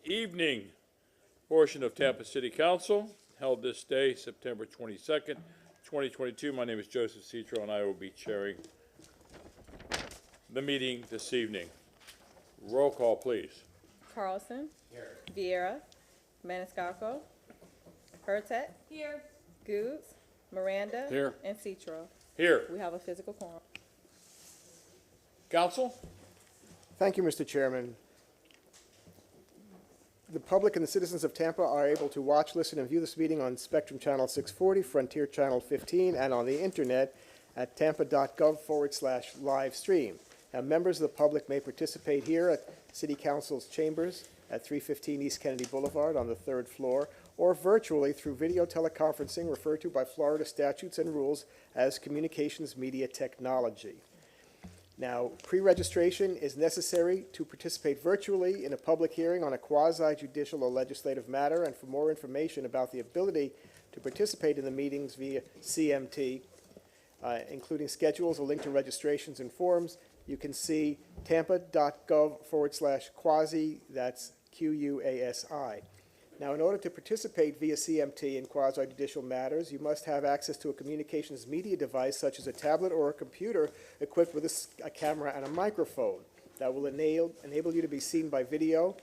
evening portion of Tampa City Council, held this day, September 22nd, 2022. My name is Joseph Citro, and I will be chairing the meeting this evening. Roll call, please. Carlson. Here. Vieira. Maniscalco. Hurtet. Here. Goods. Miranda. Here. And Citro. Here. We have a physical quorum. Council? Thank you, Mr. Chairman. The public and the citizens of Tampa are able to watch, listen, and view this meeting on Spectrum Channel 640, Frontier Channel 15, and on the internet at tampa.gov/live stream. Now, members of the public may participate here at City Council's chambers at 315 East Kennedy Boulevard on the 3rd floor, or virtually through video teleconferencing referred to by Florida statutes and rules as communications media technology. Now, pre-registration is necessary to participate virtually in a public hearing on a quasi-judicial or legislative matter, and for more information about the ability to participate in the meetings via CMT, including schedules, a link to registrations and forms, you can see tampa.gov/quasi, that's QUASI. Now, in order to participate via CMT in quasi-judicial matters, you must have access to a communications media device such as a tablet or a computer equipped with a camera and a microphone that will enable you to be seen by video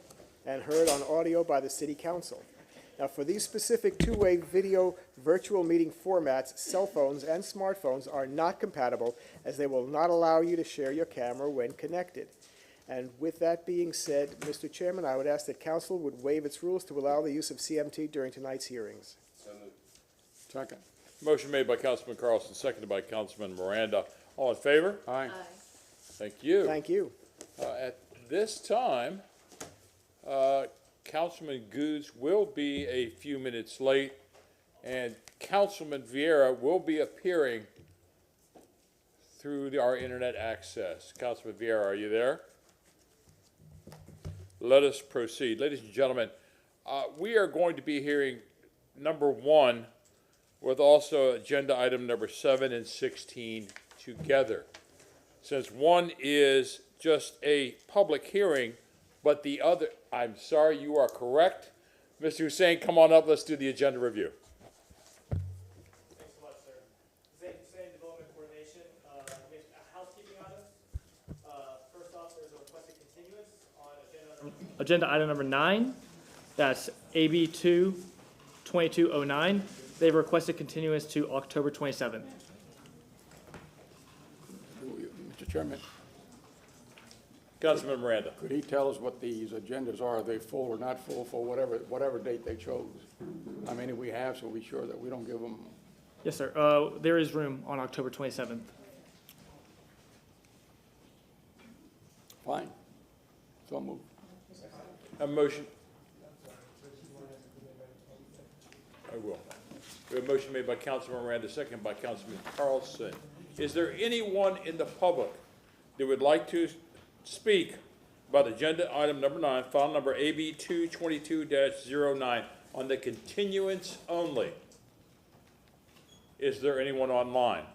and heard on audio by the City Council. Now, for these specific two-way video virtual meeting formats, cell phones and smartphones are not compatible, as they will not allow you to share your camera when connected. And with that being said, Mr. Chairman, I would ask that Council would waive its rules to allow the use of CMT during tonight's hearings. Second. Motion made by Councilman Carlson, seconded by Councilman Miranda. All in favor? Aye. Thank you. Thank you. At this time, Councilman Goods will be a few minutes late, and Councilman Vieira will be appearing through our internet access. Councilman Vieira, are you there? Let us proceed. Ladies and gentlemen, we are going to be hearing number 1 with also agenda item number 7 and 16 together. Since one is just a public hearing, but the other, I'm sorry, you are correct. Mr. Hussein, come on up, let's do the agenda review. Thanks a lot, sir. Hussein, Development Coordination. We have housekeeping items. First off, there's a requested continuance on Agenda item number 9, that's AB 2-2209. They've requested continuance to October 27th. Mr. Chairman, Councilman Miranda. could he tell us what these agendas are? Are they full or not full for whatever date they chose? How many we have, so we're sure that we don't give them. Yes, sir. There is room on October 27th. Fine. So moved. A motion. I will. We have a motion made by Councilman Miranda, second by Councilman Carlson. Is there anyone in the public that would like to speak about agenda item number 9, file number AB 222-09, on the continuance only? Is there anyone online?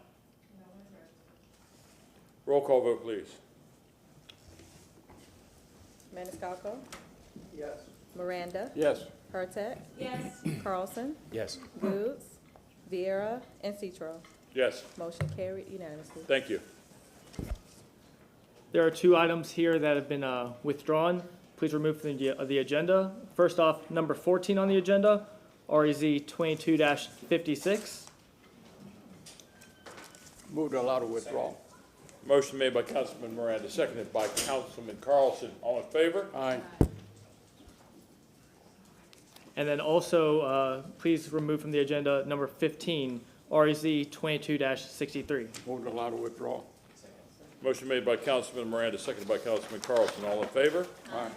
Roll call vote, please. Maniscalco. Yes. Miranda. Yes. Hurtet. Yes. Carlson. Yes. Goods. Vieira. And Citro. Yes, Motion carried unanimously. thank you. There are 2 items here that have been withdrawn. Please remove from the agenda. First off, number 14 on the agenda, REZ 22-56. Move to allow the withdrawal. Motion made by Councilman Miranda, seconded by Councilman Carlson. All in favor? Aye. And then also, please remove from the agenda number 15, REZ 22-63. Move to allow the withdrawal. Motion made by Councilman Miranda, seconded by Councilman Carlson. All in favor? Aye.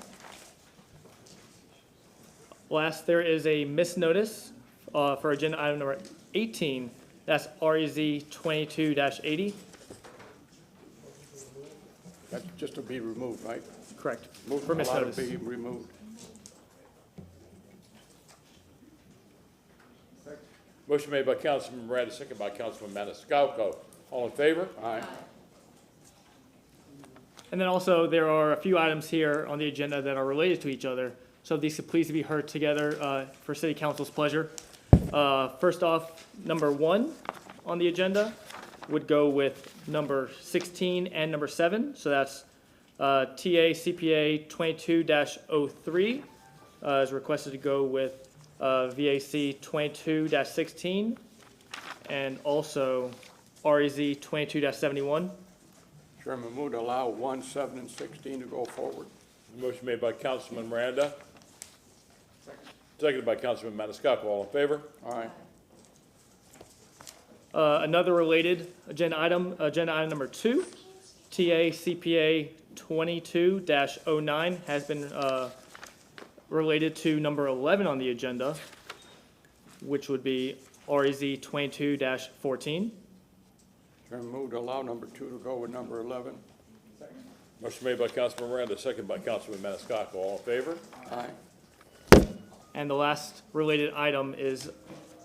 Last, there is a misnotice for agenda item number 18. That's REZ 22-80. That's just to be removed, right? Correct. Move For to allow it misnotice. to be removed. Motion made by Councilman Miranda, seconded by Councilman Maniscalco. All in favor? Aye. And then also, there are a few items here on the agenda that are related to each other. So if these could please be heard together for City Council's pleasure. First off, number 1 on the agenda would go with number 16 and number 7. So that's TACPA 22-03 is requested to go with VAC 22-16 and also REZ 22-71. Chairman, move to allow 1, 7, and 16 to go forward. Motion made by Councilman Miranda. Seconded by Councilman Maniscalco. All in favor? Aye. Another related agenda item number 2, TACPA 22-09 has been related to number 11 on the agenda, which would be REZ 22-14. Chairman, move to allow number 2 to go with number 11. Motion made by Councilman Miranda, seconded by Councilman Maniscalco. All in favor? Aye. And the last related item is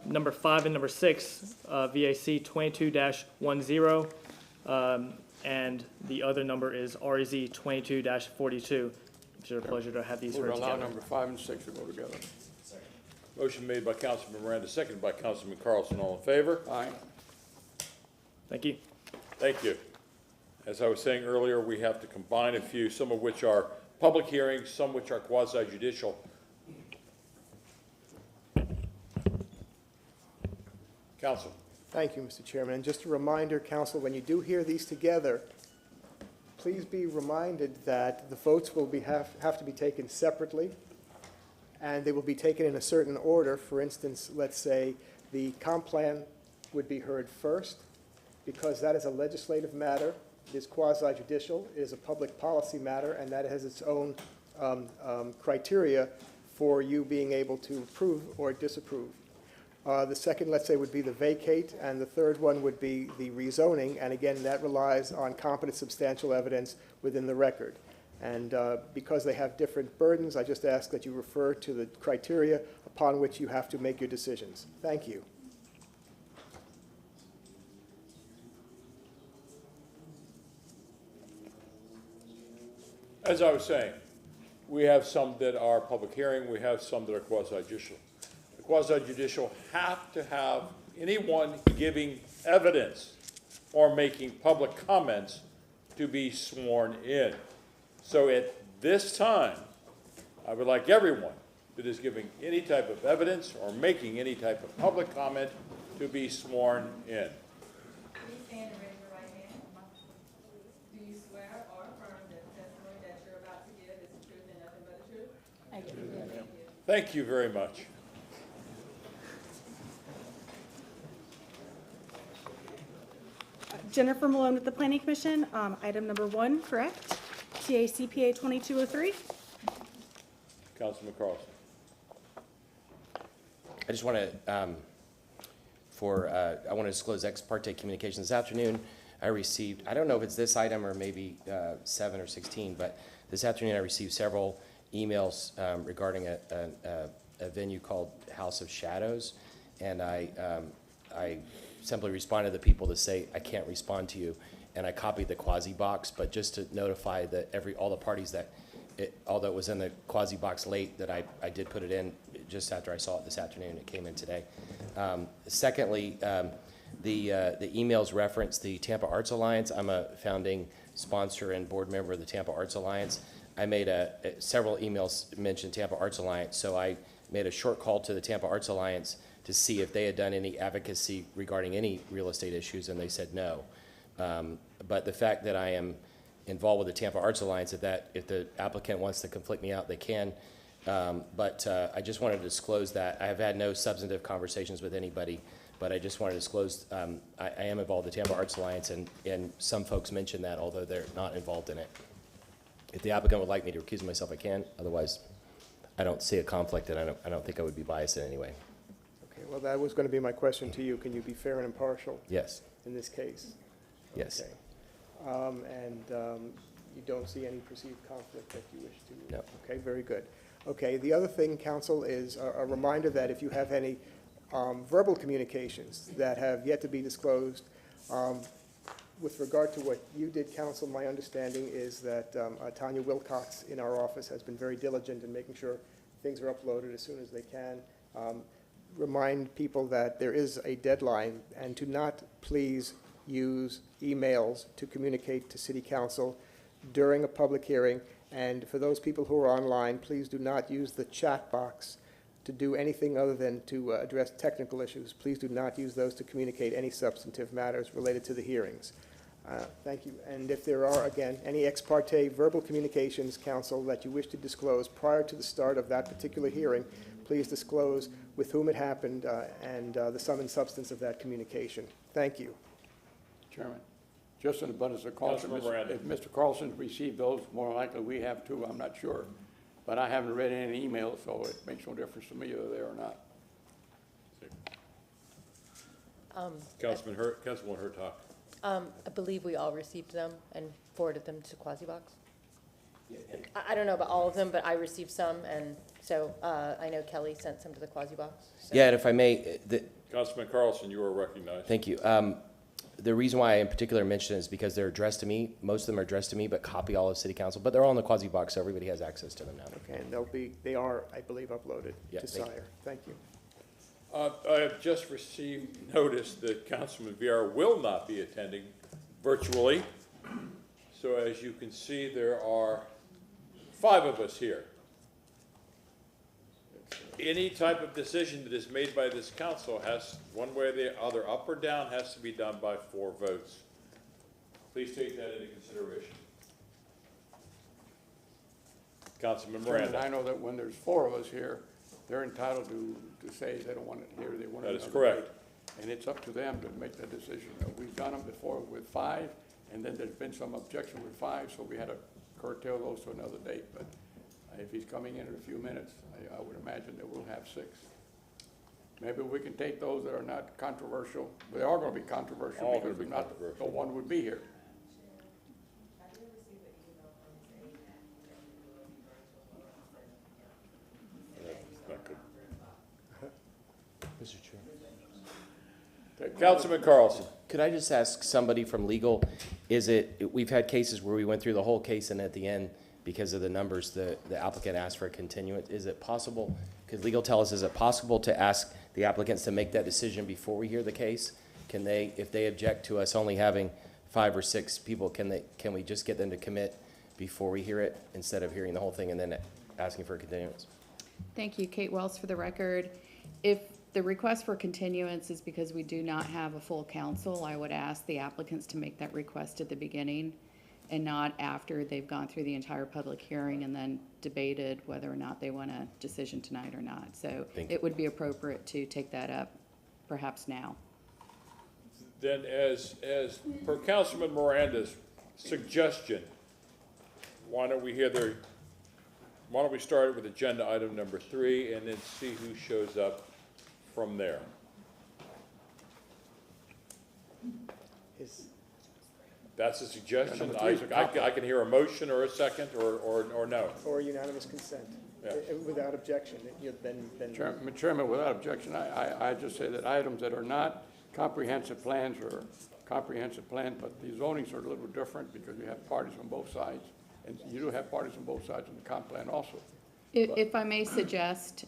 number 5 and number 6, VAC 22-10, and the other number is REZ 22-42. It's a pleasure to have these Move heard to allow together. number 5 and 6 to go together. Motion made by Councilman Miranda, seconded by Councilman Carlson. All in favor? Aye. Thank you. Thank you. As I was saying earlier, we have to combine a few, some of which are public hearings, some which are quasi-judicial. Council. Thank you, Mr. Chairman. And just a reminder, council, when you do hear these together, please be reminded that the votes will have to be taken separately, and they will be taken in a certain order. For instance, let's say the comp plan would be heard first, because that is a legislative matter. It is quasi-judicial. It is a public policy matter, and that has its own criteria for you being able to approve or disapprove. The second, let's say, would be the vacate, and the third one would be the rezoning, and again, that relies on competent substantial evidence within the record. And because they have different burdens, I just ask that you refer to the criteria upon which you have to make your decisions. Thank you. As I was saying, we have some that are public hearing, we have some that are quasi-judicial. The quasi-judicial have to have anyone giving evidence or making public comments to be sworn in. So at this time, I would like everyone that is giving any type of evidence or making any type of public comment to be sworn in. Please stand and raise your right hand. Do you swear or affirm that the testimony that you're about to give is the truth and nothing but the truth? I do. Thank you. Thank you very much. Jennifer Malone with the Planning Commission. Item number 1, correct? TACPA 2203. Councilman Carlson. I just want to, I want to disclose ex parte communication this afternoon. I received, I don't know if it's this item or maybe 7 or 16, but this afternoon I received several emails regarding a venue called House of Shadows, and I simply responded to the people to say I can't respond to you, and I copied the quasi box, but just to notify that all the parties that although it was in the quasi box late, that I did put it in just after I saw it this afternoon. It came in today. Secondly, the emails reference the Tampa Arts Alliance. I'm a founding sponsor and board member of the Tampa Arts Alliance. I made several emails mention Tampa Arts Alliance, so I made a short call to the Tampa Arts Alliance to see if they had done any advocacy regarding any real estate issues, and they said no. But the fact that I am involved with the Tampa Arts Alliance, if the applicant wants to conflict me out, they can. But I just wanted to disclose that. I have had no substantive conversations with anybody, but I just wanted to disclose I am involved with the Tampa Arts Alliance, and some folks mentioned that, although they're not involved in it. If the applicant would like me to recuse myself, I can. Otherwise, I don't see a conflict, and I don't think I would be biased in any way. Okay, well, that was going to be my question to you. Can you be fair and impartial Yes. in this case? Yes. Okay. You don't see any perceived conflict that you wish to? No. Okay, very good. Okay, the other thing, council, is a reminder that if you have any verbal communications that have yet to be disclosed, with regard to what you did, council, my understanding is that Tanya Wilcox in our office has been very diligent in making sure things are uploaded as soon as they can. Remind people that there is a deadline, and to not please use emails to communicate to City Council during a public hearing. And for those people who are online, please do not use the chat box to do anything other than to address technical issues. Please do not use those to communicate any substantive matters related to the hearings. Thank you. And if there are, again, any ex parte verbal communications, council, that you wish to disclose prior to the start of that particular hearing, please disclose with whom it happened and the sum and substance of that communication. Thank you. Chairman, just in abundance of caution, Councilman Miranda. if Mr. Carlson received those, more likely we have too, I'm not sure. But I haven't read any emails, so it makes no difference to me whether they're or not. Councilwoman Hurtak. I believe we all received them and forwarded them to Quasi-Box. I don't know about all of them, but I received some, and so I know Kelly sent some to the Quasi-Box. So. Yeah, and if I may, Councilman Carlson, you are recognized. thank you. The reason why I in particular mention it is because they're addressed to me. Most of them are addressed to me, but copy all of City Council. But they're all in the Quasi-Box, so everybody has access to them now. Okay, and they are, I believe, uploaded Yeah, to thank you. SIRE. Thank you. I have just received notice that Councilman Vieira will not be attending virtually. So as you can see, there are 5 of us here. Any type of decision that is made by this council has, one way or the other, up or down, has to be done by 4 votes. Please take that into consideration. Councilman Chairman, Miranda. I know that when there's 4 of us here, they're entitled to say they don't want it here, they want it That is another correct. date. And it's up to them to make that decision. We've done them before with 5, and then there's been some objection with 5, so we had to curtail those to another date. But if he's coming in a few minutes, I would imagine that we'll have 6. Maybe we can take those that are not controversial. They are going to be controversial All because gonna be if not, controversial. no one would be here. Not good. Mr. Chair. Councilman Carlson. Could I just ask somebody from legal, we've had cases where we went through the whole case and at the end, because of the numbers, the applicant asked for a continuance. Is it possible, could legal tell us, is it possible to ask the applicants to make that decision before we hear the case? Can they, if they object to us only having 5 or 6 people, can we just get them to commit before we hear it instead of hearing the whole thing and then asking for a continuance? Thank you. Kate Wells for the record. If the request for continuance is because we do not have a full council, I would ask the applicants to make that request at the beginning and not after they've gone through the entire public hearing and then debated whether or not they want a decision tonight or not. So Thank you. it would be appropriate to take that up perhaps now. Then as per Councilman Miranda's suggestion, why don't we start with agenda item number 3 and then see who shows up from there. That's a suggestion. I can hear a motion or a second or no. Or unanimous consent, Yeah. without objection. Then Chairman, without objection, I just say that items that are not comprehensive plans or comprehensive plan, but the zonings are a little different because you have parties on both sides. And you do have parties on both sides in the comp plan also. If I may suggest,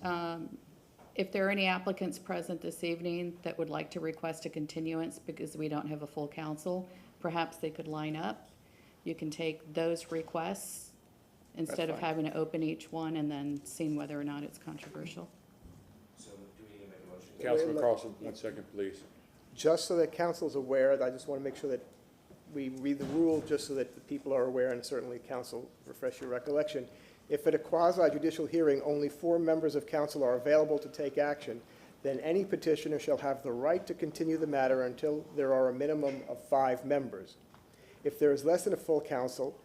if there are any applicants present this evening that would like to request a continuance because we don't have a full council, perhaps they could line up. You can take those requests instead of fine. having to open each one and then seeing whether or not it's controversial. So do we need to make a motion? Councilman Carlson, 1 second, please. just so that council's aware, I just want to make sure that we read the rule just so that the people are aware, and certainly council, refresh your recollection. If at a quasi-judicial hearing, only 4 members of council are available to take action, then any petitioner shall have the right to continue the matter until there are a minimum of 5 members. If there is less than a full council,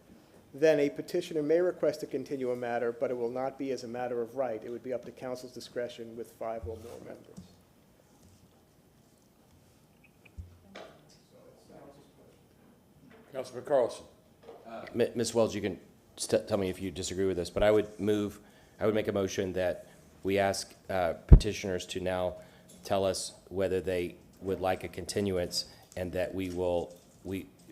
then a petitioner may request to continue a matter, but it will not be as a matter of right. It would be up to council's discretion with 5 or more members. Councilman Carlson. Ms. Wells, you can tell me if you disagree with this, but I would make a motion that we ask petitioners to now tell us whether they would like a continuance, and that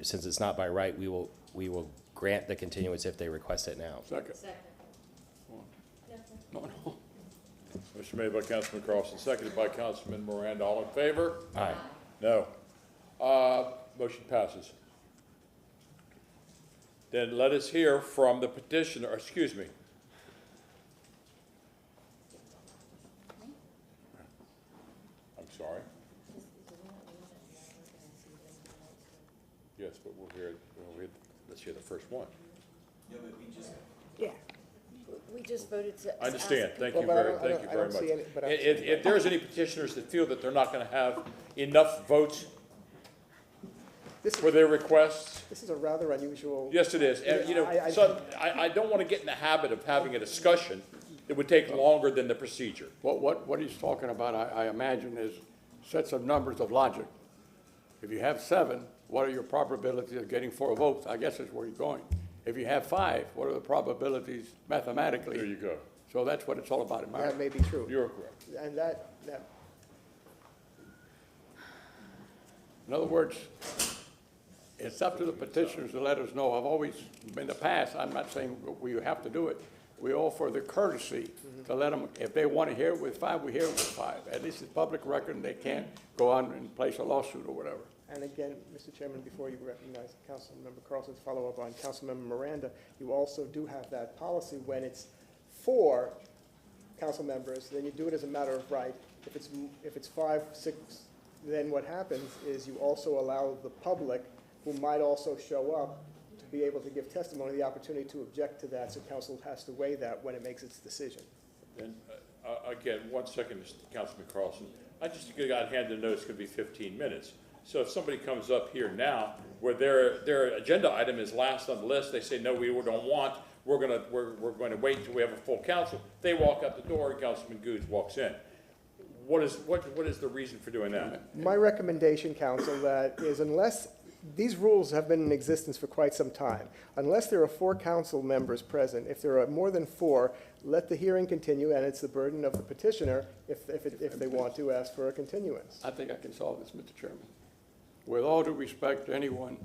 since it's not by right, we will grant the continuance if they request it now. Second. No. Motion made by Councilman Carlson, seconded by Councilman Miranda. All in favor? Aye. No. Motion passes. Then let us hear from the petitioner, or excuse me. I'm sorry. Yes, but let's hear the first one. Yeah. We just voted to. I understand. Thank you Well, but I very, don't- thank I you don't very see much. any- but I- If there's any petitioners that feel that they're not gonna have enough votes This for is, their requests, this is a rather unusual. yes, it is. And, you know, I don't wanna get in the habit of having a discussion that would take longer than the procedure. What he's talking about, I imagine, is sets of numbers of logic. If you have 7, what are your probabilities of getting 4 votes? I guess that's where you're going. If you have 5, what are the probabilities mathematically? There you go. So that's what it's all about, in my That may be true. You're correct. And that, In other words, it's up to the petitioners to let us know. I've always, in the past, I'm not saying we have to do it. We offer the courtesy to let them, if they want to hear it with 5, we hear it with 5. At least it's public record and they can't go on and place a lawsuit or whatever. and again, Mr. Chairman, before you recognize Councilmember Carlson's follow-up on Councilmember Miranda, you also do have that policy when it's 4 council members, then you do it as a matter of right. If it's 5, 6, then what happens is you also allow the public, who might also show up, to be able to give testimony, the opportunity to object to that, so council has to weigh that when it makes its decision. And, again, 1 second, Councilman Carlson. I just got handed a notice, it's gonna be 15 minutes. So if somebody comes up here now, where their agenda item is last on the list, they say, no, we don't want, we're going to wait until we have a full council. They walk out the door and Councilman Goods walks in. What is the reason for doing that? My recommendation, council, that is unless, these rules have been in existence for quite some time. Unless there are 4 council members present, if there are more than 4, let the hearing continue, and it's the burden of the petitioner, if they want to, ask for a continuance. I think I can solve this, Mr. Chairman. With all due respect to anyone,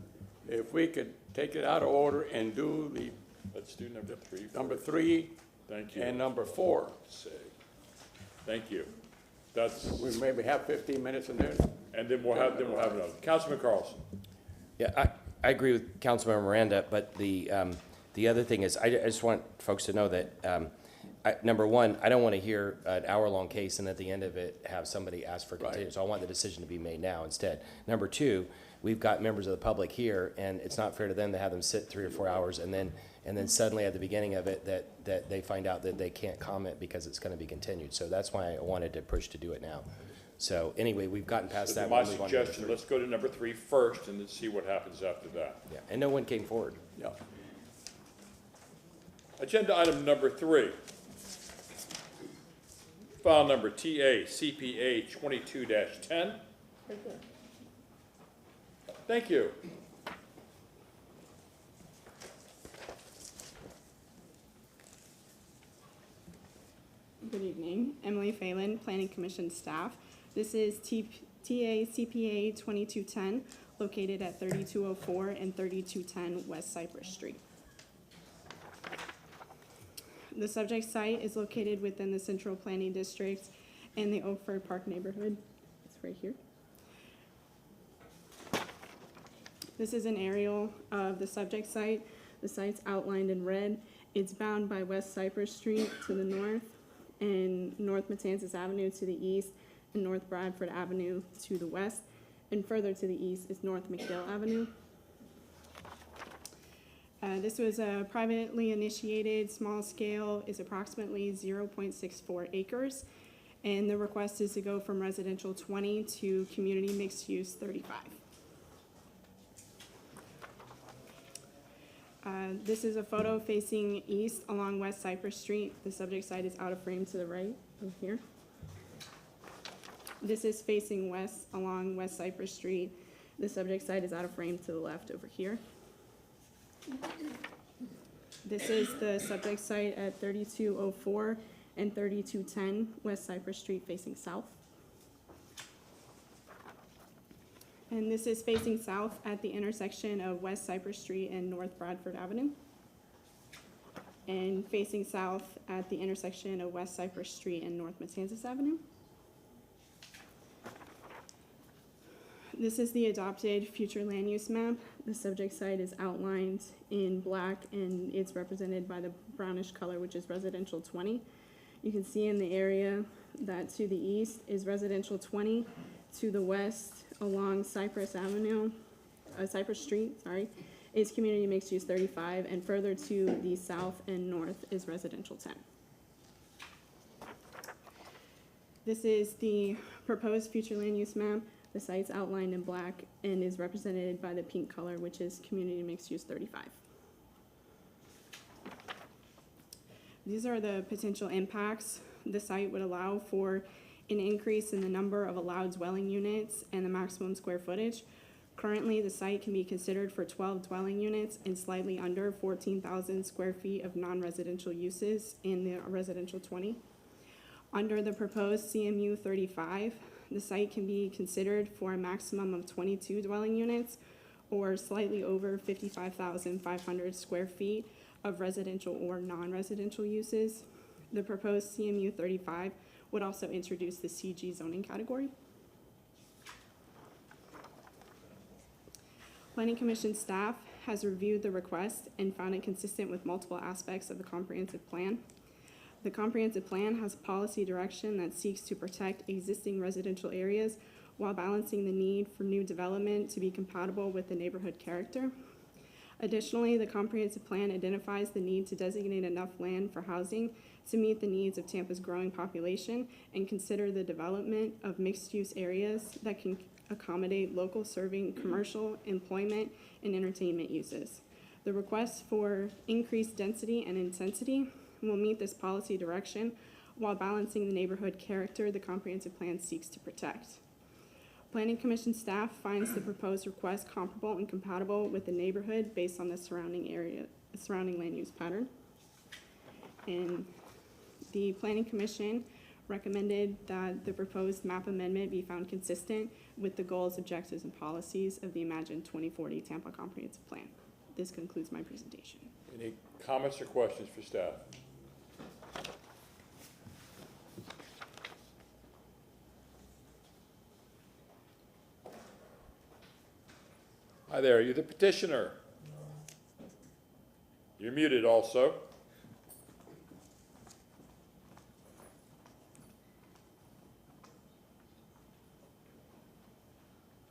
if we could take it out of order and do the Let's do number 3. number 3 Thank you. and number 4. Thank you. That's, We maybe have 15 minutes in there. and then we'll have another. Councilman Carlson. Yeah, I agree with Councilmember Miranda, but the other thing is, I just want folks to know that, number one, I don't want to hear an hour-long case and at the end of it have somebody ask for continuance. So I want the decision to be made now instead. Number 2, we've got members of the public here, and it's not fair to them to have them sit 3 or 4 hours and then suddenly at the beginning of it that they find out that they can't comment because it's going to be continued. So that's why I wanted to push to do it now. So anyway, we've gotten past that. My We'll move on to number suggestion, 3. let's go to number 3 first and then see what happens after that. Yeah, and no one came forward. Yeah. Agenda item number 3. File number TACPA 22-10. Thank you. Good evening, Emily Phelan, Planning Commission staff. This is TACPA 2210, located at 3204 and 3210 West Cypress Street. The subject site is located within the Central Planning District and the Oakford Park neighborhood. It's right here. This is an aerial of the subject site. The site's outlined in red. It's bound by West Cypress Street to the north and North Matanzas Avenue to the east and North Bradford Avenue to the west. And further to the east is North McDale Avenue. This was a privately initiated, small scale, is approximately 0.64 acres. And the request is to go from residential 20 to community mixed use 35. This is a photo facing east along West Cypress Street. The subject site is out of frame to the right over here. This is facing west along West Cypress Street. The subject site is out of frame to the left over here. This is the subject site at 3204 and 3210 West Cypress Street facing south. And this is facing south at the intersection of West Cypress Street and North Bradford Avenue. and facing south at the intersection of West Cypress Street and North Matanzas Avenue. This is the adopted future land use map. The subject site is outlined in black and it's represented by the brownish color, which is residential 20. You can see in the area that to the east is residential 20, to the west along Cypress Street, is community mixed use 35, and further to the south and north is residential 10. This is the proposed future land use map. The site's outlined in black and is represented by the pink color, which is community mixed use 35. These are the potential impacts. The site would allow for an increase in the number of allowed dwelling units and the maximum square footage. Currently, the site can be considered for 12 dwelling units and slightly under 14,000 square feet of non-residential uses in the residential 20. Under the proposed CMU 35, the site can be considered for a maximum of 22 dwelling units or slightly over 55,500 square feet of residential or non-residential uses. The proposed CMU 35 would also introduce the CG zoning category. Planning Commission staff has reviewed the request and found it consistent with multiple aspects of the comprehensive plan. The comprehensive plan has policy direction that seeks to protect existing residential areas while balancing the need for new development to be compatible with the neighborhood character. Additionally, the comprehensive plan identifies the need to designate enough land for housing to meet the needs of Tampa's growing population and consider the development of mixed-use areas that can accommodate local serving commercial, employment, and entertainment uses. The request for increased density and intensity will meet this policy direction while balancing the neighborhood character the comprehensive plan seeks to protect. Planning Commission staff finds the proposed request comparable and compatible with the neighborhood based on the surrounding land use pattern. And the Planning Commission recommended that the proposed map amendment be found consistent with the goals, objectives, and policies of the Imagine 2040 Tampa Comprehensive Plan. This concludes my presentation. Any comments or questions for staff? Hi there, you're the petitioner. You're muted also.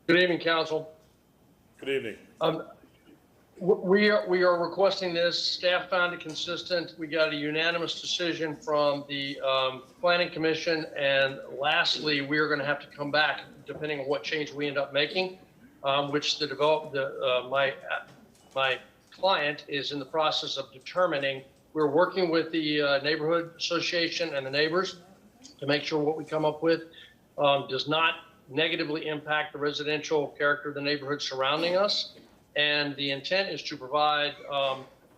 Good evening, council. Good evening. We are requesting this. Staff found it consistent. We got a unanimous decision from the Planning Commission. And lastly, we are going to have to come back depending on what change we end up making, which my client is in the process of determining. We're working with the neighborhood association and the neighbors to make sure what we come up with does not negatively impact the residential character of the neighborhood surrounding us. And the intent is to provide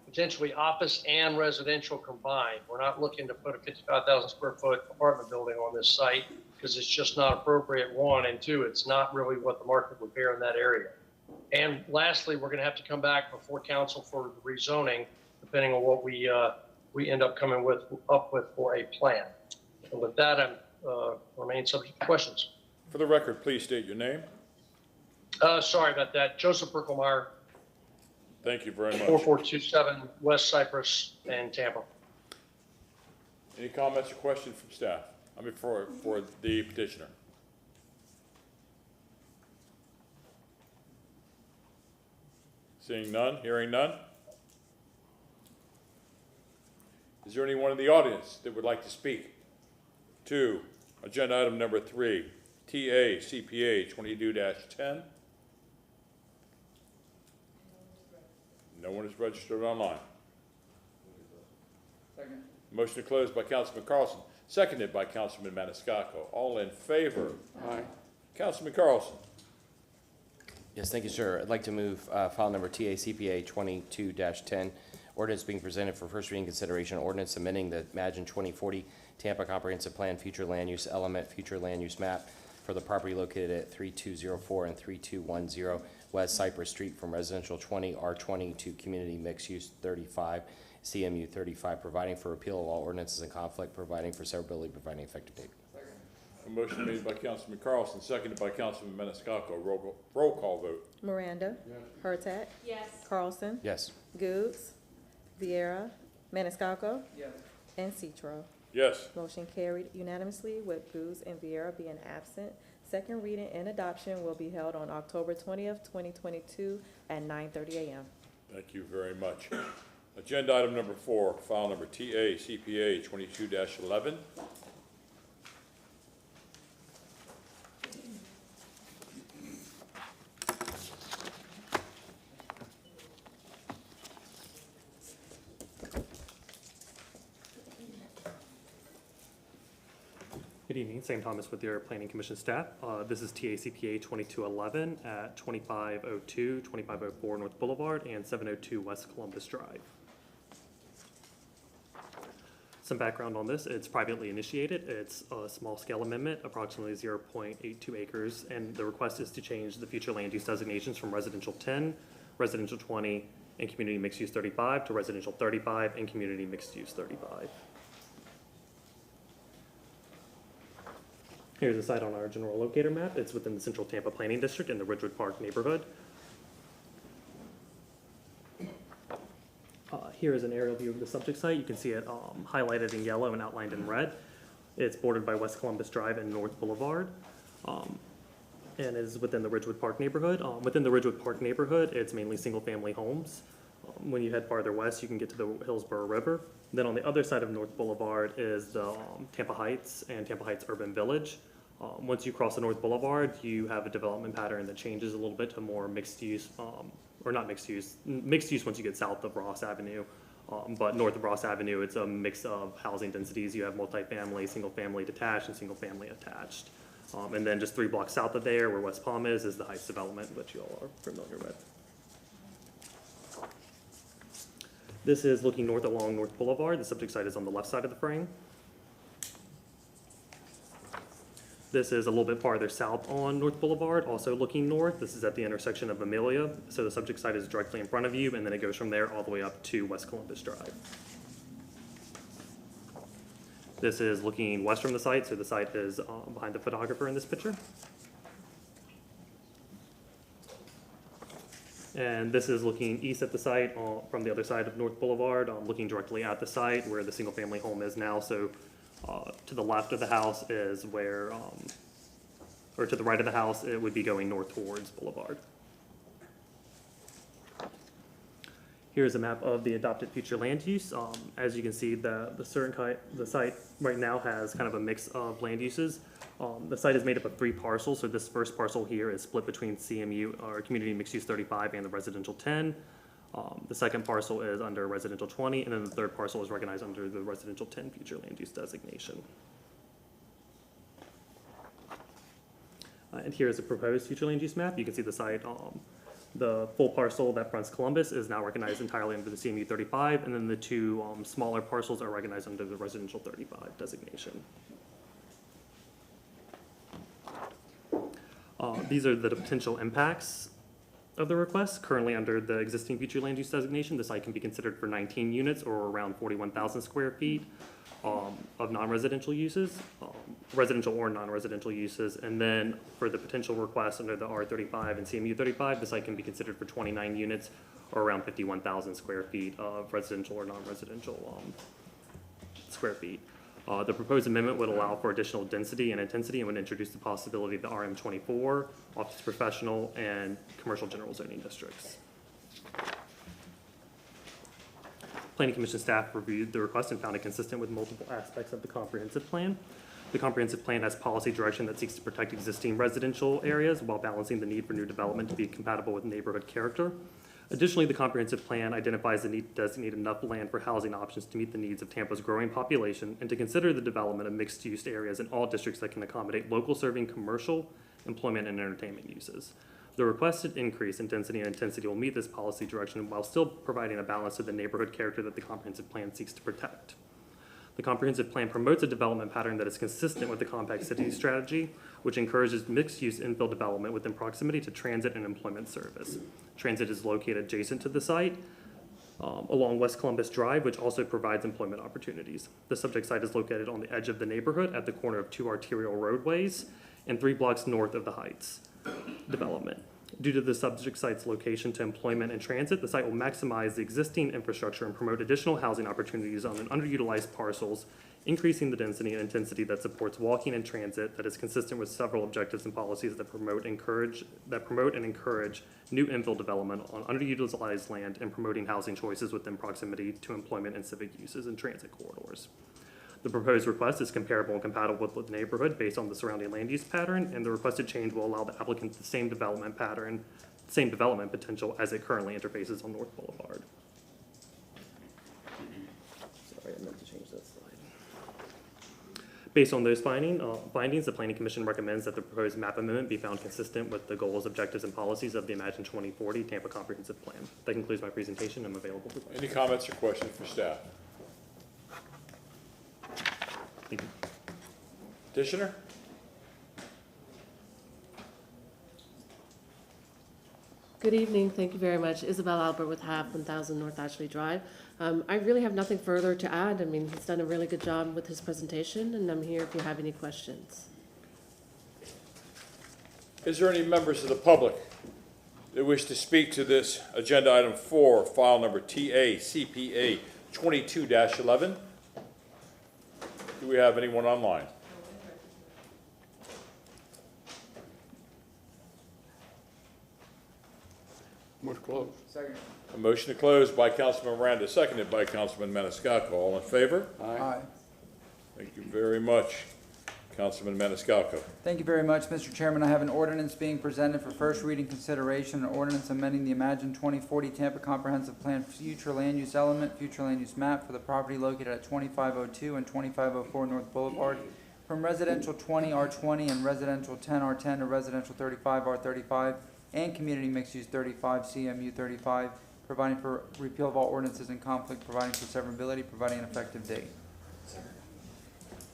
potentially office and residential combined. We're not looking to put a 55,000 square foot apartment building on this site because it's just not appropriate, one, and two, it's not really what the market would bear in that area. And lastly, we're gonna have to come back before council for rezoning, depending on what we end up coming up with for a plan. And with that, I remain subject to questions. For the record, please state your name. Sorry about that. Joseph Berkelmeyer. Thank you very much. 4427 West Cypress in Tampa. Any comments or questions from staff? I mean, for the petitioner. Seeing none, hearing none. Is there anyone in the audience that would like to speak to agenda item number 3, TACPA 22-10? No one is registered online. Second. Motion to close by Councilman Carlson, seconded by Councilman Maniscalco. All in favor? Aye. Councilman Carlson. Yes, thank you, sir. I'd like to move file number TACPA 22-10, ordinance being presented for first reading consideration, ordinance amending the Imagine 2040 Tampa Comprehensive Plan Future Land Use Element, Future Land Use Map for the property located at 3204 and 3210 West Cypress Street from residential 20 R20 to community mixed use 35, CMU 35, providing for repeal of all ordinances in conflict, providing for severability, providing effective date. A motion made by Councilman Carlson, seconded by Councilman Maniscalco. Roll call vote. Miranda. Hurtak. Yes. Carlson. Yes. Goods. Viera. Maniscalco. And Citro. Yes. Motion carried unanimously with Goods and Viera being absent. Second reading and adoption will be held on October 20th, 2022 at 9:30 a.m. Thank you very much. Agenda item number 4, file number TACPA 22-11. Good evening, Sam Thomas with your Planning Commission staff. This is TACPA 2211 at 2502, 2504 North Boulevard and 702 West Columbus Drive. Some background on this, it's privately initiated. It's a small scale amendment, approximately 0.82 acres, and the request is to change the future land use designations from residential 10, residential 20, and community mixed use 35 to residential 35 and community mixed use 35. Here's a site on our general locator map. It's within the Central Tampa Planning District in the Ridgewood Park neighborhood. Here is an aerial view of the subject site. You can see it highlighted in yellow and outlined in red. It's bordered by West Columbus Drive and North Boulevard, and is within the Ridgewood Park neighborhood. Within the Ridgewood Park neighborhood, it's mainly single-family homes. When you head farther west, you can get to the Hillsborough River. Then on the other side of North Boulevard is the Tampa Heights and Tampa Heights Urban Village. Once you cross the North Boulevard, you have a development pattern that changes a little bit to more mixed use, or not mixed use once you get south of Ross Avenue. But north of Ross Avenue, it's a mix of housing densities. You have multifamily, single family detached, and single family attached. And then just 3 blocks south of there, where West Palm is the Heights development, which you all are familiar with. This is looking north along North Boulevard. The subject site is on the left side of the frame. This is a little bit farther south on North Boulevard, also looking north. This is at the intersection of Amelia. So the subject site is directly in front of you, and then it goes from there all the way up to West Columbus Drive. This is looking west from the site, so the site is behind the photographer in this picture. And this is looking east at the site from the other side of North Boulevard, looking directly at the site where the single-family home is now. So to the left of the house is where, or to the right of the house, it would be going north towards Boulevard. Here's a map of the adopted future land use. As you can see, the site right now has kind of a mix of land uses. The site is made up of 3 parcels, so this first parcel here is split between CMU, or Community Mixed Use 35, and the Residential 10. The second parcel is under Residential 20, and then the third parcel is recognized under the Residential 10 future land use designation. And here is a proposed future land use map. You can see the site, the full parcel that fronts Columbus is now recognized entirely under the CMU 35, and then the 2 smaller parcels are recognized under the Residential 35 designation. These are the potential impacts of the request. Currently under the existing future land use designation, the site can be considered for 19 units or around 41,000 square feet of non-residential uses, residential or non-residential uses. And then for the potential request under the R35 and CMU 35, the site can be considered for 29 units or around 51,000 square feet of residential or non-residential square feet. The proposed amendment would allow for additional density and intensity and would introduce the possibility of the RM24, office professional, and commercial general zoning districts. Planning Commission staff reviewed the request and found it consistent with multiple aspects of the comprehensive plan. The comprehensive plan has policy direction that seeks to protect existing residential areas while balancing the need for new development to be compatible with neighborhood character. Additionally, the comprehensive plan identifies the need to designate enough land for housing options to meet the needs of Tampa's growing population and to consider the development of mixed-use areas in all districts that can accommodate local serving commercial, employment, and entertainment uses. The requested increase in density and intensity will meet this policy direction while still providing a balance to the neighborhood character that the comprehensive plan seeks to protect. The comprehensive plan promotes a development pattern that is consistent with the compact city strategy, which encourages mixed-use infill development within proximity to transit and employment service. Transit is located adjacent to the site, along West Columbus Drive, which also provides employment opportunities. The subject site is located on the edge of the neighborhood at the corner of 2 arterial roadways and 3 blocks north of the Heights development. Due to the subject site's location to employment and transit, the site will maximize the existing infrastructure and promote additional housing opportunities on an underutilized parcels, increasing the density and intensity that supports walking and transit that is consistent with several objectives and policies that promote and encourage new infill development on underutilized land and promoting housing choices within proximity to employment and civic uses and transit corridors. The proposed request is comparable and compatible with the neighborhood based on the surrounding land use pattern, and the requested change will allow the applicant the same development potential as it currently interfaces on North Boulevard. Sorry, I meant to change that slide. Based on those findings, the Planning Commission recommends that the proposed map amendment be found consistent with the goals, objectives, and policies of the Imagine 2040 Tampa Comprehensive Plan. That concludes my presentation. I'm available for questions. Any comments or questions for staff? Thank you. Petitioner? Good evening. Thank you very much. Isabel Albert with HAP 1000 North Ashley Drive. I really have nothing further to add. I mean, he's done a really good job with his presentation, and I'm here if you have any questions. Is there any members of the public that wish to speak to this agenda item 4, file number TACPA 22-11? Do we have anyone online? Motion closed. Second. A motion to close by Councilman Miranda, seconded by Councilman Maniscalco. All in favor? Aye. Thank you very much, Councilman Maniscalco. Thank you very much, Mr. Chairman. I have an ordinance being presented for first reading consideration, an ordinance amending the Imagine 2040 Tampa Comprehensive Plan future land use element, future land use map for the property located at 2502 and 2504 North Boulevard from residential 20 R20 and residential 10 R10 to residential 35 R35 and community mixed use 35 CMU 35, providing for repeal of all ordinances in conflict, providing for severability, providing an effective date.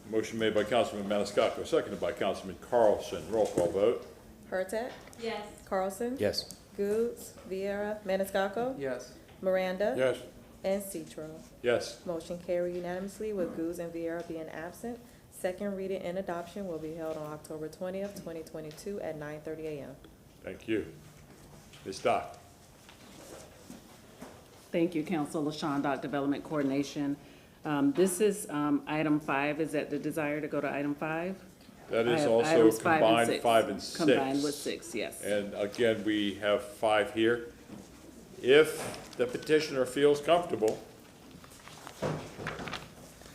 Motion made by Councilman Maniscalco, seconded by Councilman Carlson. Roll call vote. Hurtak, Yes. Carlson, Yes. Goods, Vieira, Maniscalco, Yes. Miranda, Yes. and Citro. Yes. Motion carried unanimously with Goods and Vieira being absent. Second reading and adoption will be held on October 20th, 2022 at 9:30 a.m. Thank you. Ms. Dock. Thank you, Council. LaShawn Dock, Development Coordination. This is, item 5. Is that the desire to go to item 5? That is I have also items 5 and combined 6. 5 and 6. Combined with 6, yes. And again, we have 5 here. If the petitioner feels comfortable,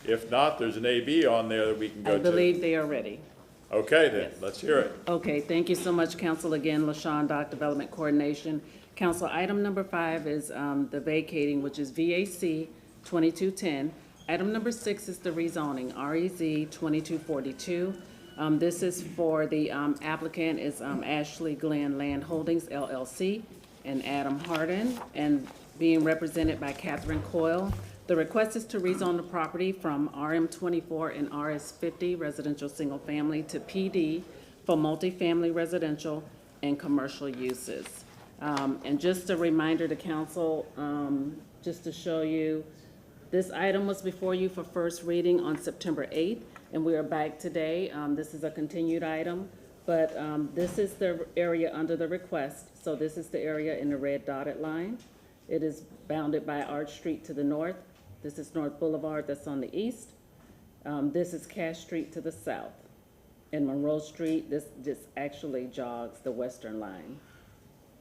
if not, there's an AB on there that we can go I to. believe they are ready. Okay then, let's hear it. Okay, thank you so much, Council. Again, LaShawn Dock, Development Coordination. Council, item number 5 is the vacating, which is VAC 2210. Item number 6 is the rezoning, REZ 2242. This is for the applicant is Ashley Glenn Land Holdings LLC and Adam Harden, and being represented by Catherine Coyle. The request is to rezone the property from RM24 and RS50 residential single family to PD for multifamily residential and commercial uses. And just a reminder to council, just to show you, this item was before you for first reading on September 8th, and we are back today. This is a continued item, but this is the area under the request. So this is the area in the red dotted line. It is bounded by Arch Street to the north. This is North Boulevard that's on the east. This is Cash Street to the south. And Monroe Street, this actually jogs the western line.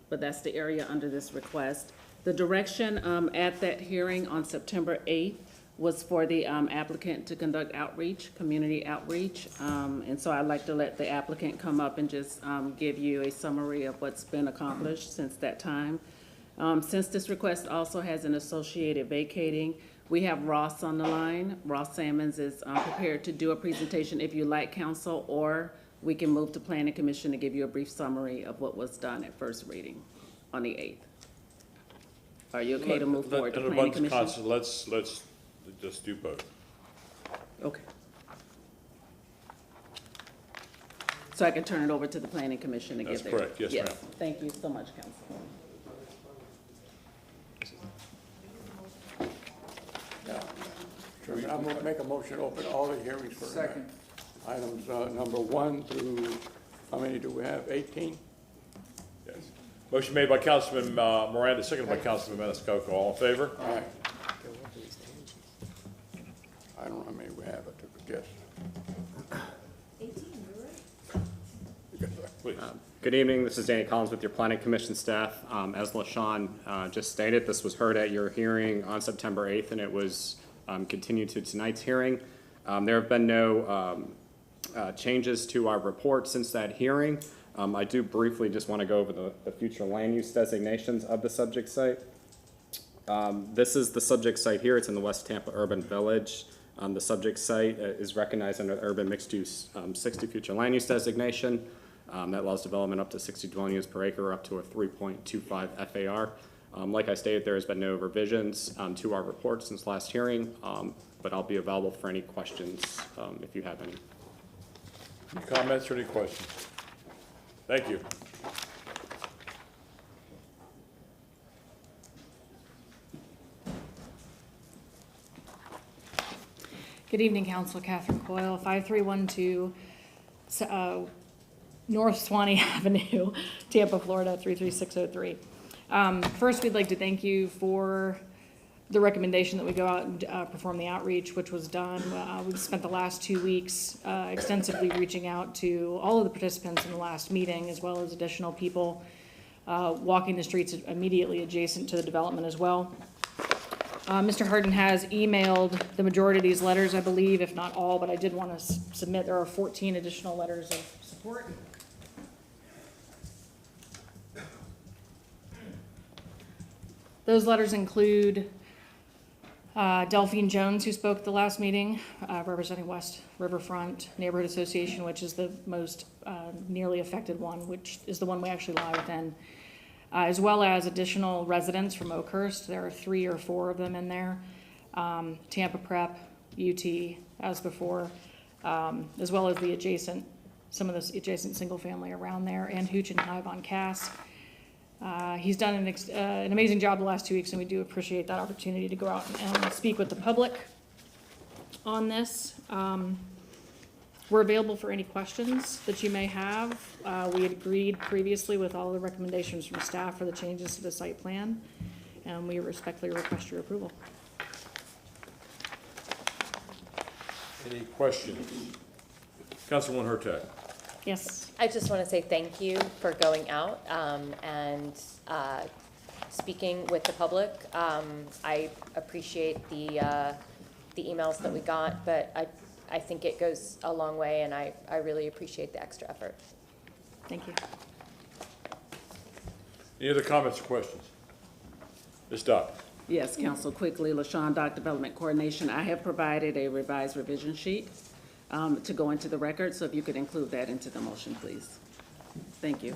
But that's the area under this request. The direction at that hearing on September 8th was for the applicant to conduct outreach, community outreach. And so I'd like to let the applicant come up and just give you a summary of what's been accomplished since that time. Since this request also has an associated vacating, we have Ross on the line. Ross Salmons is prepared to do a presentation if you like, council, or we can move to Planning Commission to give you a brief summary of what was done at first reading on the 8th. Are you okay to move forward to Planning Commission? Let's just do both. Okay. So I can turn it over to the Planning Commission to That's get there? correct. Yes, ma'am. Thank you so much, council. Chairman, I'm gonna make a motion to open all the hearings for Second. items, number 1 through, how many do we have, 18? Yes. Motion made by Councilman Miranda, seconded by Councilman Maniscalco. All in favor? All right. I don't know how many we have, I took a guess. Please. Good evening, this is Danny Collins with your Planning Commission staff. As LaShawn just stated, this was heard at your hearing on September 8th, and it was continued to tonight's hearing. There have been no changes to our report since that hearing. I do briefly just want to go over the future land use designations of the subject site. This is the subject site here. It's in the West Tampa Urban Village. The subject site is recognized under the Urban Mixed Use 60 Future Land Use Designation. That allows development up to 60 dwelling units per acre, up to a 3.25 FAR. Like I stated, there has been no revisions to our report since last hearing, but I'll be available for any questions if you have any. Any comments or any questions? Thank you. Good evening, Council. Catherine Coyle, 5312 North Swanee Avenue, Tampa, Florida, 33603. First, we'd like to thank you for the recommendation that we go out and perform the outreach, which was done. We've spent the last 2 weeks extensively reaching out to all of the participants in the last meeting, as well as additional people walking the streets immediately adjacent to the development as well. Mr. Harden has emailed the majority of these letters, I believe, if not all, but I did want to submit, there are 14 additional letters of support. Those letters include Delphine Jones, who spoke at the last meeting, representing West Riverfront Neighborhood Association, which is the most nearly affected one, which is the one we actually lie within, as well as additional residents from Oakhurst. There are 3 or 4 of them in there. Tampa Prep, UT, as before, as well as the adjacent, some of the adjacent single family around there, and Hooch and Hive on Cass. He's done an amazing job the last 2 weeks, and we do appreciate that opportunity to go out and speak with the public on this. We're available for any questions that you may have. We had agreed previously with all the recommendations from staff for the changes to the site plan, and we respectfully request your approval. Any questions? Councilwoman Hurtak. Yes. I just want to say thank you for going out and speaking with the public. I appreciate the emails that we got, but I think it goes a long way, and I really appreciate the extra effort. Thank you. Any other comments or questions? Ms. Dodd. Yes, Council, quickly, LaShawn, Dock Development Coordination. I have provided a revised revision sheet to go into the record, so if you could include that into the motion, please. Thank you.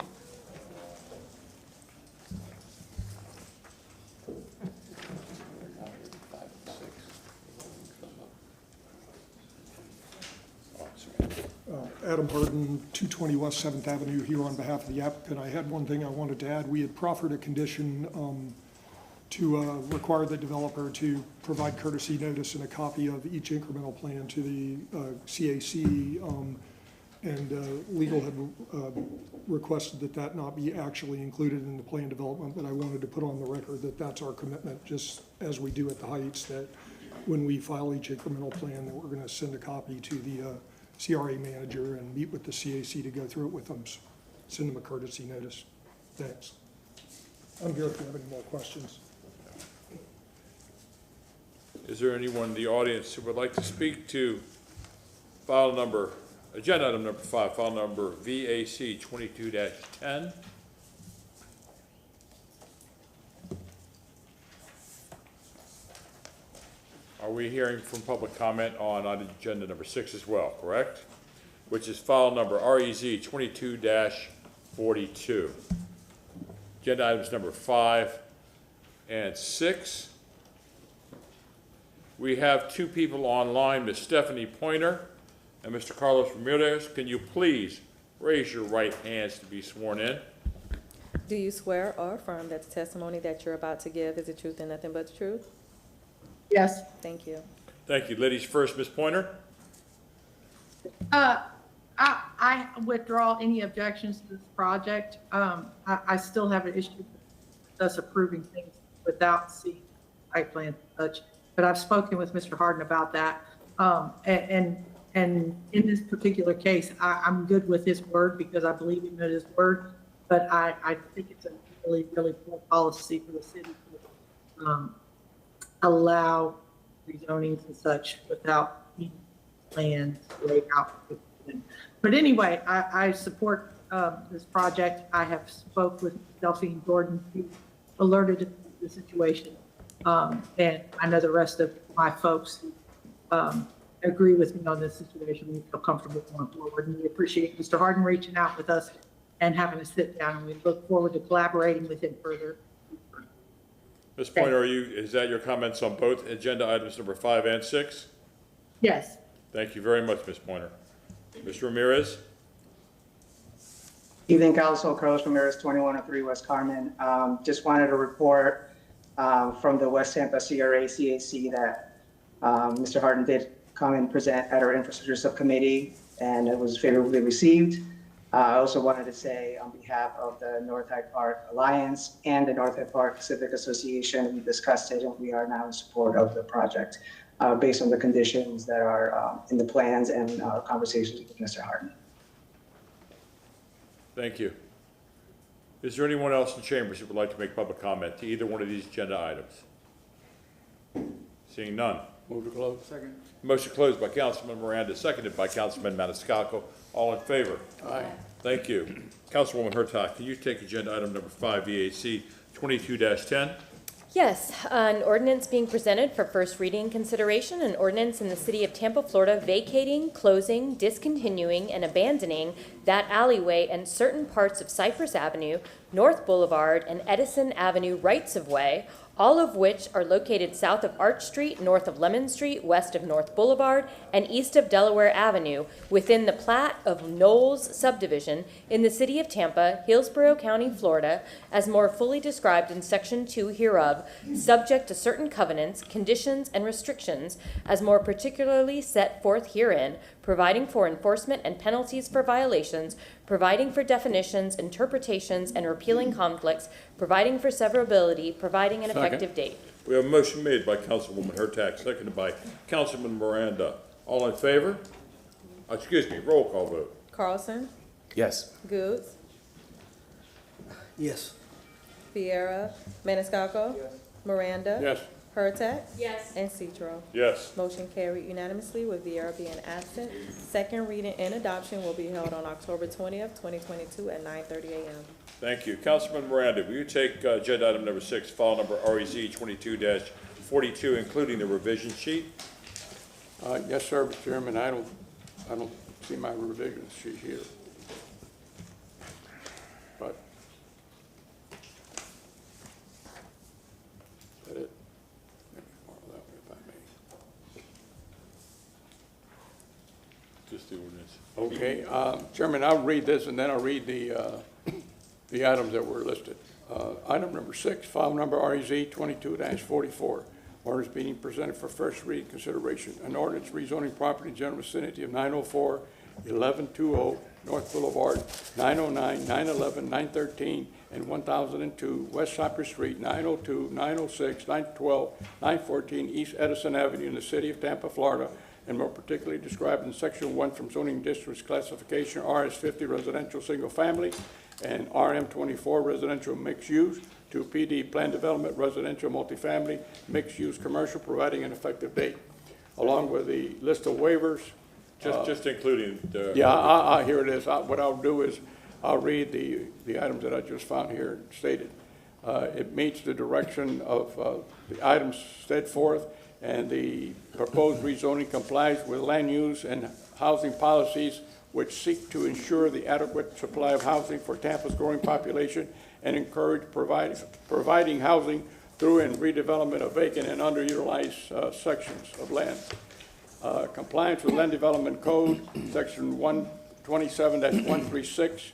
Adam Harden, 220 West 7th Avenue, here on behalf of the applicant. I had one thing I wanted to add. We had proffered a condition to require the developer to provide courtesy notice and a copy of each incremental plan to the CAC, and legal had requested that that not be actually included in the plan development, but I wanted to put on the record that that's our commitment, just as we do at the Heights, that when we file each incremental plan, that we're going to send a copy to the CRA manager and meet with the CAC to go through it with them, send them a courtesy notice. Thanks. I'm here if you have any more questions. Is there anyone in the audience who would like to speak to file number, agenda item number 5, file number VAC 22-10? Are we hearing from public comment on agenda number 6 as well, correct? Which is file number REZ 22-42. Agenda items number 5 and 6. We have 2 people online, Ms. Stephanie Pointer and Mr. Carlos Ramirez. Can you please raise your right hands to be sworn in? Do you swear or affirm that the testimony that you're about to give is the truth and nothing but the truth? Yes. Thank you. Thank you. Ladies first, Ms. Pointer. I withdraw any objections to this project. I still have an issue with us approving things without seeing site plan touch, but I've spoken with Mr. Harden about that. And in this particular case, I'm good with his word because I believe in his word, but I think it's a really, really poor policy for the city to allow rezonings and such without plans laid out. But anyway, I support this project. I have spoke with Delphine Gordon, who alerted the situation. And I know the rest of my folks agree with me on this situation. We feel comfortable going forward. And we appreciate Mr. Harden reaching out with us and having a sit down. And we look forward to collaborating with him further. Ms. Pointer, is that your comments on both agenda items number 5 and 6? Yes. Thank you very much, Ms. Pointer. Mr. Ramirez? Evening, Council. Carlos Ramirez, 2103 West Carmen. Just wanted to report from the West Tampa CRA CAC that Mr. Harden did come and present at our infrastructure subcommittee, and it was favorably received. I also wanted to say on behalf of the North Hyde Park Alliance and the North Hyde Park Civic Association, we discussed it and we are now in support of the project based on the conditions that are in the plans and our conversations with Mr. Harden. Thank you. Is there anyone else in chambers who would like to make public comment to either one of these agenda items? Seeing none. Move to close. Second. Motion closed by Councilman Miranda, seconded by Councilman Maniscalco. All in favor? Aye. Thank you. Councilwoman Hurtak, can you take agenda item number 5, VAC 22-10? Yes, an ordinance being presented for first reading consideration, an ordinance in the city of Tampa, Florida, vacating, closing, discontinuing, and abandoning that alleyway and certain parts of Cypress Avenue, North Boulevard, and Edison Avenue rights-of-way, all of which are located south of Arch Street, north of Lemon Street, west of North Boulevard, and east of Delaware Avenue, within the plat of Knowles subdivision in the city of Tampa, Hillsborough County, Florida, as more fully described in Section 2 hereof, subject to certain covenants, conditions, and restrictions, as more particularly set forth herein, providing for enforcement and penalties for violations, providing for definitions, interpretations, and repealing conflicts, providing for severability, providing an effective date. We have a motion made by Councilwoman Hurtak, seconded by Councilman Miranda. All in favor? Excuse me, roll call vote. Carlson, Yes. Goods, Yes. Vieira, Maniscalco, Miranda. Yes. Hurtak. Yes. And Citro. Yes. Motion carried unanimously with Vieira being absent. Second reading and adoption will be held on October 20th, 2022 at 9:30 a.m. Thank you. Councilman Miranda, will you take agenda item number 6, file number REZ 22-42, including the revision sheet? Yes, sir, Mr. Chairman. I don't see my revision sheet here. But is that it? Let me borrow that one if I may. Just the ordinance. Okay, Chairman, I'll read this and then I'll read the items that were listed. Item number 6, file number REZ 22-44. Ordinance being presented for first reading consideration. An ordinance rezoning property in general vicinity of 904, 1120 North Boulevard, 909, 911, 913, and 1002 West Cypress Street, 902, 906, 912, 914 East Edison Avenue in the city of Tampa, Florida, and more particularly described in Section 1 from zoning districts classification RS50 residential single family and RM24 residential mixed use to PD plan development residential multifamily mixed use commercial, providing an effective date, along with the list of waivers. Just including the. Yeah, here it is. What I'll do is I'll read the items that I just found here stated. It meets the direction of the items set forth, and the proposed rezoning complies with land use and housing policies which seek to ensure the adequate supply of housing for Tampa's growing population and encourage providing housing through and redevelopment of vacant and underutilized sections of land. Compliance with Land Development Code, Section 127-136.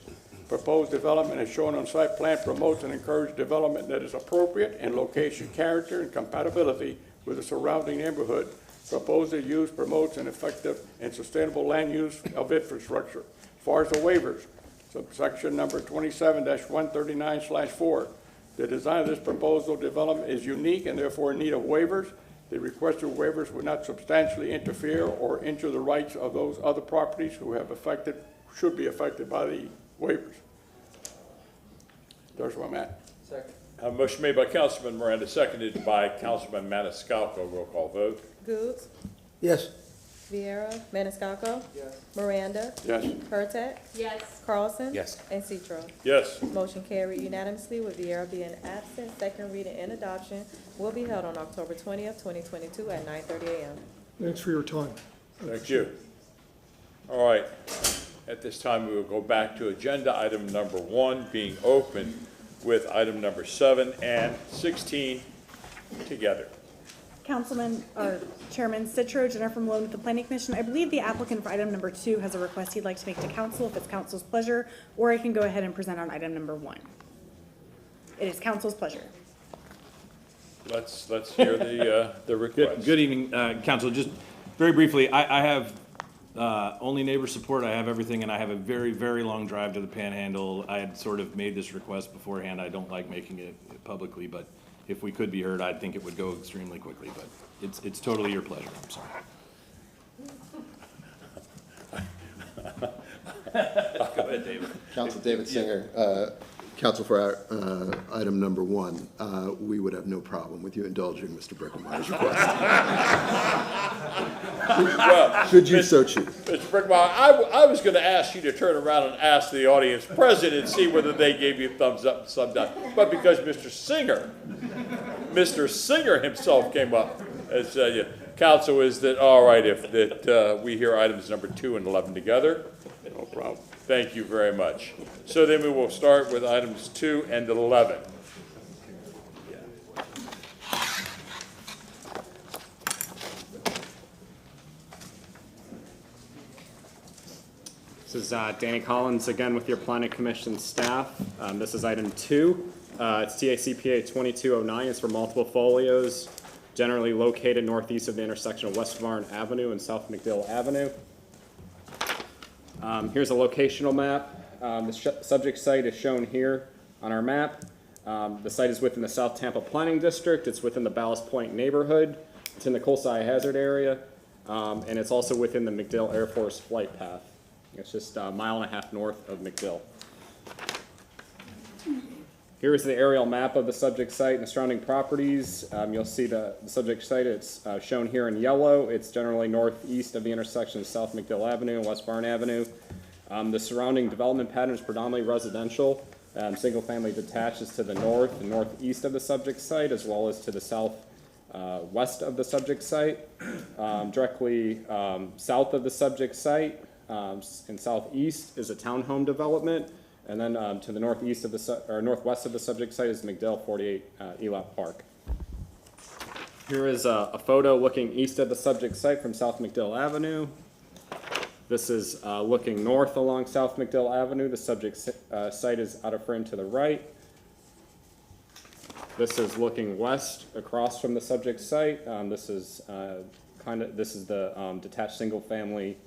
Proposed development as shown on site plan promotes and encourages development that is appropriate in location, character, and compatibility with the surrounding neighborhood, Proposed use promotes an effective and sustainable land use of infrastructure. As far as the waivers, subsection number 27-139/4, the design of this proposal development is unique and therefore in need of waivers. The requested waivers would not substantially interfere or injure the rights of those other properties who should be affected by the waivers. There's where I'm at. Second. A motion made by Councilman Miranda, seconded by Councilman Maniscalco. Roll call vote. Goode, Yes. Viera, Maniscalco, Yes. Miranda, Yes. Pertek, Yes. Carlson. Yes. And Citro. Yes. Motion carried unanimously with Viera being absent. Second reading and adoption will be held on October 20th, 2022 at 9:30 a.m. Thanks for your time. Thank you. All right. At this time, we will go back to agenda item number 1 being open with item number 7 and 16 together. Councilman, or Chairman Citro, Jennifer Malone with the Planning Commission. I believe the applicant for item number 2 has a request he'd like to make to council, if it's council's pleasure, or I can go ahead and present on item number 1. It is council's pleasure. Let's hear the request. Good evening, council. Just very briefly, I have only neighbor support. I have everything, and I have a very, very long drive to the Panhandle. I had sort of made this request beforehand. I don't like making it publicly, but if we could be heard, I think it would go extremely quickly. But it's totally your pleasure. I'm sorry. Go ahead, David. Council David Singer, council for our, item number 1. We would have no problem with you indulging Mr. Brickenmeyer's request. Well, Should you so choose. Mr. Brickmeyer, I was going to ask you to turn around and ask the audience present and see whether they gave you thumbs up and thumbs down. But because Mr. Singer himself came up and said, council, is that all right if we hear items number 2 and 11 together? No problem. Thank you very much. So then we will start with items 2 and 11. This is Danny Collins again with your Planning Commission staff. This is item 2. It's Tcc Pm 2209. It's for multiple folios, generally located northeast of the intersection of West Varn Avenue and South McDill Avenue. Here's a locational map. The subject site is shown here on our map. The site is within the South Tampa Planning District. It's within the Ballast Point neighborhood. It's in the Colsi Hazard area, and it's also within the McDill Air Force flight path. It's just a mile and a half north of McDill. Here is the aerial map of the subject site and the surrounding properties. You'll see the subject site. It's shown here in yellow. It's generally northeast of the intersection of South McDill Avenue and West Varn Avenue. The surrounding development pattern is predominantly residential. Single-family detached is to the north and northeast of the subject site, as well as to the south west of the subject site. Directly south of the subject site and southeast is a townhome development. And then to the northeast of northwest of the subject site is McDill 48 Elap Park. Here is a photo looking east of the subject site from South McDill Avenue. This is looking north along South McDill Avenue. The subject site is out of frame to the right. This is looking west across from the subject site. This is the detached single-family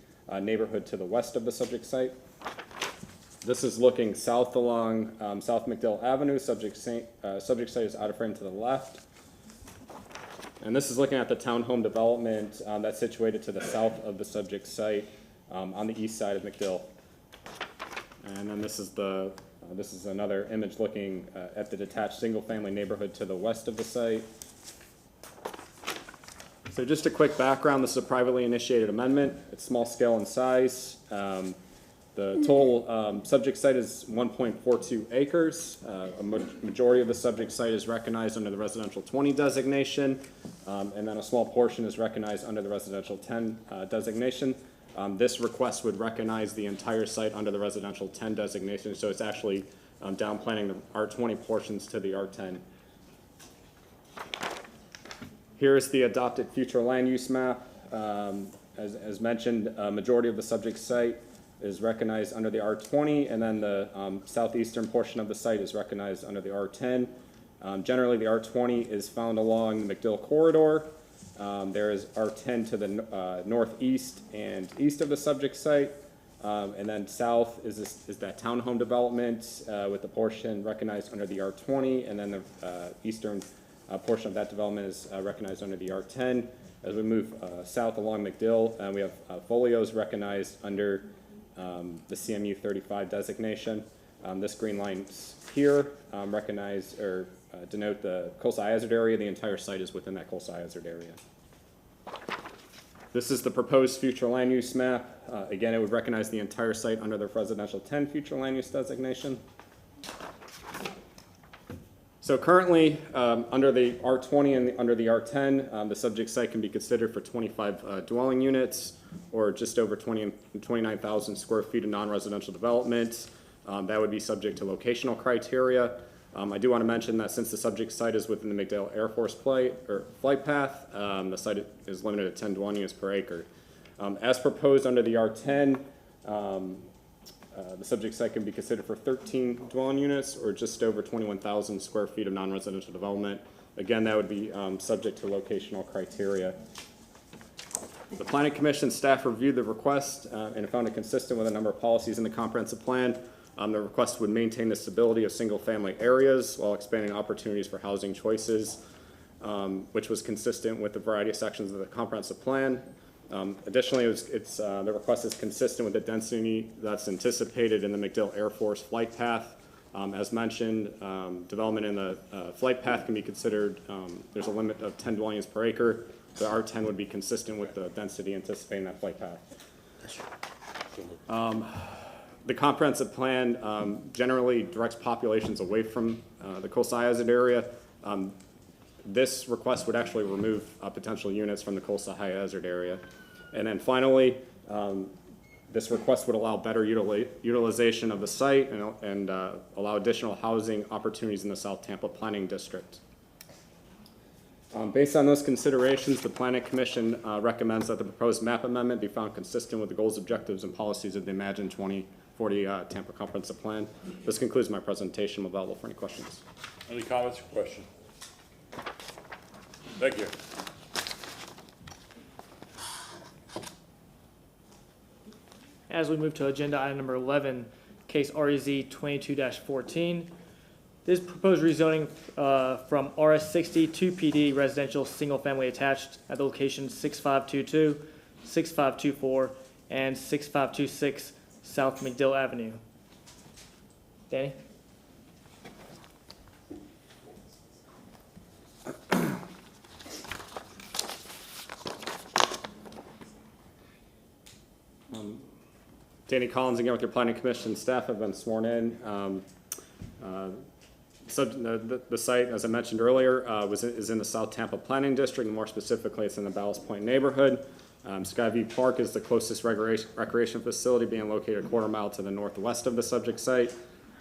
neighborhood to the west of the subject site. This is looking south along South McDill Avenue. Subject site is out of frame to the left. And this is looking at the townhome development that's situated to the south of the subject site on the east side of McDill. And then this is another image looking at the detached single-family neighborhood to the west of the site. So just a quick background, this is a privately initiated amendment. It's small scale in size. The total subject site is 1.42 acres. A majority of the subject site is recognized under the residential 20 designation, and then a small portion is recognized under the residential 10 designation. This request would recognize the entire site under the residential 10 designation, so it's actually downplanning the R20 portions to the R10. Here is the adopted future land use map. As mentioned, a majority of the subject site is recognized under the R20, and then the southeastern portion of the site is recognized under the R10. Generally, the R20 is found along the McDill corridor, There is R10 to the northeast and east of the subject site. And then south is that townhome development with the portion recognized under the R20, and then the eastern portion of that development is recognized under the R10. As we move south along McDill, we have folios recognized under the CMU 35 designation. This green line here recognize or denote the coastal hazard area. The entire site is within that coastal hazard area. This is the proposed future land use map. Again, it would recognize the entire site under the residential 10 future land use designation. So currently, under the R20 and under the R10, the subject site can be considered for 25 dwelling units or just over 29,000 square feet of non-residential development. That would be subject to locational criteria. I do want to mention that since the subject site is within the McDill Air Force flight path, the site is limited to 10 dwelling units per acre. As proposed under the R10, the subject site can be considered for 13 dwelling units or just over 21,000 square feet of non-residential development. Again, that would be subject to locational criteria. The Planning Commission staff reviewed the request and found it consistent with a number of policies in the comprehensive plan. The request would maintain the stability of single-family areas while expanding opportunities for housing choices, which was consistent with the variety of sections of the comprehensive plan. Additionally, the request is consistent with the density that's anticipated in the McDill Air Force flight path. As mentioned, development in the flight path can be considered, there's a limit of 10 dwelling units per acre. The R10 would be consistent with the density anticipated in that flight path. The comprehensive plan generally directs populations away from the coastal hazard area. This request would actually remove potential units from the coastal high hazard area. And then finally, this request would allow better utilization of the site and allow additional housing opportunities in the South Tampa Planning District. Based on those considerations, the Planning Commission recommends that the proposed map amendment be found consistent with the goals, objectives, and policies of the Imagine 2040 Tampa Comprehensive Plan. This concludes my presentation. I'm available for any questions. Any comments or questions? Thank you. As we move to agenda item number 11, case REZ 22-14. This proposed rezoning from RS60 to PD residential single-family attached at the location 6522, 6524, and 6526 South McDill Avenue. Danny? Danny Collins again with your Planning Commission staff. Have been sworn in. The site, as I mentioned earlier, is in the South Tampa Planning District, and more specifically, it's in the Ballast Point neighborhood. Skyview Park is the closest recreation facility, being located a quarter mile to the northwest of the subject site.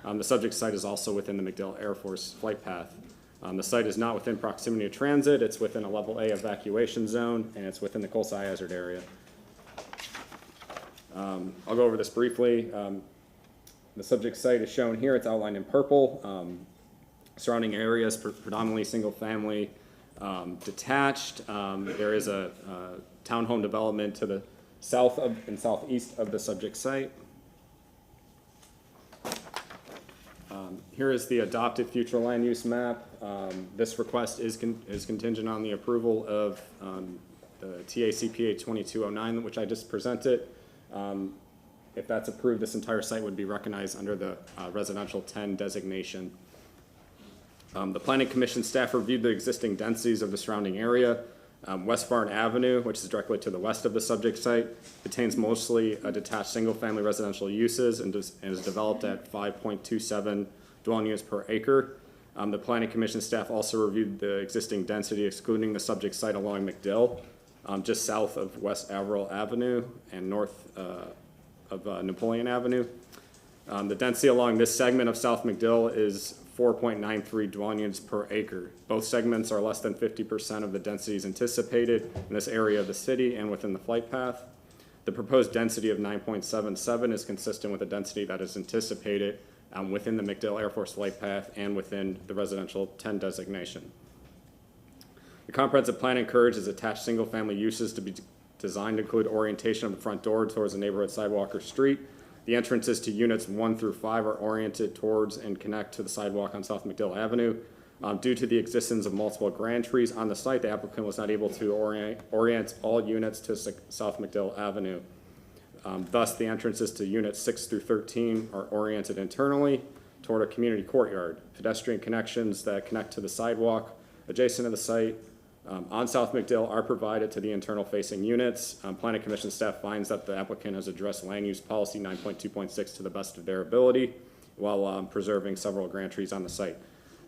The subject site is also within the McDill Air Force flight path. The site is not within proximity to transit. It's within a level A evacuation zone, and it's within the coastal hazard area. I'll go over this briefly. The subject site is shown here. It's outlined in purple. Surrounding areas predominantly single-family detached. There is a townhome development to the south of and southeast of the subject site. Here is the adopted future land use map. This request is contingent on the approval of the TACPA 2209, which I just presented. If that's approved, this entire site would be recognized under the residential 10 designation. The Planning Commission staff reviewed the existing densities of the surrounding area. West Barn Avenue, which is directly to the west of the subject site, contains mostly detached single-family residential uses and is developed at 5.27 dwelling units per acre. The Planning Commission staff also reviewed the existing density, excluding the subject site along McDill, just south of West Averill Avenue and north of Napoleon Avenue. The density along this segment of South McDill is 4.93 dwelling units per acre. Both segments are less than 50% of the densities anticipated in this area of the city and within the flight path. The proposed density of 9.77 is consistent with the density that is anticipated within the McDill Air Force flight path and within the residential 10 designation. The comprehensive plan encourages attached single-family uses to be designed to include orientation of the front door towards the neighborhood sidewalk or street. The entrances to units 1 through 5 are oriented towards and connect to the sidewalk on South McDill Avenue. Due to the existence of multiple grand trees on the site, the applicant was not able to orient all units to South McDill Avenue. Thus, the entrances to units 6 through 13 are oriented internally toward a community courtyard. Pedestrian connections that connect to the sidewalk adjacent to the site on South McDill are provided to the internal facing units. Planning Commission staff finds that the applicant has addressed land use policy 9.2.6 to the best of their ability while preserving several grand trees on the site.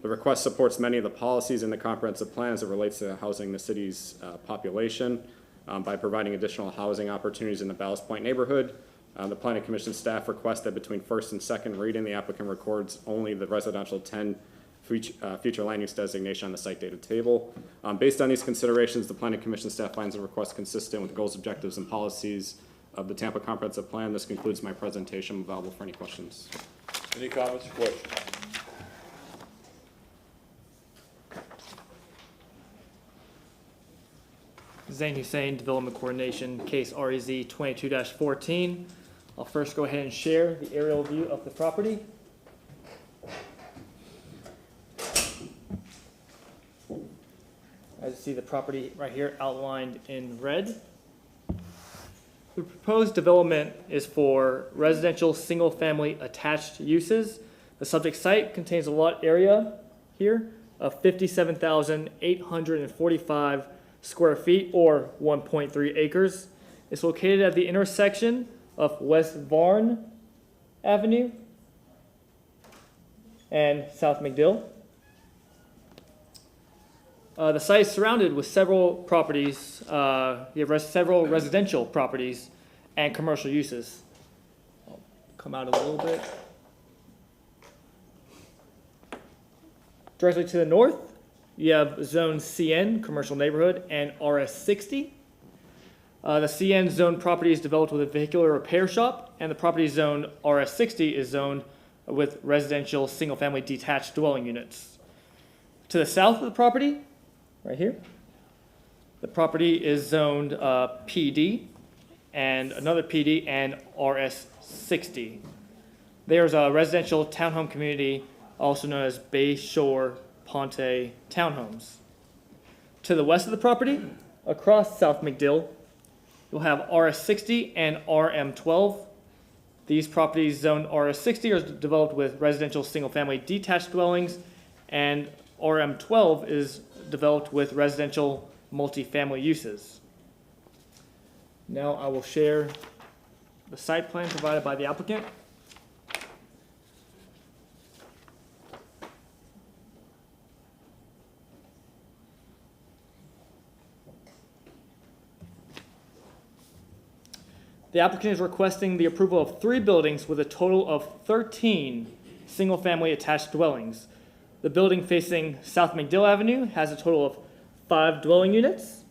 The request supports many of the policies in the comprehensive plan as it relates to housing the city's population by providing additional housing opportunities in the Ballast Point neighborhood. The Planning Commission staff requests that between first and second reading, the applicant records only the residential 10 future land use designation on the site data table. Based on these considerations, the Planning Commission staff finds the request consistent with goals, objectives, and policies of the Tampa Comprehensive Plan. This concludes my presentation. I'm available for any questions. Any comments or questions? Zane Hussein, Development Coordination, case REZ 22-14. I'll first go ahead and share the aerial view of the property. As you see, the property right here outlined in red. The proposed development is for residential single-family attached uses. The subject site contains a lot area here of 57,845 square feet or 1.3 acres. It's located at the intersection of West Varn Avenue and South McDill. The site is surrounded with several properties. You have several residential properties and commercial uses. I'll come out a little bit. Directly to the north, you have Zone CN, Commercial Neighborhood, and RS60. The CN zone property is developed with a vehicular repair shop, and the property zone RS60 is zoned with residential single-family detached dwelling units. To the south of the property, right here, the property is zoned PD, and another PD and RS60. There's a residential townhome community, also known as Bay Shore Ponte Townhomes. To the west of the property, across South McDill, you'll have RS60 and RM12. These properties zoned RS60 are developed with residential single-family detached dwellings, and RM12 is developed with residential multifamily uses. Now I will share the site plan provided by the applicant. The applicant is requesting the approval of 3 buildings with a total of 13 single-family attached dwellings. The building facing South McDill Avenue has a total of 5 dwelling units.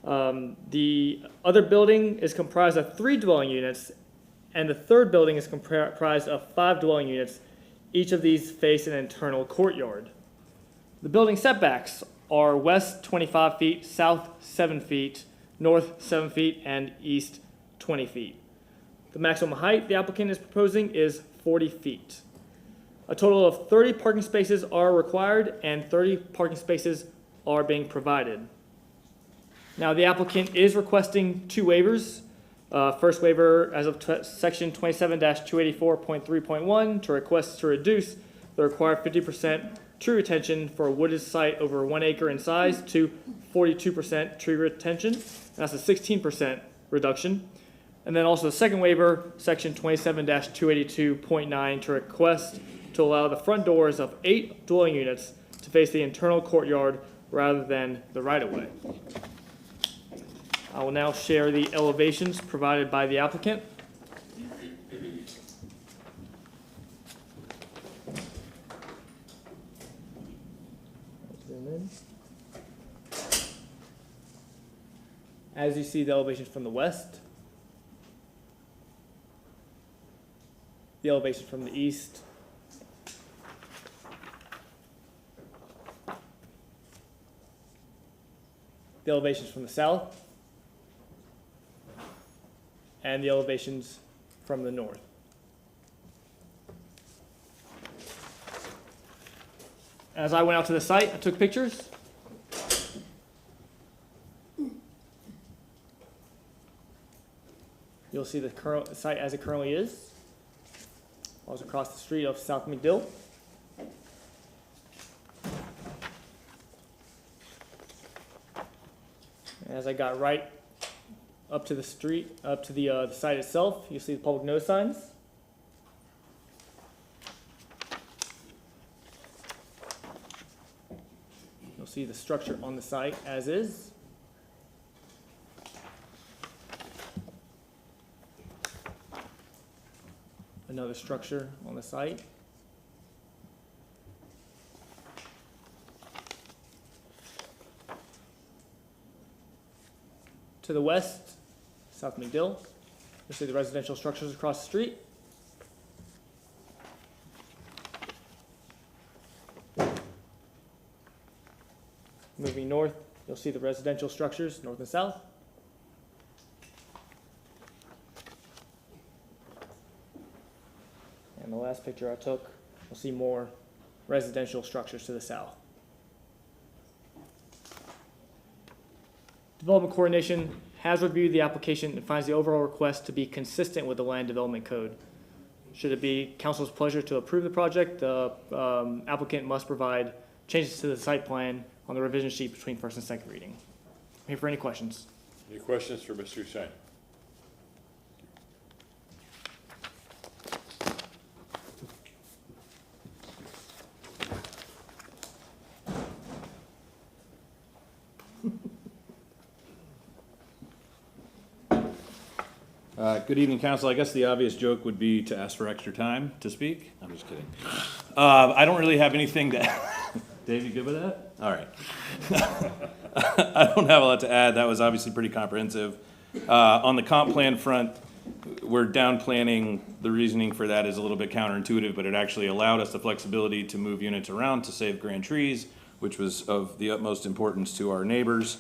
The other building is comprised of 3 dwelling units, and the third building is comprised of 5 dwelling units. Each of these face an internal courtyard. The building setbacks are west 25 feet, south 7 feet, north 7 feet, and east 20 feet. The maximum height the applicant is proposing is 40 feet. A total of 30 parking spaces are required and 30 parking spaces are being provided. Now the applicant is requesting 2 waivers. First waiver as of section 27-284.3.1 to request to reduce the required 50% tree retention for a wooded site over 1 acre in size to 42% tree retention. And that's a 16% reduction. And then also the second waiver, section 27-282.9 to request to allow the front doors of 8 dwelling units to face the internal courtyard rather than the right-of-way. I will now share the elevations provided by the applicant. As you see the elevations from the west, the elevation from the east, the elevations from the south, and the elevations from the north. As I went out to the site, I took pictures. You'll see the current site as it currently is. I was across the street of South McDill. As I got right up to the street, up to the site itself, you see the public notice signs. You'll see the structure on the site as is. Another structure on the site. To the west, South McDill, you'll see the residential structures across the street. Moving north, you'll see the residential structures north and south. And the last picture I took, you'll see more residential structures to the south. Development Coordination has reviewed the application and finds the overall request to be consistent with the Land Development Code. Should it be council's pleasure to approve the project, the applicant must provide changes to the site plan on the revision sheet between first and second reading. I'm here for any questions. Any questions for Mr. Hussein? Good evening, council. I guess the obvious joke would be to ask for extra time to speak. I'm just kidding. I don't really have anything to Dave, you good with that? All right. I don't have a lot to add. That was obviously pretty comprehensive. On the comp plan front, we're down planning. The reasoning for that is a little bit counterintuitive, but it actually allowed us the flexibility to move units around to save grand trees, which was of the utmost importance to our neighbors.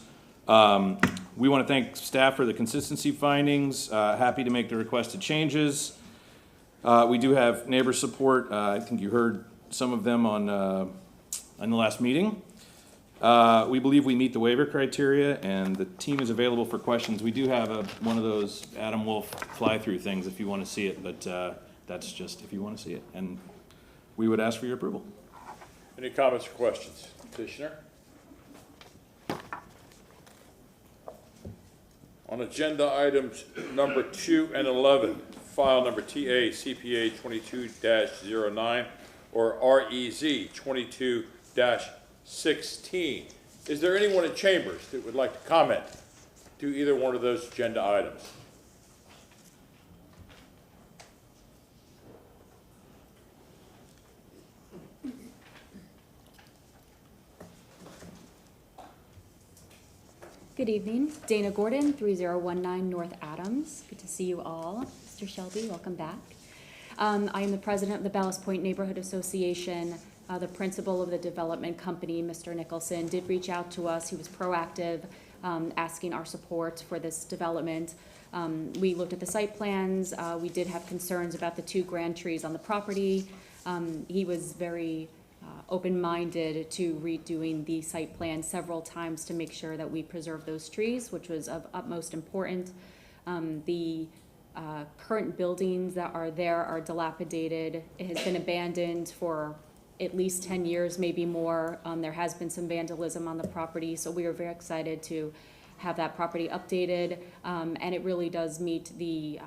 We want to thank staff for the consistency findings. Happy to make the requested changes. We do have neighbor support. I think you heard some of them on the last meeting. We believe we meet the waiver criteria, and the team is available for questions. We do have one of those Adam Wolf fly-through things if you want to see it, but that's just if you want to see it. And we would ask for your approval. Any comments or questions? Petitioner? On agenda items number 2 and 11, file number TA CPA 22-09 or REZ 22-16. Is there anyone in chambers that would like to comment to either one of those agenda items? Good evening, Dana Gordon, 3019 North Adams. Good to see you all. Mr. Shelby, welcome back. I am the president of the Ballast Point Neighborhood Association. The principal of the development company, Mr. Nicholson, did reach out to us. He was proactive, asking our support for this development. We looked at the site plans. We did have concerns about the 2 grand trees on the property. He was very open-minded to redoing the site plan several times to make sure that we preserve those trees, which was of utmost importance. The current buildings that are there are dilapidated. It has been abandoned for at least 10 years, maybe more. There has been some vandalism on the property, so we are very excited to have that property updated, and it really does meet the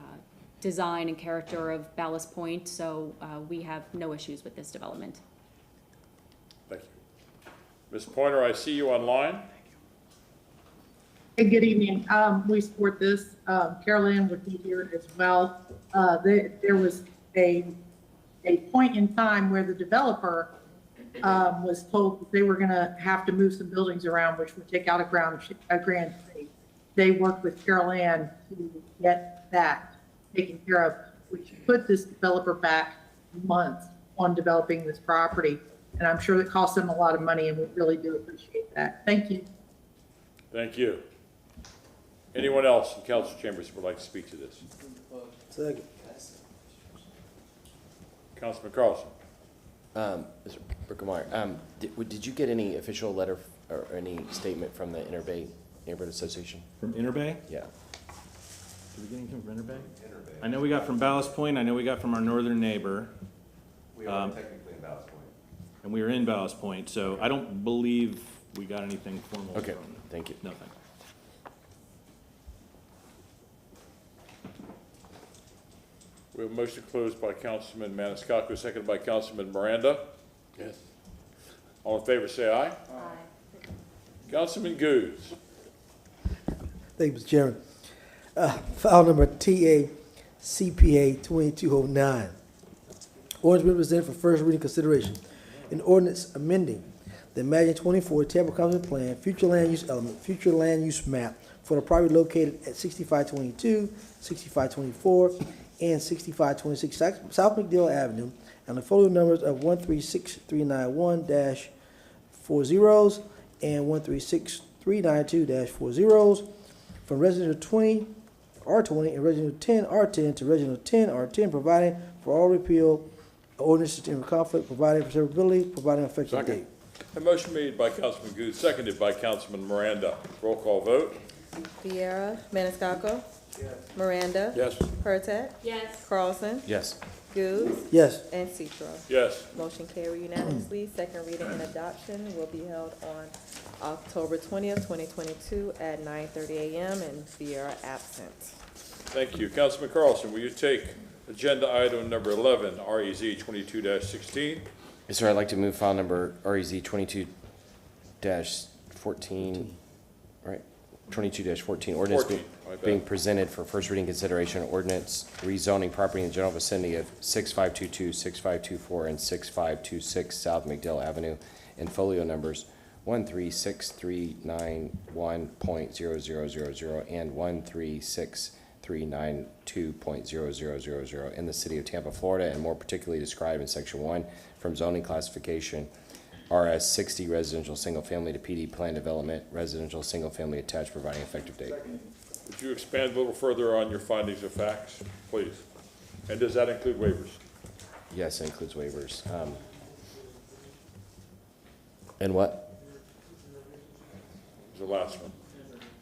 design and character of Ballast Point, so we have no issues with this development. Thank you. Ms. Pointer, I see you online. Hey, good evening. We support this. Carol Ann would be here as well. There was a point in time where the developer was told that they were going to have to move some buildings around, which would take out a grand tree. They worked with Carol Ann to get that taken care of, which put this developer back months on developing this property. And I'm sure it cost them a lot of money, and we really do appreciate that. Thank you. Thank you. Anyone else in council chambers would like to speak to this? Second. Councilman Carlson. Mr. Brookemeyer, did you get any official letter or any statement from the Interbay Neighborhood Association? From Interbay? Yeah. Did we get anything from Interbay? I know we got from Ballast Point, I know we got from our northern neighbor. We are technically in Ballast Point. And we were in Ballast Point, so I don't believe we got anything formal. Okay, from them. thank you. Nothing. We have a motion closed by Councilman Maniscalco, seconded by Councilman Miranda. Yes. All in favor, say aye. Aye. Councilman Goose. Thank you, Mr. Chairman. File number TACPA 2209. Ordinance being presented for first reading consideration. An ordinance amending the Imagine 24 Tampa Comprehensive Plan, future land use element, future land use map for the property located at 6522, 6524, and 6526 South McDill Avenue, and the folio numbers of 136391-40 and 136392-40 from residential 20 R20 and residential 10 R10 to residential 10 R10, providing for all repeal ordinances in conflict, providing for severability, providing effective date. A motion made by Councilman Goose, seconded by Councilman Miranda. Roll call vote. Viera, Maniscalco. Miranda. Yes. Hurtak. Yes. Carlson. Yes. Goose. Yes. And Citro. Yes. Motion carried unanimously. Second reading and adoption will be held on October 20th, 2022 at 9:30 a.m. and Viera absent. Thank you. Councilman Carlson, will you take agenda item number 11, REZ 22-16? Yes, sir, I'd like to move file number REZ 22-14, right? 22-14, ordinance 14, my bad. being presented for first reading consideration, ordinance rezoning property in the general vicinity of 6522, 6524, and 6526 South McDill Avenue, and folio numbers 136391.0000 and 136392.0000 in the city of Tampa, Florida, and more particularly described in section 1 from zoning classification RS 60 residential single family to PD plan development residential single family attached, providing effective date. Would you expand a little further on your findings of facts, please? And does that include waivers? Yes, it includes waivers. And what? The last one.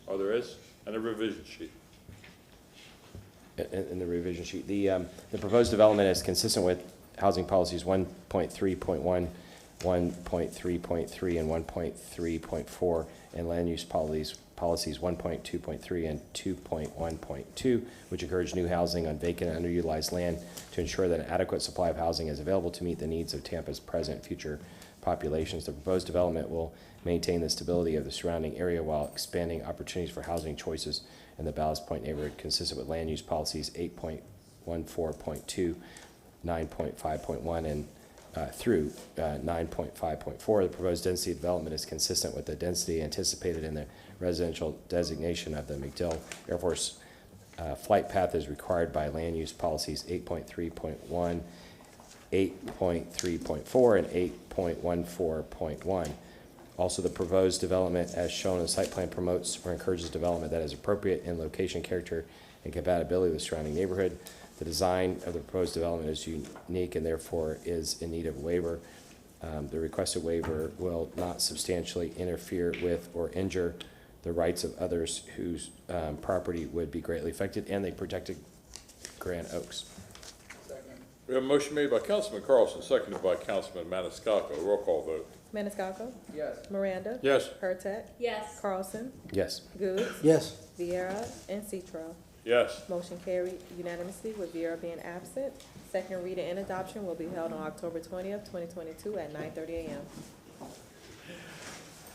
Oh, there is? And a revision sheet. In the revision sheet. The proposed development is consistent with housing policies 1.3.1, 1.3.3, and 1.3.4, and land use policies 1.2.3 and 2.1.2, which encourage new housing on vacant and underutilized land to ensure that an adequate supply of housing is available to meet the needs of Tampa's present and future populations. The proposed development will maintain the stability of the surrounding area while expanding opportunities for housing choices in the Ballast Point neighborhood, consistent with land use policies 8.14.2, 9.5.1, and through 9.5.4. The proposed density development is consistent with the density anticipated in the residential designation of the McDill Air Force flight path as required by land use policies 8.3.1, 8.3.4, and 8.14.1. Also, the proposed development, as shown in the site plan, promotes or encourages development that is appropriate in location, character, and compatibility with the surrounding neighborhood. The design of the proposed development is unique and therefore is in need of waiver. The requested waiver will not substantially interfere with or injure the rights of others whose property would be greatly affected, and they protected Grand Oaks. We have a motion made by Councilman Carlson, seconded by Councilman Maniscalco. Roll call vote. Maniscalco. Yes. Miranda. Yes. Hurtak. Yes. Carlson. Yes. Goose. Yes. Viera and Citro. Yes. Motion carried unanimously with Viera being absent. Second reading and adoption will be held on October 20th, 2022 at 9:30 a.m.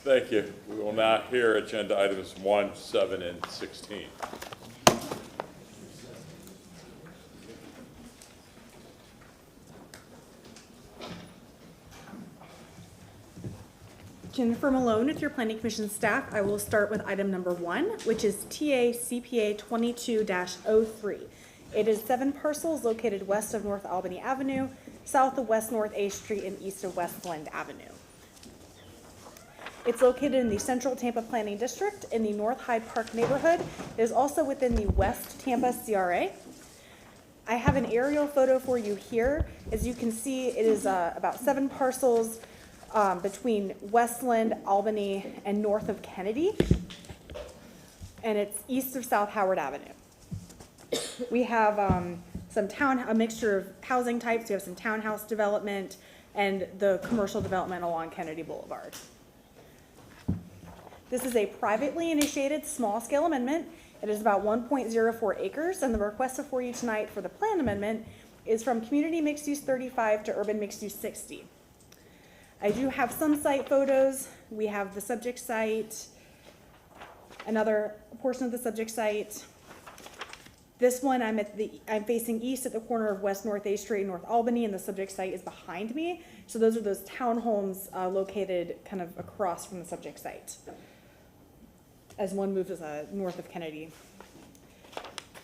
Thank you. We will now hear agenda items 1, 7, and 16. Jennifer Malone with your Planning Commission staff. I will start with item number 1, which is TACPA 22-03. It is 7 parcels located west of North Albany Avenue, south of West North A Street, and east of Westland Avenue. It's located in the Central Tampa Planning District in the North Hyde Park neighborhood. It is also within the West Tampa CRA. I have an aerial photo for you here. As you can see, it is about 7 parcels between Westland, Albany, and north of Kennedy. And it's east of South Howard Avenue. We have a mixture of housing types. We have some townhouse development and the commercial development along Kennedy Boulevard. This is a privately initiated small-scale amendment. It is about 1.04 acres, and the request before you tonight for the plan amendment is from Community Mixed Use 35 to Urban Mixed Use 60. I do have some site photos. We have the subject site, another portion of the subject site. This one, I'm facing east at the corner of West North A Street in North Albany, and the subject site is behind me. So those are those townhomes located kind of across from the subject site, as one moves north of Kennedy.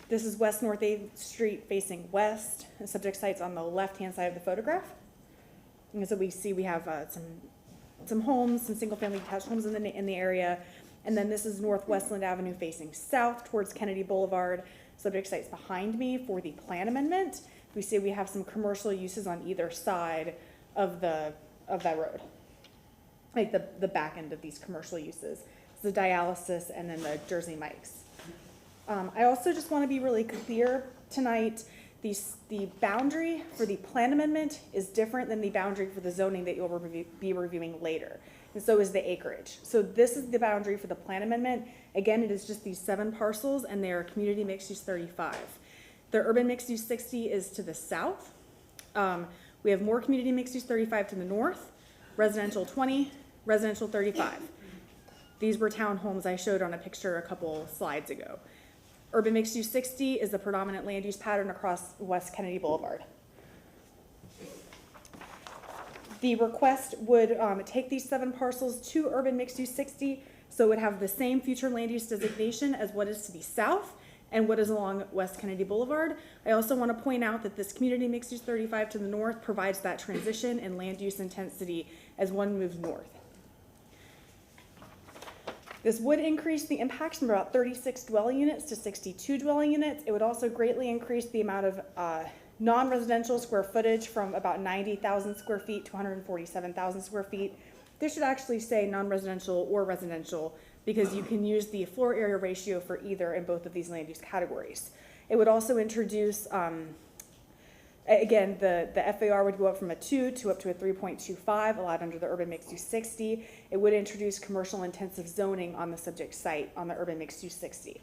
This is West North A Street facing west. The subject site's on the left-hand side of the photograph. And so we see we have some homes, some single-family detached homes in the area. And then this is North Westland Avenue facing south towards Kennedy Boulevard. Subject site's behind me for the plan amendment. We see we have some commercial uses on either side of that road, like the back end of these commercial uses. The dialysis and then the Jersey Mike's. I also just want to be really clear tonight, the boundary for the plan amendment is different than the boundary for the zoning that you'll be reviewing later. And so is the acreage. So this is the boundary for the plan amendment. Again, it is just these 7 parcels, and they are community mixed use 35. The urban mixed use 60 is to the south. We have more community mixed use 35 to the north, residential 20, residential 35. These were townhomes I showed on a picture a couple slides ago. Urban mixed use 60 is the predominant land use pattern across West Kennedy Boulevard. The request would take these 7 parcels to urban mixed use 60, so it would have the same future land use designation as what is to the south and what is along West Kennedy Boulevard. I also want to point out that this community mixed use 35 to the north provides that transition in land use intensity as one moves north. This would increase the impacts from about 36 dwelling units to 62 dwelling units. It would also greatly increase the amount of non-residential square footage from about 90,000 square feet to 147,000 square feet. This should actually say non-residential or residential because you can use the floor area ratio for either in both of these land use categories. It would also introduce, again, the FAR would go up from a 2 to up to a 3.25 allowed under the urban mixed use 60. It would introduce commercial intensive zoning on the subject site on the urban mixed use 60.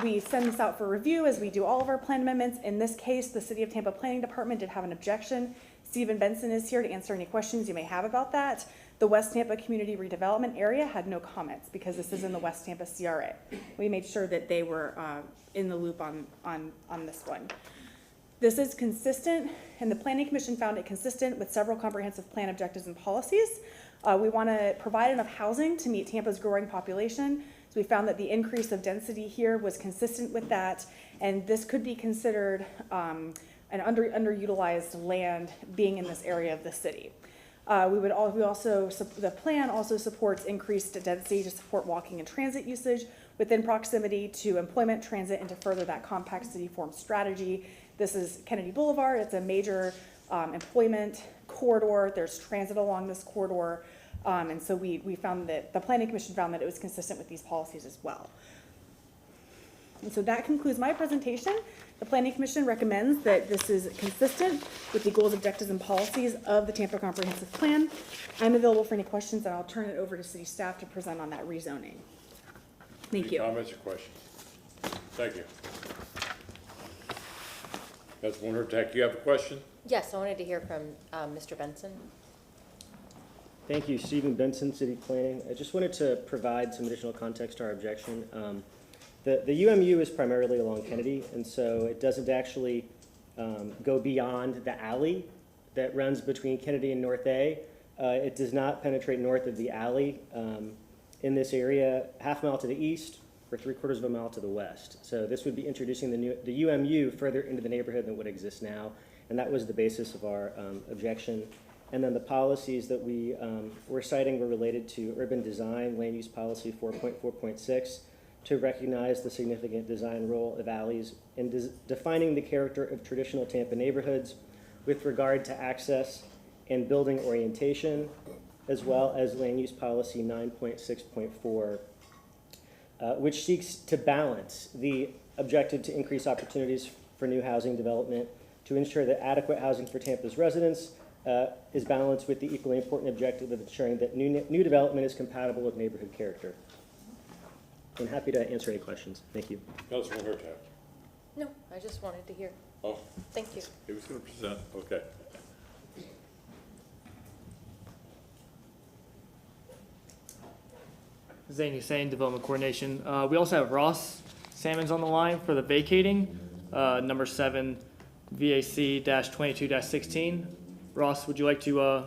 We send this out for review as we do all of our plan amendments. In this case, the City of Tampa Planning Department did have an objection. Stephen Benson is here to answer any questions you may have about that. The West Tampa Community Redevelopment Area had no comments because this is in the West Tampa CRA. We made sure that they were in the loop on this one. This is consistent, and the Planning Commission found it consistent with several comprehensive plan objectives and policies. We want to provide enough housing to meet Tampa's growing population. So we found that the increase of density here was consistent with that, and this could be considered an underutilized land being in this area of the city. The plan also supports increased density to support walking and transit usage within proximity to employment, transit, and to further that compact city form strategy. This is Kennedy Boulevard. It's a major employment corridor. There's transit along this corridor. And so we found that the Planning Commission found that it was consistent with these policies as well. And so that concludes my presentation. The Planning Commission recommends that this is consistent with the goals, objectives, and policies of the Tampa Comprehensive Plan. I'm available for any questions, and I'll turn it over to city staff to present on that rezoning. Thank you. Comments or questions? Thank you. Councilwoman Hurtak, you have a question? Yes, I wanted to hear from Mr. Benson. Thank you, Stephen Benson, City Planning. I just wanted to provide some additional context to our objection. The UMU is primarily along Kennedy, and so it doesn't actually go beyond the alley that runs between Kennedy and North A. It does not penetrate north of the alley in this area, half a mile to the east or 3/4 of a mile to the west. So this would be introducing the UMU further into the neighborhood than what exists now, and that was the basis of our objection. And then the policies that we're citing were related to urban design, land use policy 4.4.6, to recognize the significant design role of alleys in defining the character of traditional Tampa neighborhoods with regard to access and building orientation, as well as land use policy 9.6.4, which seeks to balance the objective to increase opportunities for new housing development to ensure that adequate housing for Tampa's residents is balanced with the equally important objective of ensuring that new development is compatible with neighborhood character. I'm happy to answer any questions. Thank you. Councilman Hurtak. No, I just wanted to hear. Oh, Thank you. he was going to present, okay. Zane Hussein, Development Coordination. We also have Ross Salmons on the line for the vacating, number 7, VAC-22-16. Ross, would you like to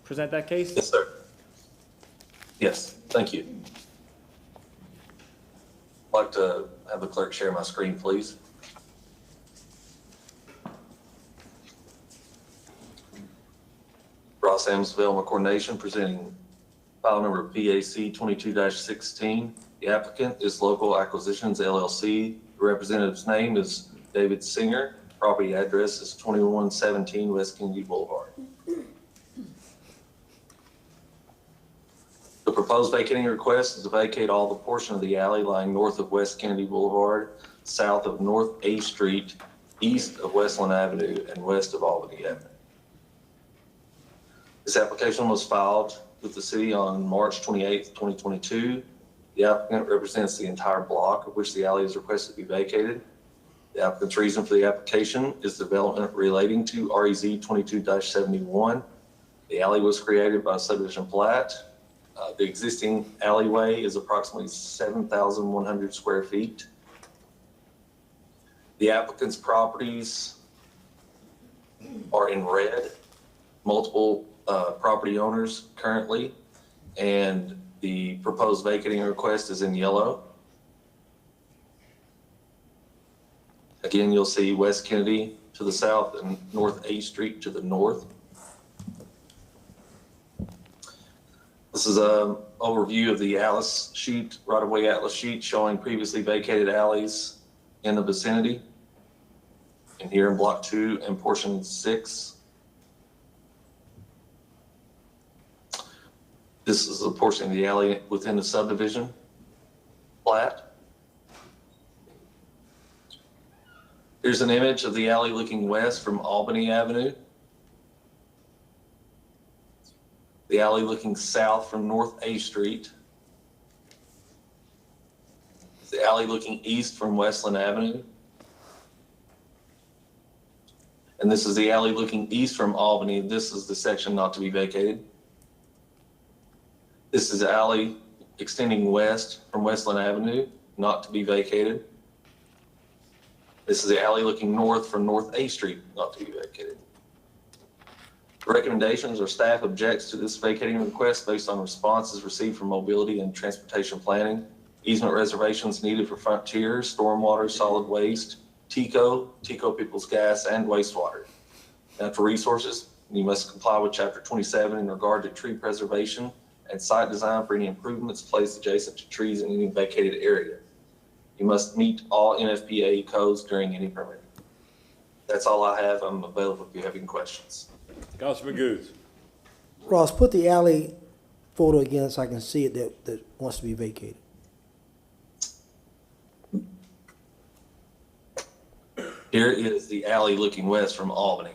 present that case? Yes, sir. Yes, thank you. I'd like to have the clerk share my screen, please. Ross Salmons, Development Coordination, presenting file number PAC 22-16. The applicant is Local Acquisitions LLC. The representative's name is David Singer. Property address is 2117 West Kennedy Boulevard. The proposed vacating request is to vacate all the portion of the alley lying north of West Kennedy Boulevard, south of North A Street, east of Westland Avenue, and west of Albany Avenue. This application was filed with the city on March 28, 2022. The applicant represents the entire block of which the alley is requested to be vacated. The applicant's reason for the application is development relating to REZ 22-71. The alley was created by subdivision plat. The existing alleyway is approximately 7,100 square feet. The applicant's properties are in red, multiple property owners currently, and the proposed vacating request is in yellow. Again, you'll see West Kennedy to the south and North A Street to the north. This is an overview of the Atlas sheet, right-of-way Atlas sheet showing previously vacated alleys in the vicinity. And here in Block 2 and Portion 6. This is a portion of the alley within the subdivision plat. Here's an image of the alley looking west from Albany Avenue. The alley looking south from North A Street. The alley looking east from Westland Avenue. And this is the alley looking east from Albany. This is the section not to be vacated. This is the alley extending west from Westland Avenue, not to be vacated. This is the alley looking north from North A Street, not to be vacated. The recommendations are staff objects to this vacating request based on responses received from mobility and transportation planning, easement reservations needed for frontiers, stormwater, solid waste, TCO Peoples Gas, and wastewater. Natural resources, you must comply with Chapter 27 in regard to tree preservation and site design for any improvements placed adjacent to trees in any vacated area. You must meet all NFPA codes during any permitting. That's all I have. I'm available if you have any questions. Councilman Goose. Ross, put the alley photo again so I can see it that wants to be vacated. Here is the alley looking west from Albany.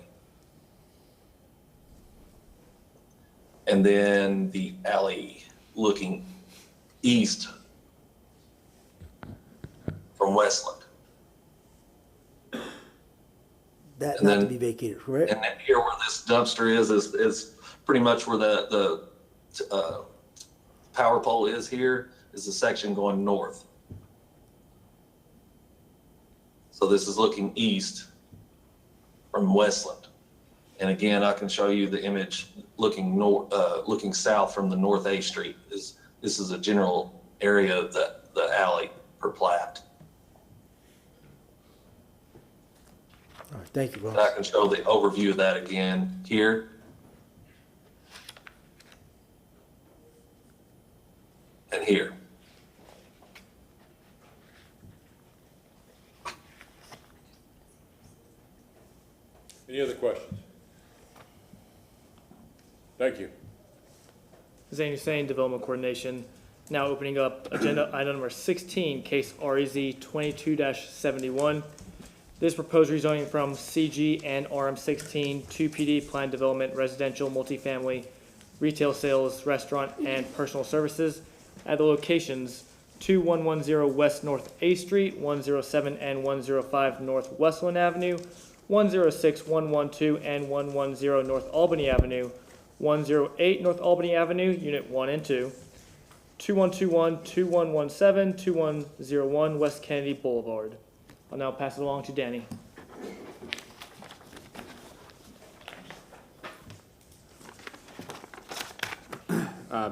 And then the alley looking east from Westland. That And not then- to be vacated, correct? And then here where this dumpster is pretty much where the power pole is. Here is the section going north. So this is looking east from Westland. And again, I can show you the image looking north, looking south from the North A Street. This is a general area of the alley per plat. All right, thank you, Ross. And I can show the overview of that again here. than here. Any other questions? Thank you. Zane Hussein, Development Coordination. Now opening up agenda item number 16, case REZ 22-71. This proposed rezoning from CG and RM16 to PD planned development, residential, multifamily, retail sales, restaurant, and personal services at the locations 2110 West North A Street, 107 and 105 North Westland Avenue, 106, 112, and 110 North Albany Avenue, 108 North Albany Avenue, Unit 1 and 2, 2121, 2117, 2101 West Kennedy Boulevard. I'll now pass it along to Danny.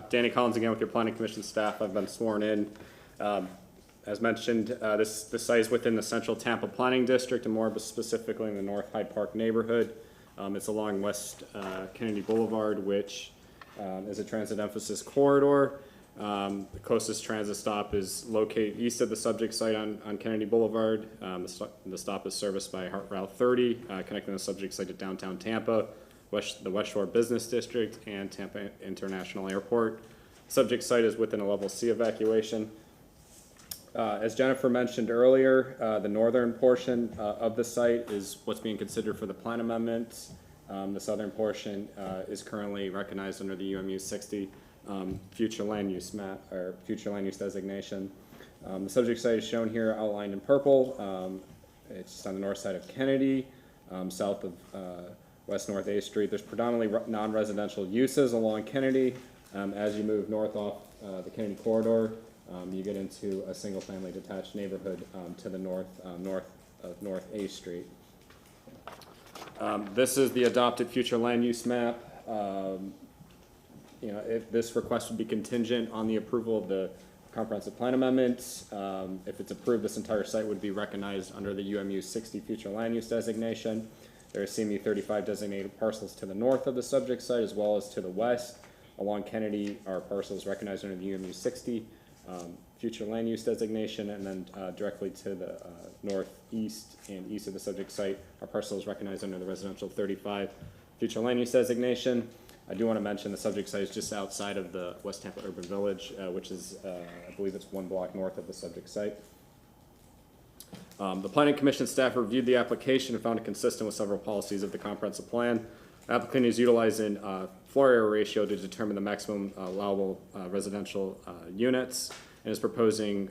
Danny Collins again with your Planning Commission staff. I've been sworn in. As mentioned, this site is within the Central Tampa Planning District and more specifically in the North Hyde Park neighborhood. It's along West Kennedy Boulevard, which is a transit emphasis corridor. The closest transit stop is located east of the subject site on Kennedy Boulevard. The stop is serviced by Route 30, connecting the subject site to downtown Tampa, the West Shore Business District, and Tampa International Airport. Subject site is within a level C evacuation. As Jennifer mentioned earlier, the northern portion of the site is what's being considered for the plan amendment. The southern portion is currently recognized under the UMU 60 future land use map or future land use designation. The subject site is shown here outlined in purple. It's just on the north side of Kennedy, south of West North A Street. There's predominantly non-residential uses along Kennedy. As you move north off the Kennedy corridor, you get into a single-family detached neighborhood to the north of North A Street. This is the adopted future land use map. If this request would be contingent on the approval of the comprehensive plan amendment. If it's approved, this entire site would be recognized under the UMU 60 future land use designation. There are CMU 35 designated parcels to the north of the subject site as well as to the west. Along Kennedy are parcels recognized under the UMU 60 future land use designation, and then directly to the northeast and east of the subject site are parcels recognized under the residential 35 future land use designation. I do want to mention the subject site is just outside of the West Tampa Urban Village, which is, I believe it's 1 block north of the subject site. The Planning Commission staff reviewed the application and found it consistent with several policies of the comprehensive plan. The applicant is utilizing floor area ratio to determine the maximum allowable residential units and is proposing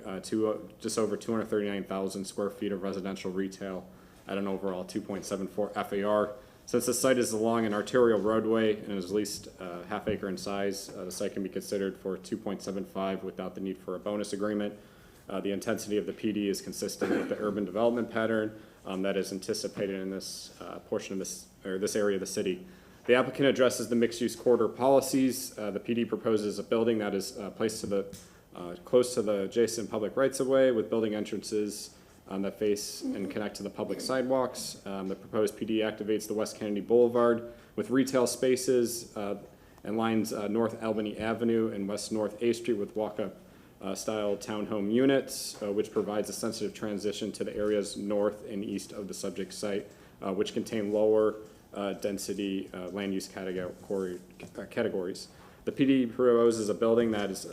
just over 239,000 square feet of residential retail at an overall 2.74 FAR. Since the site is along an arterial roadway and is at least half acre in size, the site can be considered for 2.75 without the need for a bonus agreement. The intensity of the PD is consistent with the urban development pattern that is anticipated in this portion of this area of the city. The applicant addresses the mixed-use corridor policies. The PD proposes a building that is placed to the close to the adjacent public rights-of-way with building entrances that face and connect to the public sidewalks. The proposed PD activates the West Kennedy Boulevard with retail spaces and lines North Albany Avenue and West North A Street with walk-up style townhome units, which provides a sensitive transition to the areas north and east of the subject site, which contain lower density land use categories. The PD proposes a building that is,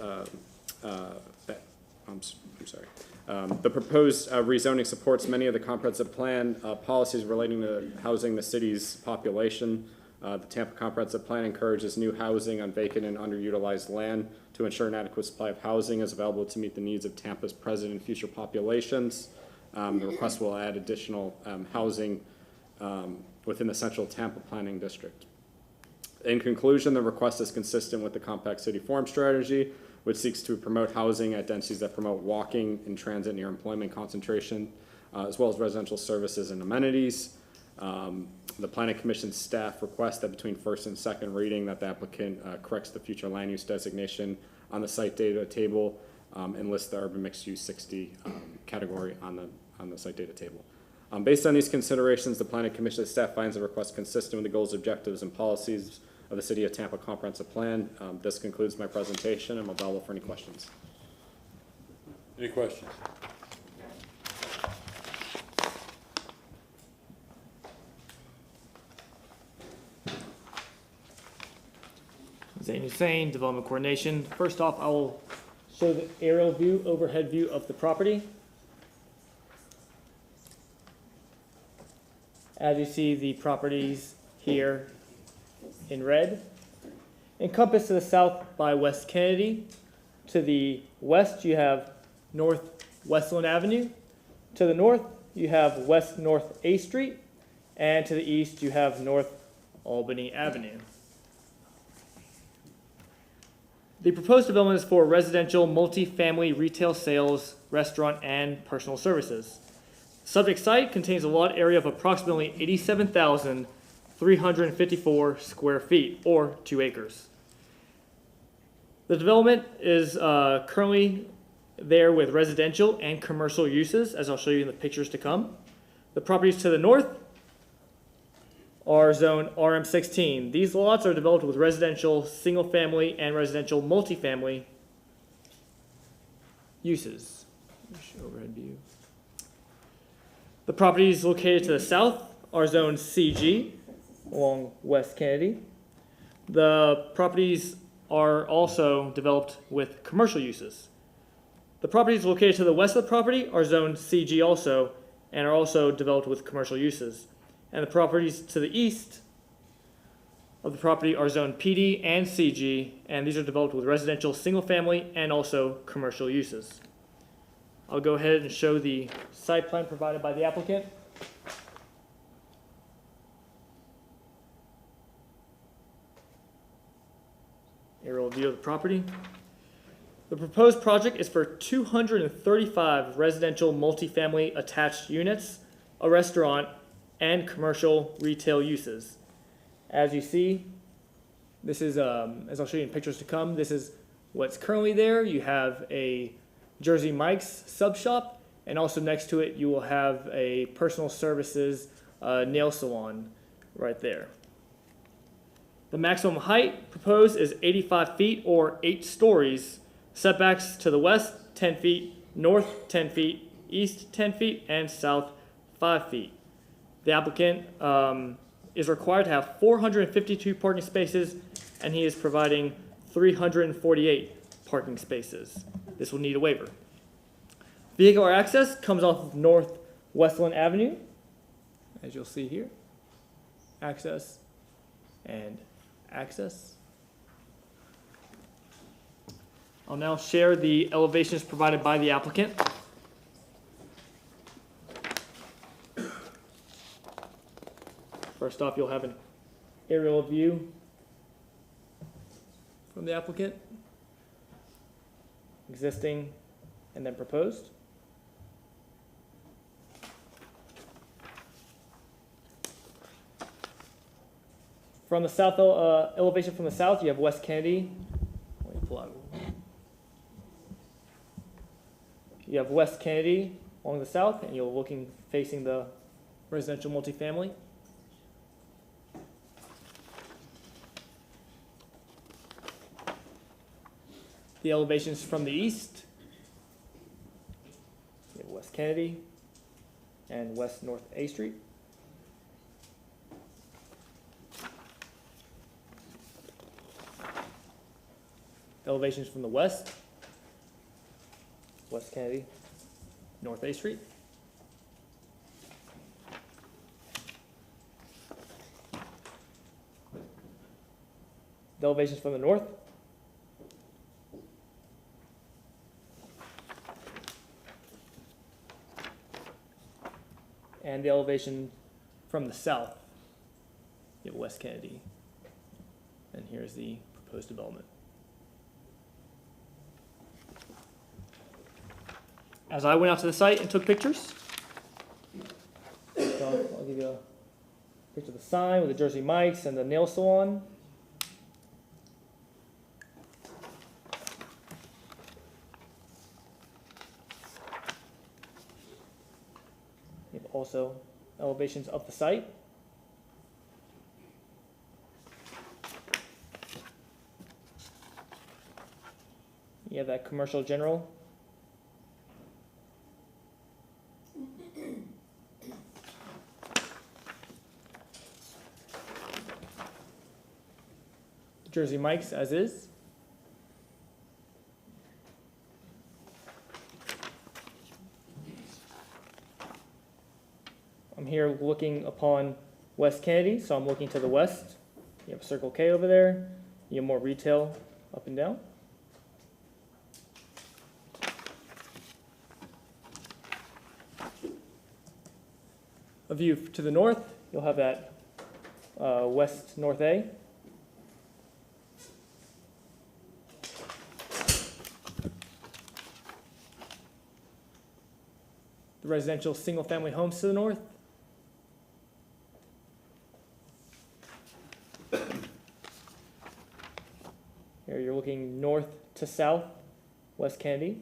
I'm sorry. The proposed rezoning supports many of the comprehensive plan policies relating to housing the city's population. The Tampa Comprehensive Plan encourages new housing on vacant and underutilized land to ensure an adequate supply of housing is available to meet the needs of Tampa's present and future populations. The request will add additional housing within the Central Tampa Planning District. In conclusion, the request is consistent with the Compact City Form Strategy, which seeks to promote housing at densities that promote walking and transit near employment concentration, as well as residential services and amenities. The Planning Commission staff requests that between first and second reading that the applicant corrects the future land use designation on the site data table and lists the urban mixed use 60 category on the site data table. Based on these considerations, the Planning Commission staff finds the request consistent with the goals, objectives, and policies of the City of Tampa Comprehensive Plan. This concludes my presentation. I'm available for any questions. Any questions? Zane Hussein, Development Coordination. First off, I will show the aerial view, overhead view of the property. As you see, the properties here in red, encompassed to the south by West Kennedy. To the west, you have North Westland Avenue. To the north, you have West North A Street. And to the east, you have North Albany Avenue. The proposed development is for residential, multifamily, retail sales, restaurant, and personal services. Subject site contains a lot area of approximately 87,354 square feet, or 2 acres. The development is currently there with residential and commercial uses, as I'll show you in the pictures to come. The properties to the north are zone RM16. These lots are developed with residential, single-family, and residential multifamily uses. Overhead view. The properties located to the south are zone CG along West Kennedy. The properties are also developed with commercial uses. The properties located to the west of the property are zone CG also, and are also developed with commercial uses. And the properties to the east of the property are zone PD and CG, and these are developed with residential, single family, and also commercial uses. I'll go ahead and show the site plan provided by the applicant. Aerial view of the property. The proposed project is for 235 residential multifamily attached units, a restaurant, and commercial retail uses. As you see, this is, as I'll show you in pictures to come, this is what's currently there. You have a Jersey Mike's sub shop, and also next to it you will have a personal services nail salon right there. The maximum height proposed is 85 feet or 8 stories. Setbacks to the west, 10 feet, north, 10 feet, east, 10 feet, and south, 5 feet. The applicant is required to have 452 parking spaces, and he is providing 348 parking spaces. This will need a waiver. Vehicular access comes off of North Westland Avenue, as you'll see here. Access and access. I'll now share the elevations provided by the applicant. First off, you'll have an aerial view from the applicant, existing and then proposed. From the south elevation from the south, you have West Kennedy. Let me pull out. You have West Kennedy along the south, and you're looking facing the residential multifamily. The elevations from the east, you have West Kennedy and West North A Street. Elevations from the west, West Kennedy, North A Street. The elevations from the north, and the elevation from the south, you have West Kennedy. And here's the proposed development. As I went out to the site and took pictures, so I'll give you a picture of the sign with the Jersey Mike's and the nail salon. You have also elevations of the site. You have that commercial general Pictures and mics as is. I'm here looking upon West Kennedy, so I'm looking to the west. You have Circle K over there. You have more retail up and down. A view to the north, you'll have that West North A. The residential single-family homes to the north. Here you're looking north to south, West Kennedy.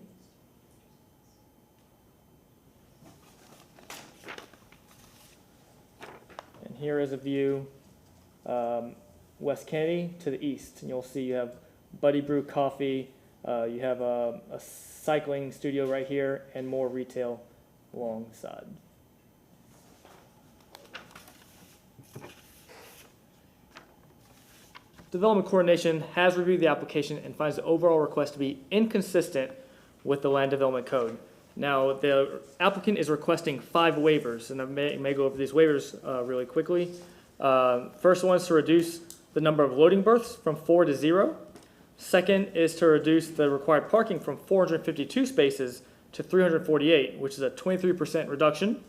And here is a view West Kennedy to the east. And you'll see you have Buddy Brew Coffee, you have a cycling studio right here, and more retail alongside. Development Coordination has reviewed the application and finds the overall request to be inconsistent with the Land Development Code. Now, the applicant is requesting 5 waivers, and I may go over these waivers really quickly. First one is to reduce the number of loading berths from 4 to 0. Second is to reduce the required parking from 452 spaces to 348, which is a 23% reduction.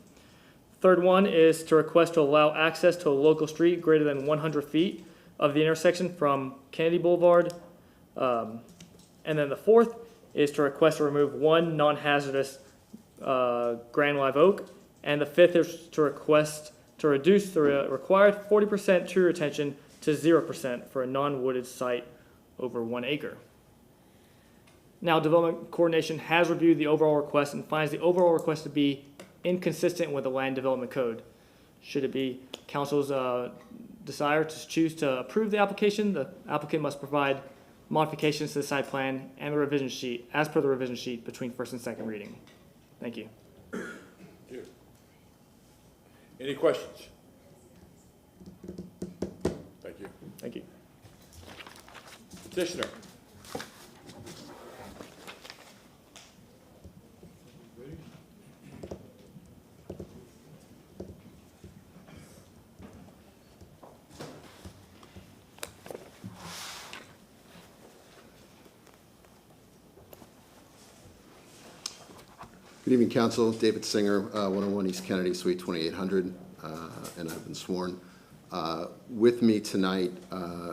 Third one is to request to allow access to a local street greater than 100 feet of the intersection from Kennedy Boulevard. And then the fourth is to request to remove 1 non-hazardous grand live oak. And the fifth is to request to reduce the required 40% tree retention to 0% for a non-wooded site over 1 acre. Now, Development Coordination has reviewed the overall request and finds the overall request to be inconsistent with the Land Development Code. Should it be Council's desire to choose to approve the application, the applicant must provide modifications to the site plan and the revision sheet, as per the revision sheet, between first and second reading. Thank you. Thank you. Any questions? Thank you. Thank you. Petitioner. Good evening, Council. David Singer, 101 East Kennedy, Suite 2800, and I've been sworn. With me tonight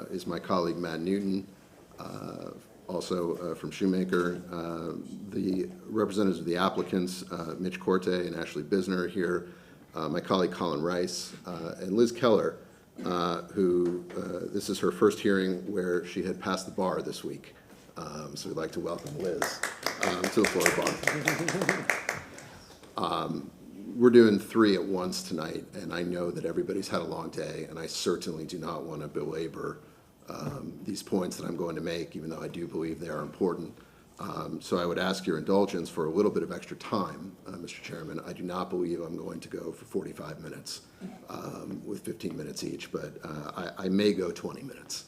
is my colleague Matt Newton, also from Shoemaker. The representatives of the applicants, Mitch Corte and Ashley Bisner here, my colleague Colin Rice, and Liz Keller, who this is her first hearing where she had passed the bar this week. So we'd like to welcome Liz to the floor bar. We're doing 3 at once tonight, and I know that everybody's had a long day, and I certainly do not want to belabor these points that I'm going to make, even though I do believe they are important. So I would ask your indulgence for a little bit of extra time, Mr. Chairman. I do not believe I'm going to go for 45 minutes with 15 minutes each, but I may go 20 minutes.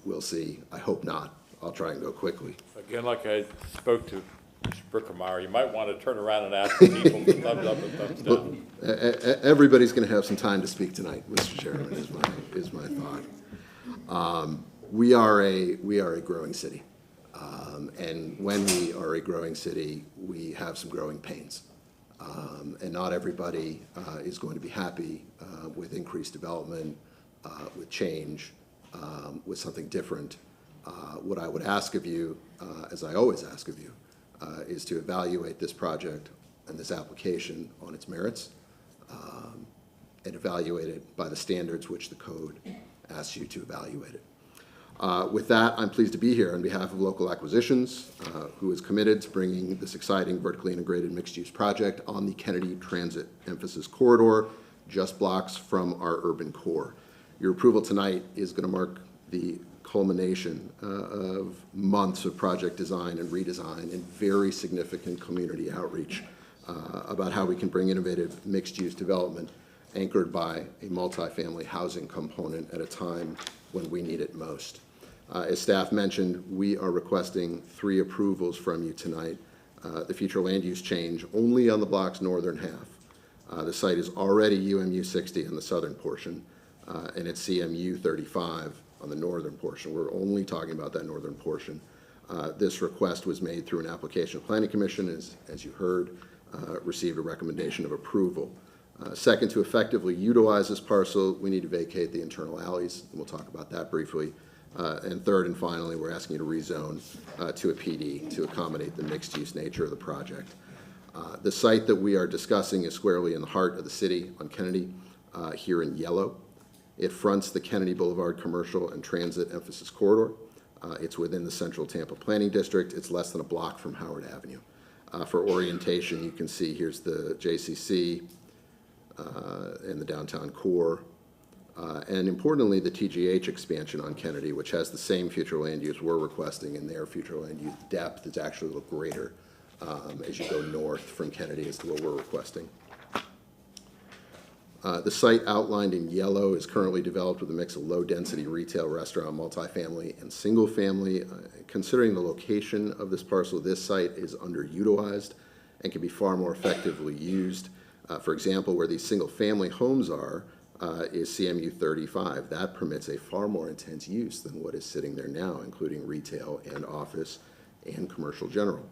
We'll see. I hope not. I'll try and go quickly. Again, like I spoke to Mr. Brickemeyer, you might want to turn around and ask the people for thumbs up and thumbs down. Everybody's going to have some time to speak tonight, Mr. Chairman, is my thought. We are a growing city, and when we are a growing city, we have some growing pains, and not everybody is going to be happy with increased development, with change, with something different. What I would ask of you, as I always ask of you, is to evaluate this project and this application on its merits, and evaluate it by the standards which the code asks you to evaluate it. With that, I'm pleased to be here on behalf of Local Acquisitions, who is committed to bringing this exciting vertically integrated mixed-use project on the Kennedy Transit Emphasis Corridor, just blocks from our urban core. Your approval tonight is going to mark the culmination of months of project design and redesign and very significant community outreach about how we can bring innovative mixed-use development anchored by a multifamily housing component at a time when we need it most. As staff mentioned, we are requesting 3 approvals from you tonight. The future land use change only on the block's northern half. The site is already UMU 60 on the southern portion, and it's CMU 35 on the northern portion. We're only talking about that northern portion. This request was made through an application of Planning Commission, as you heard, received a recommendation of approval. Second, to effectively utilize this parcel, we need to vacate the internal alleys, and we'll talk about that briefly. And third and finally, we're asking you to rezone to a PD to accommodate the mixed-use nature of the project. The site that we are discussing is squarely in the heart of the city on Kennedy, here in yellow. It fronts the Kennedy Boulevard Commercial and Transit Emphasis Corridor. It's within the Central Tampa Planning District. It's less than a block from Howard Avenue. For orientation, you can see here's the JCC and the downtown core. And importantly, the TGH expansion on Kennedy, which has the same future land use we're requesting, and their future land use depth is actually a little greater as you go north from Kennedy as to what we're requesting. The site outlined in yellow is currently developed with a mix of low-density retail, restaurant, multifamily, and single-family. Considering the location of this parcel, this site is underutilized and can be far more effectively used. For example, where these single-family homes are is CMU 35. That permits a far more intense use than what is sitting there now, including retail and office and commercial general.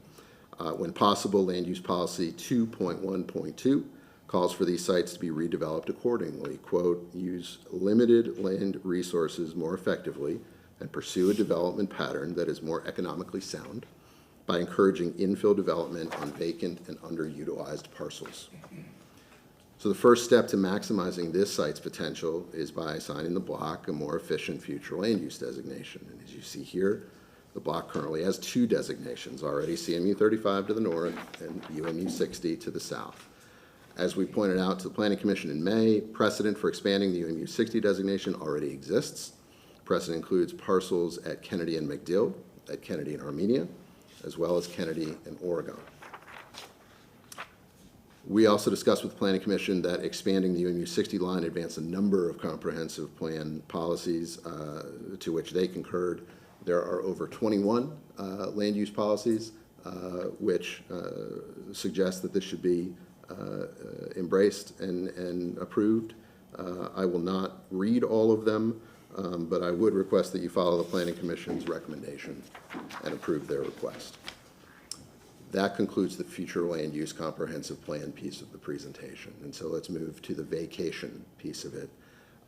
When possible, Land Use Policy 2.1.2 calls for these sites to be redeveloped accordingly. Quote, use limited land resources more effectively and pursue a development pattern that is more economically sound by encouraging infill development on vacant and underutilized parcels. So the first step to maximizing this site's potential is by assigning the block a more efficient future land use designation. And as you see here, the block currently has 2 designations, already CMU 35 to the north and UMU 60 to the south. As we pointed out to the Planning Commission in May, precedent for expanding the UMU 60 designation already exists. Precedent includes parcels at Kennedy and McDill, at Kennedy and Armenia, as well as Kennedy and Oregon. We also discussed with the Planning Commission that expanding the UMU 60 line advanced a number of comprehensive plan policies to which they concurred. There are over 21 land use policies which suggest that this should be embraced and approved. I will not read all of them, but I would request that you follow the Planning Commission's recommendation and approve their request. That concludes the future land use comprehensive plan piece of the presentation. And so let's move to the vacation piece of it.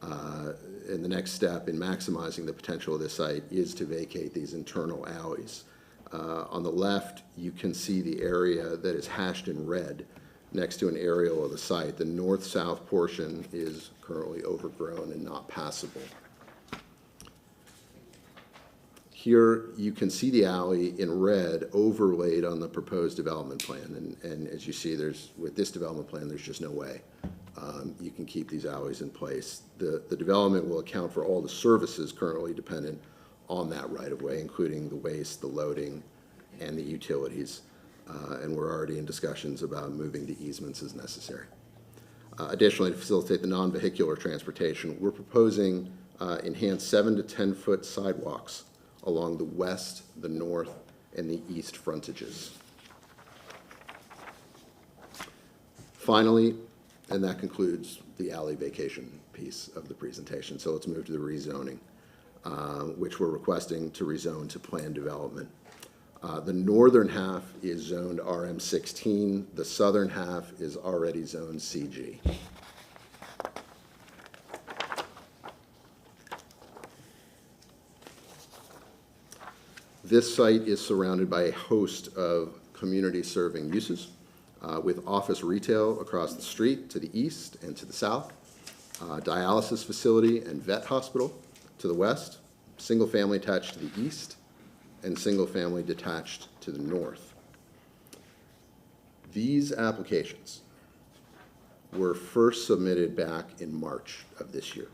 And the next step in maximizing the potential of this site is to vacate these internal alleys. On the left, you can see the area that is hashed in red next to an aerial of the site. The north-south portion is currently overgrown and not passable. Here, you can see the alley in red overlaid on the proposed development plan. And as you see, with this development plan, there's just no way you can keep these alleys in place. The development will account for all the services currently dependent on that right-of-way, including the waste, the loading, and the utilities. And we're already in discussions about moving the easements as necessary. Additionally, to facilitate the non-vehicular transportation, we're proposing enhanced 7 to 10 foot sidewalks along the west, the north, and the east frontages. Finally, and that concludes the alley vacation piece of the presentation. So let's move to the rezoning, which we're requesting to rezone to planned development. The northern half is zoned RM16. The southern half is already zoned CG. This site is surrounded by a host of community-serving uses, with office retail across the street to the east and to the south, dialysis facility and vet hospital to the west, single-family attached to the east, and single-family detached to the north. These applications were first submitted back in March of this year.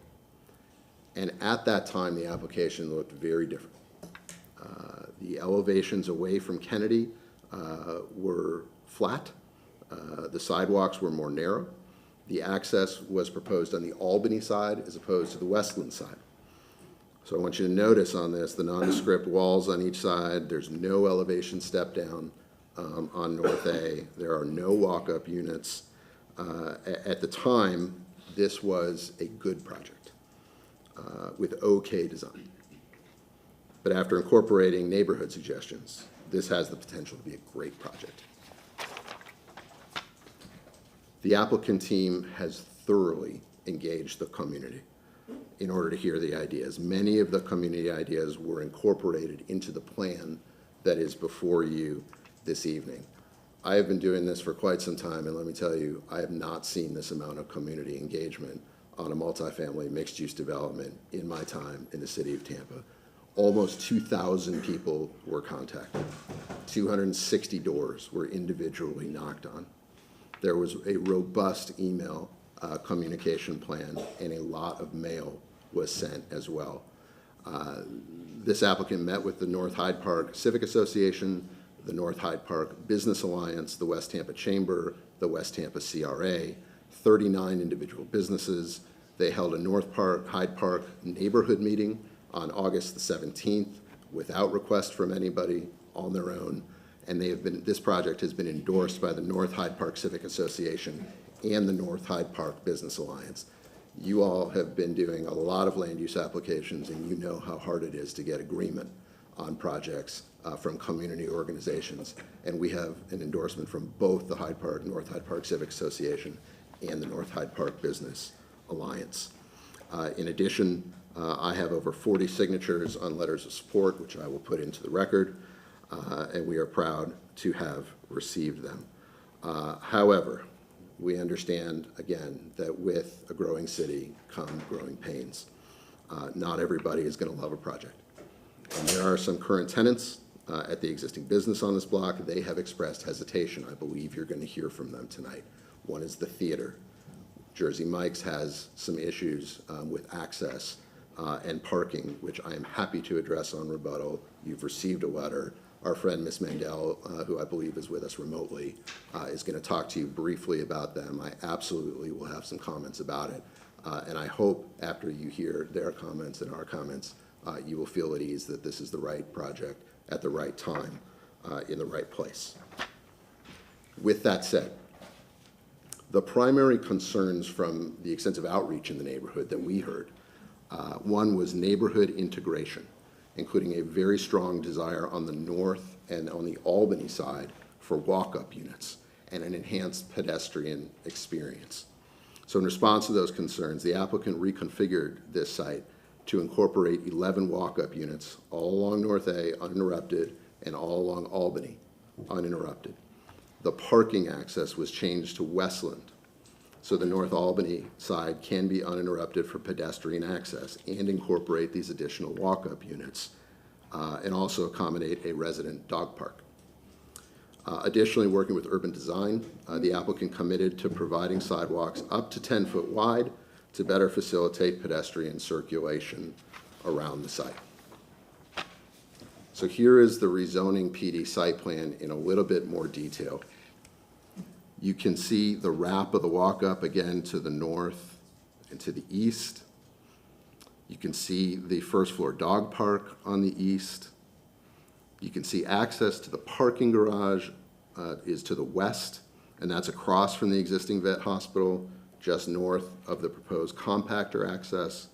And at that time, the application looked very different. The elevations away from Kennedy were flat. The sidewalks were more narrow. The access was proposed on the Albany side as opposed to the Westland side. So I want you to notice on this, the nondescript walls on each side, there's no elevation step down on North A. There are no walk-up units. At the time, this was a good project with okay design. But after incorporating neighborhood suggestions, this has the potential to be a great project. The applicant team has thoroughly engaged the community in order to hear the ideas. Many of the community ideas were incorporated into the plan that is before you this evening. I have been doing this for quite some time, and let me tell you, I have not seen this amount of community engagement on a multifamily mixed-use development in my time in the city of Tampa. Almost 2,000 people were contacted. 260 doors were individually knocked on. There was a robust email communication plan, and a lot of mail was sent as well. This applicant met with the North Hyde Park Civic Association, the North Hyde Park Business Alliance, the West Tampa Chamber, the West Tampa CRA, 39 individual businesses. They held a Hyde Park neighborhood meeting on August the 17th without request from anybody, on their own. And this project has been endorsed by the North Hyde Park Civic Association and the North Hyde Park Business Alliance. You all have been doing a lot of land use applications, and you know how hard it is to get agreement on projects from community organizations. And we have an endorsement from both the North Hyde Park Civic Association and the North Hyde Park Business Alliance. In addition, I have over 40 signatures on letters of support, which I will put into the record, and we are proud to have received them. However, we understand, again, that with a growing city come growing pains. Not everybody is going to love a project. And there are some current tenants at the existing business on this block. They have expressed hesitation. I believe you're going to hear from them tonight. One is the theater. Jersey Mike's has some issues with access and parking, which I am happy to address on rebuttal. You've received a letter. Our friend, Ms. Mandel, who I believe is with us remotely, is going to talk to you briefly about them. I absolutely will have some comments about it. And I hope after you hear their comments and our comments, you will feel at ease that this is the right project at the right time in the right place. With that said, the primary concerns from the extensive outreach in the neighborhood that we heard, one was neighborhood integration, including a very strong desire on the north and on the Albany side for walk-up units and an enhanced pedestrian experience. So in response to those concerns, the applicant reconfigured this site to incorporate 11 walk-up units all along North A uninterrupted and all along Albany uninterrupted. The parking access was changed to Westland, so the North Albany side can be uninterrupted for pedestrian access and incorporate these additional walk-up units and also accommodate a resident dog park. Additionally, working with urban design, the applicant committed to providing sidewalks up to 10 foot wide to better facilitate pedestrian circulation around the site. So here is the rezoning PD site plan in a little bit more detail. You can see the wrap of the walk-up again to the north and to the east. You can see the first floor dog park on the east. You can see access to the parking garage is to the west, and that's across from the existing vet hospital, just north of the proposed compactor access.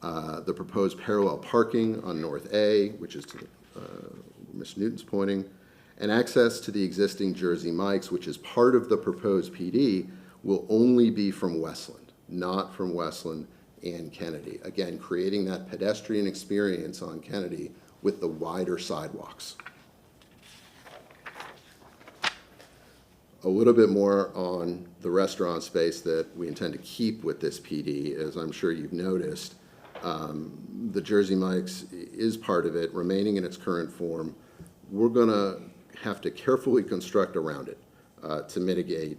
The proposed parallel parking on North A, which is to Mr. Newton's pointing, and access to the existing Jersey Mike's, which is part of the proposed PD, will only be from Westland, not from Westland and Kennedy. Again, creating that pedestrian experience on Kennedy with the wider sidewalks. A little bit more on the restaurant space that we intend to keep with this PD. As I'm sure you've noticed, the Jersey Mike's is part of it, remaining in its current form. We're going to have to carefully construct around it to mitigate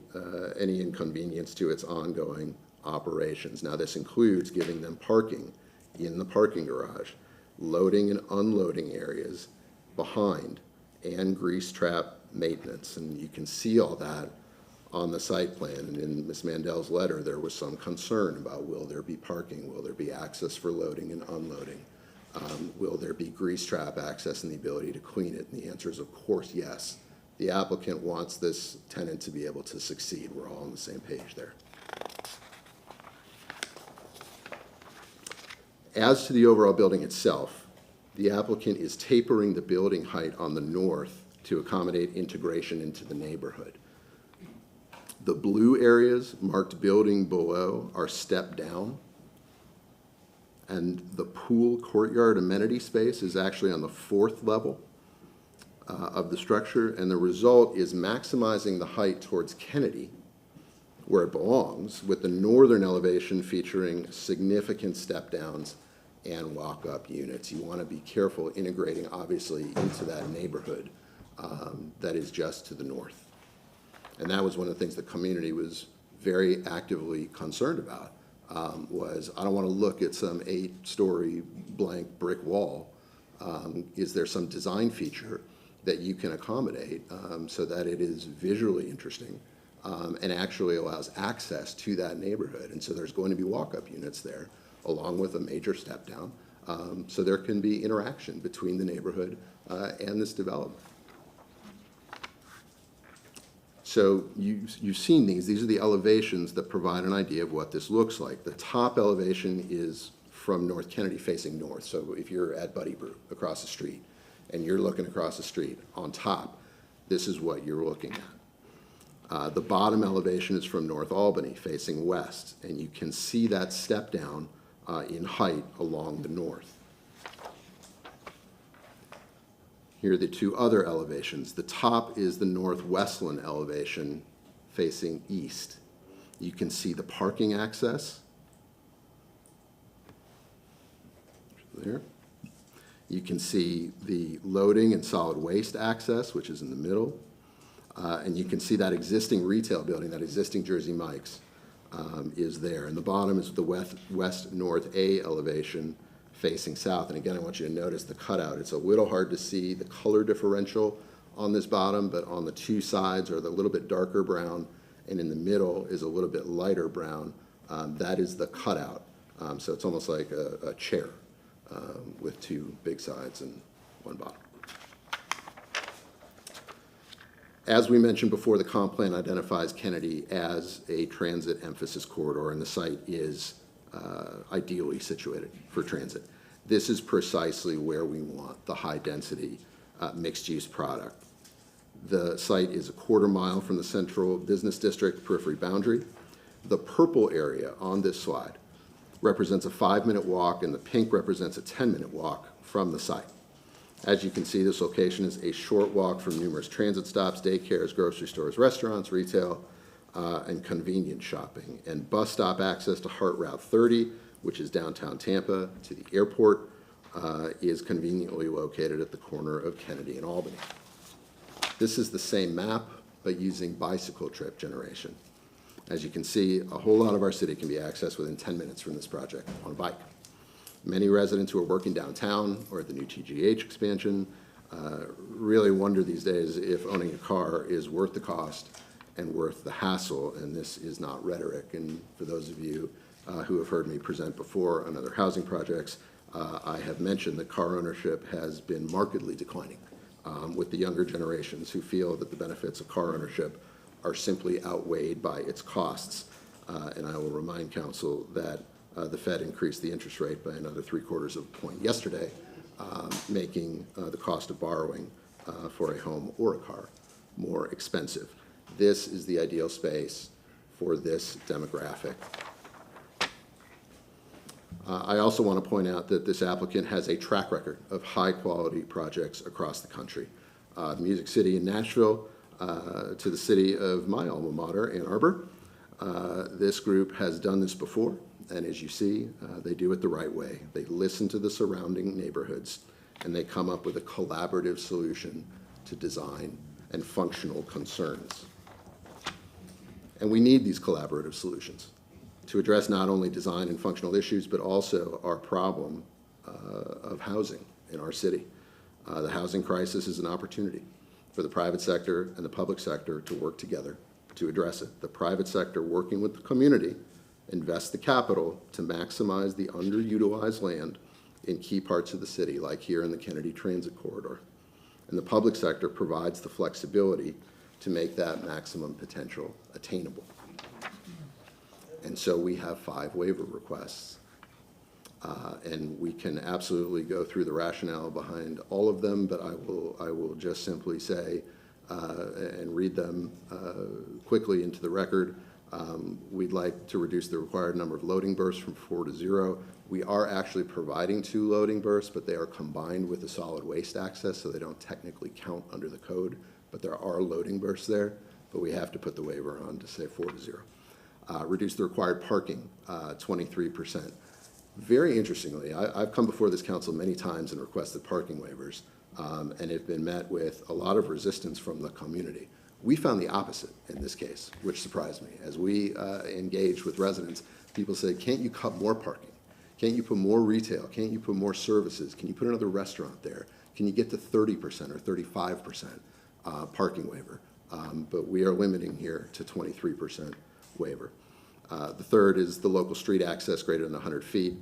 any inconvenience to its ongoing operations. Now, this includes giving them parking in the parking garage, loading and unloading areas behind, and grease trap maintenance. And you can see all that on the site plan. And in Ms. Mandel's letter, there was some concern about, will there be parking? Will there be access for loading and unloading? Will there be grease trap access and the ability to clean it? And the answer is, of course, yes. The applicant wants this tenant to be able to succeed. We're all on the same page there. As to the overall building itself, the applicant is tapering the building height on the north to accommodate integration into the neighborhood. The blue areas marked building below are stepped down, and the pool courtyard amenity space is actually on the 4th level of the structure, and the result is maximizing the height towards Kennedy, where it belongs, with the northern elevation featuring significant step downs and walk-up units. You want to be careful integrating, obviously, into that neighborhood that is just to the north. And that was one of the things the community was very actively concerned about, was I don't want to look at some 8-story blank brick wall. Is there some design feature that you can accommodate so that it is visually interesting and actually allows access to that neighborhood? And so there's going to be walk-up units there, along with a major step down, so there can be interaction between the neighborhood and this development. So you've seen these. These are the elevations that provide an idea of what this looks like. The top elevation is from North Kennedy facing north. So if you're at Buddy Brew across the street and you're looking across the street on top, this is what you're looking at. The bottom elevation is from North Albany facing west, and you can see that step down in height along the north. Here are the two other elevations. The top is the northwestland elevation facing east. You can see the parking access there. You can see the loading and solid waste access, which is in the middle. And you can see that existing retail building, that existing Jersey Mike's, is there. And the bottom is the west-north A elevation facing south. And again, I want you to notice the cutout. It's a little hard to see the color differential on this bottom, but on the two sides are the little bit darker brown, and in the middle is a little bit lighter brown. That is the cutout. So it's almost like a chair with two big sides and one bottom. As we mentioned before, the comp plan identifies Kennedy as a transit emphasis corridor, and the site is ideally situated for transit. This is precisely where we want the high-density mixed-use product. The site is a quarter mile from the central business district periphery boundary. The purple area on this slide represents a 5-minute walk, and the pink represents a 10-minute walk from the site. As you can see, this location is a short walk from numerous transit stops, daycares, grocery stores, restaurants, retail, and convenience shopping. And bus stop access to Hart Route 30, which is downtown Tampa, to the airport, is conveniently located at the corner of Kennedy and Albany. This is the same map, but using bicycle trip generation. As you can see, a whole lot of our city can be accessed within 10 minutes from this project on a bike. Many residents who are working downtown or at the new TGH expansion really wonder these days if owning a car is worth the cost and worth the hassle, and this is not rhetoric. And for those of you who have heard me present before on other housing projects, I have mentioned that car ownership has been markedly declining with the younger generations who feel that the benefits of car ownership are simply outweighed by its costs. And I will remind council that the Fed increased the interest rate by another 3/4 of a point yesterday, making the cost of borrowing for a home or a car more expensive. This is the ideal space for this demographic. I also want to point out that this applicant has a track record of high-quality projects across the country. The Music City in Nashville to the city of my alma mater, Ann Arbor. This group has done this before, and as you see, they do it the right way. They listen to the surrounding neighborhoods, and they come up with a collaborative solution to design and functional concerns. And we need these collaborative solutions to address not only design and functional issues, but also our problem of housing in our city. The housing crisis is an opportunity for the private sector and the public sector to work together to address it. The private sector, working with the community, invest the capital to maximize the underutilized land in key parts of the city, like here in the Kennedy Transit Corridor. And the public sector provides the flexibility to make that maximum potential attainable. And so we have 5 waiver requests. And we can absolutely go through the rationale behind all of them, but I will just simply say and read them quickly into the record. We'd like to reduce the required number of loading bursts from 4 to 0. We are actually providing 2 loading bursts, but they are combined with the solid waste access, so they don't technically count under the code. But there are loading bursts there, but we have to put the waiver on to say 4 to 0. Reduce the required parking, 23%. Very interestingly, I've come before this council many times and requested parking waivers, and have been met with a lot of resistance from the community. We found the opposite in this case, which surprised me. As we engaged with residents, people said, can't you cut more parking? Can't you put more retail? Can't you put more services? Can you put another restaurant there? Can you get to 30% or 35% parking waiver? But we are limiting here to 23% waiver. The third is the local street access greater than 100 feet.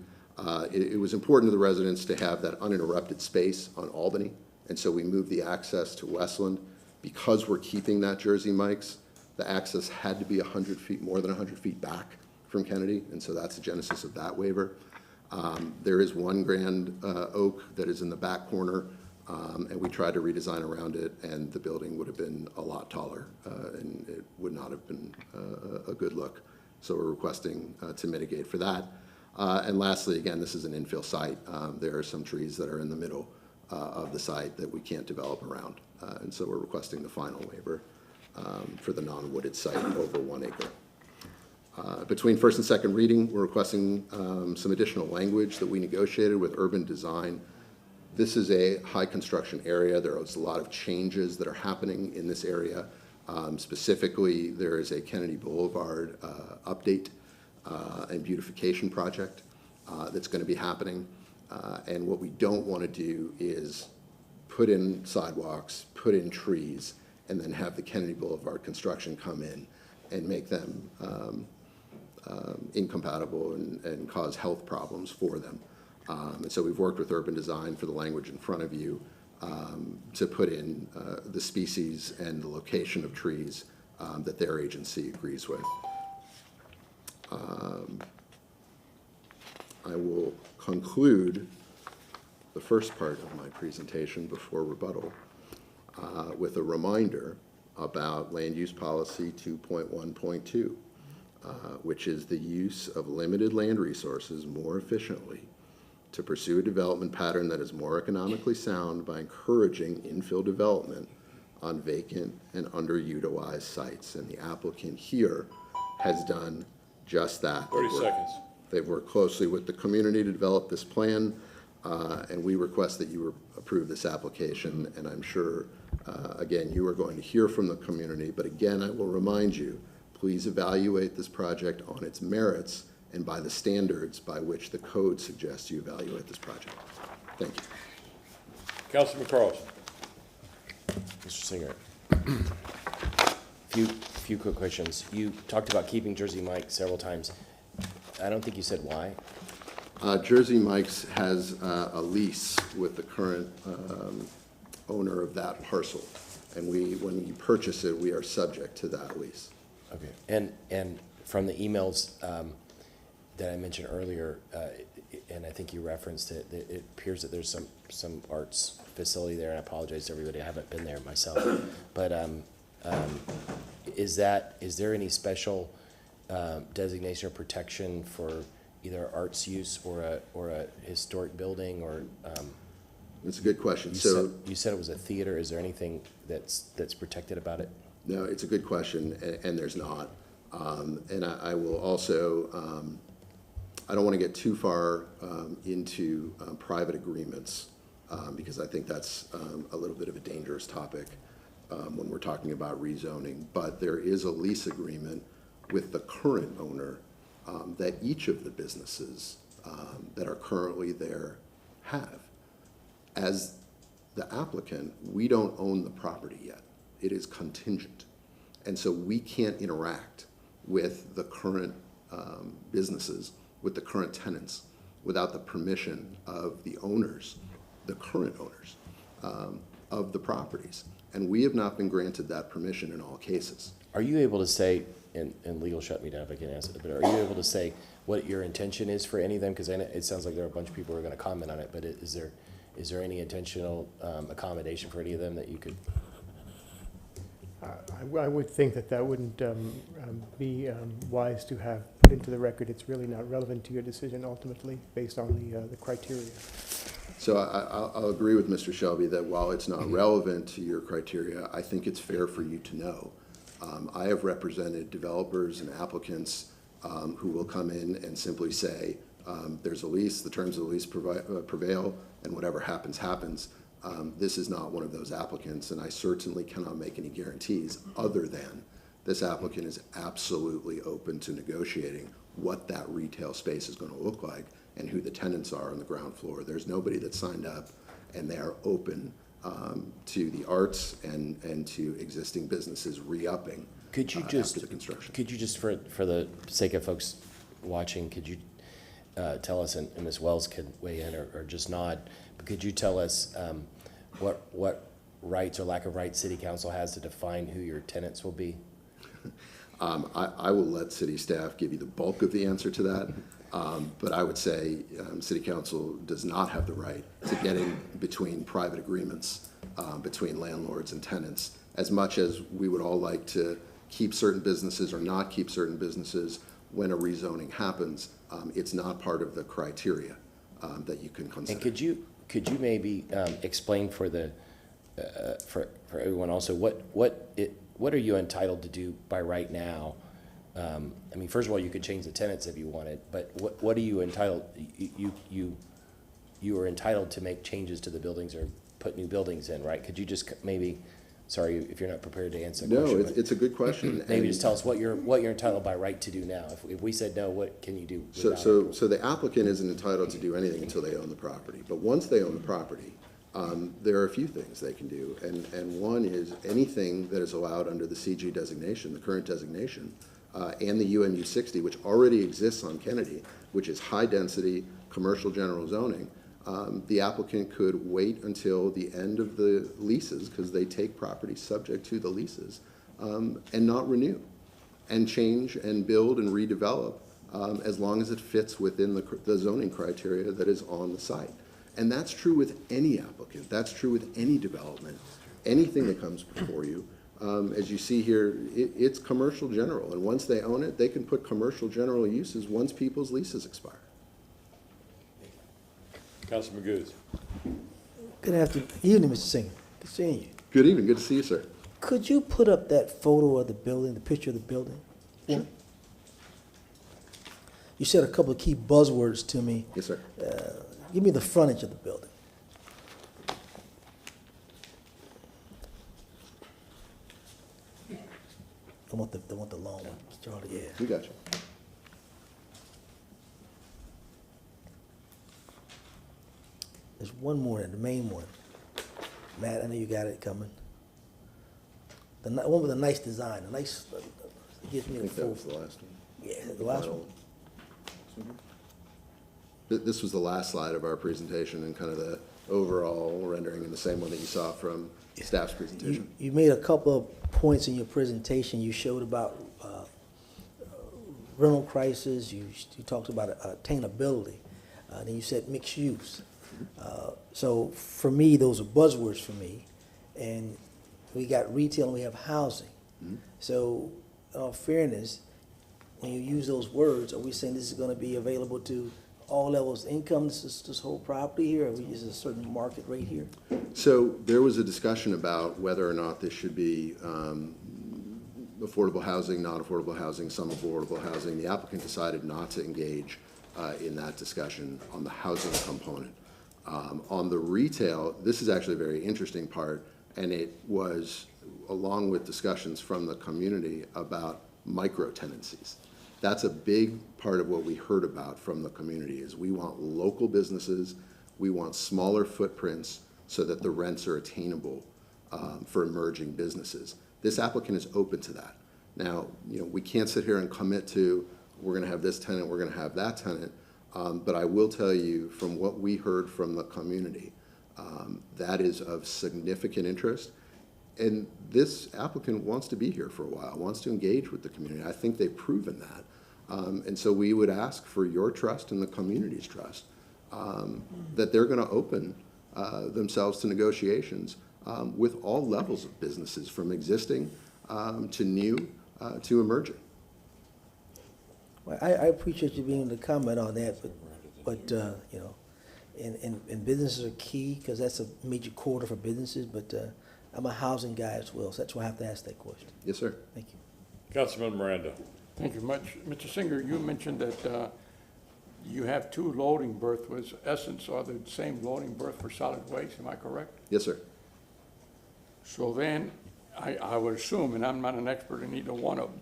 It was important to the residents to have that uninterrupted space on Albany, and so we moved the access to Westland. Because we're keeping that Jersey Mike's, the access had to be 100 feet, more than 100 feet back from Kennedy, and so that's the genesis of that waiver. There is one grand oak that is in the back corner, and we tried to redesign around it, and the building would have been a lot taller, and it would not have been a good look. So we're requesting to mitigate for that. And lastly, again, this is an infill site. There are some trees that are in the middle of the site that we can't develop around. And so we're requesting the final waiver for the non-wooded site over 1 acre. Between first and second reading, we're requesting some additional language that we negotiated with urban design. This is a high construction area. There is a lot of changes that are happening in this area. Specifically, there is a Kennedy Boulevard update and beautification project that's going to be happening. And what we don't want to do is put in sidewalks, put in trees, and then have the Kennedy Boulevard construction come in and make them incompatible and cause health problems for them. And so we've worked with urban design for the language in front of you to put in the species and the location of trees that their agency agrees with. I will conclude the first part of my presentation before rebuttal with a reminder about Land Use Policy 2.1.2, which is the use of limited land resources more efficiently to pursue a development pattern that is more economically sound by encouraging infill development on vacant and underutilized sites. And the applicant here has done just that. 30 seconds. They've worked closely with the community to develop this plan, and we request that you approve this application. And I'm sure, again, you are going to hear from the community, but again, I will remind you, please evaluate this project on its merits and by the standards by which the code suggests you evaluate this project. Thank you. Councilman Carlson. Mr. Singer, few quick questions. You talked about keeping Jersey Mike several times. I don't think you said why. Jersey Mike's has a lease with the current owner of that parcel, and when we purchase it, we are subject to that lease. Okay, and from the emails that I mentioned earlier, and I think you referenced it, it appears that there's some arts facility there, and I apologize to everybody, I haven't been there myself. But is there any special designation or protection for either arts use or a historic building or? It's a good question. You said it was a theater. Is there anything that's protected about it? No, it's a good question, and there's not. And I will also, I don't want to get too far into private agreements because I think that's a little bit of a dangerous topic when we're talking about rezoning. But there is a lease agreement with the current owner that each of the businesses that are currently there have. As the applicant, we don't own the property yet. It is contingent. And so we can't interact with the current businesses, with the current tenants, without the permission of the owners, the current owners of the properties. And we have not been granted that permission in all cases. Are you able to say, and legal shut me down if I can't answer it, but are you able to say what your intention is for any of them? Because it sounds like there are a bunch of people who are going to comment on it, but is there any intentional accommodation for any of them that you could? I would think that wouldn't be wise to have put into the record. It's really not relevant to your decision ultimately, based on the criteria. So I'll agree with Mr. Shelby that while it's not relevant to your criteria, I think it's fair for you to know. I have represented developers and applicants who will come in and simply say, there's a lease, the terms of the lease prevail, and whatever happens, happens. This is not one of those applicants, and I certainly cannot make any guarantees other than this applicant is absolutely open to negotiating what that retail space is going to look like and who the tenants are on the ground floor. There's nobody that signed up, and they are open to the arts and to existing businesses re-upping after the construction. Could you just, for the sake of folks watching, could you tell us, and Ms. Wells could weigh in or just nod, but could you tell us what rights or lack of rights City Council has to define who your tenants will be? I will let city staff give you the bulk of the answer to that, but I would say City Council does not have the right to get in between private agreements between landlords and tenants. As much as we would all like to keep certain businesses or not keep certain businesses when a rezoning happens, it's not part of the criteria that you can consider. And could you maybe explain for for everyone also what are you entitled to do by right now? I mean, first of all, you could change the tenants if you wanted, but what are you entitled? You are entitled to make changes to the buildings or put new buildings in, right? Could you just maybe, sorry if you're not prepared to answer the question. No, it's a good question. Maybe just tell us what you're entitled by right to do now. If we said no, what can you do? So the applicant isn't entitled to do anything until they own the property. But once they own the property, there are a few things they can do. And one is anything that is allowed under the CG designation, the current designation, and the UMU 60, which already exists on Kennedy, which is high-density commercial general zoning. The applicant could wait until the end of the leases, because they take property subject to the leases, and not renew, and change and build and redevelop as long as it fits within the zoning criteria that is on the site. And that's true with any applicant. That's true with any development. Anything that comes before you, as you see here, it's commercial general. And once they own it, they can put commercial general uses once people's leases expire. Councilman Magoo's. Good afternoon, evening, Mr. Singer. Good seeing you. Good evening. Good to see you, sir. Could you put up that photo of the building, the picture of the building? Sure. You said a couple of key buzzwords to me. Yes, sir. Give me the frontage of the building. I want the long one, Charlie. Yeah. We got you. There's one more, the main one. Matt, I know you got it coming. The one with a nice design, a nice, gives me I the think that full. was the last one. Yeah, the last one. This was the last slide of our presentation and kind of the overall rendering, and the same one that you saw from staff's presentation. You made a couple of points in your presentation. You showed about rental crisis. You talked about attainability. Then you said mixed use. So for me, those are buzzwords for me. And we got retail and we have housing. Mm-hmm. So in all fairness, when you use those words, are we saying this is going to be available to all levels of income, this whole property here, or are we just a certain market rate here? So there was a discussion about whether or not this should be affordable housing, not affordable housing, some affordable housing. The applicant decided not to engage in that discussion on the housing component. On the retail, this is actually a very interesting part, and it was along with discussions from the community about micro-tenancies. That's a big part of what we heard about from the community is we want local businesses, we want smaller footprints so that the rents are attainable for emerging businesses. This applicant is open to that. Now, we can't sit here and commit to, we're gonna have this tenant, we're gonna have that tenant, but I will tell you, from what we heard from the community, that is of significant interest. And this applicant wants to be here for a while, wants to engage with the community. I think they've proven that. And so we would ask for your trust and the community's trust, that they're gonna open themselves to negotiations with all levels of businesses, from existing to new to emerging. Well, I appreciate you being able to comment on that, but and businesses are key, because that's a major quarter for businesses, but I'm a housing guy as well, so that's why I have to ask that question. Yes, sir. Thank you. Councilman Miranda. Thank you much. Mr. Singer, you mentioned that you have two loading berths, which essence are the same loading berth for solid waste, am I correct? Yes, sir. So then, I would assume, and I'm not an expert in either one of them,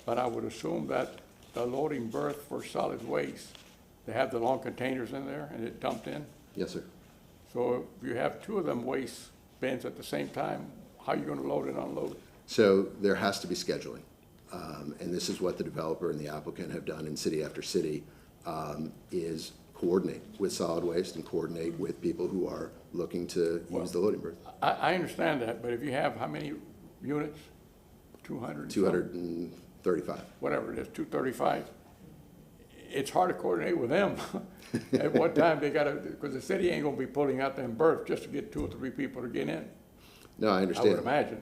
but I would assume that the loading berth for solid waste, they have the long containers in there and it dumped in? Yes, sir. So if you have two of them waste bins at the same time, how are you gonna load and unload? So there has to be scheduling. And this is what the developer and the applicant have done in city after city, is coordinate with solid waste and coordinate with people who are looking to use the loading berth. I understand that, but if you have how many units? 200? 235. Whatever it is, 235. It's hard to coordinate with them. At what time they gotta, because the city ain't gonna be pulling out them berths just to get 2 or 3 people to get in. No, I understand. I would imagine.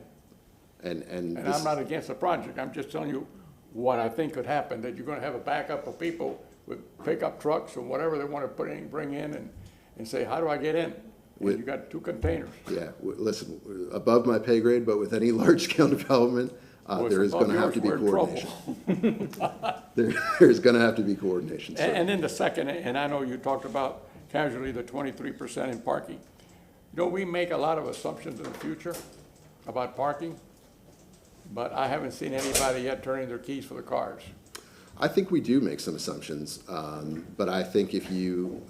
And I'm not against the project, I'm just telling you what I think could happen, that you're gonna have a backup of people with pickup trucks or whatever they wanna bring in and say, how do I get in? And you got 2 containers. Yeah, listen, above my pay grade, but with any large-scale development, there is going to have to be coordination. There's going to have to be coordination. And then the second, and I know you talked about casually the 23% in parking. We make a lot of assumptions in the future about parking, but I haven't seen anybody yet turning their keys for the cars. I think we do make some assumptions, but I think if you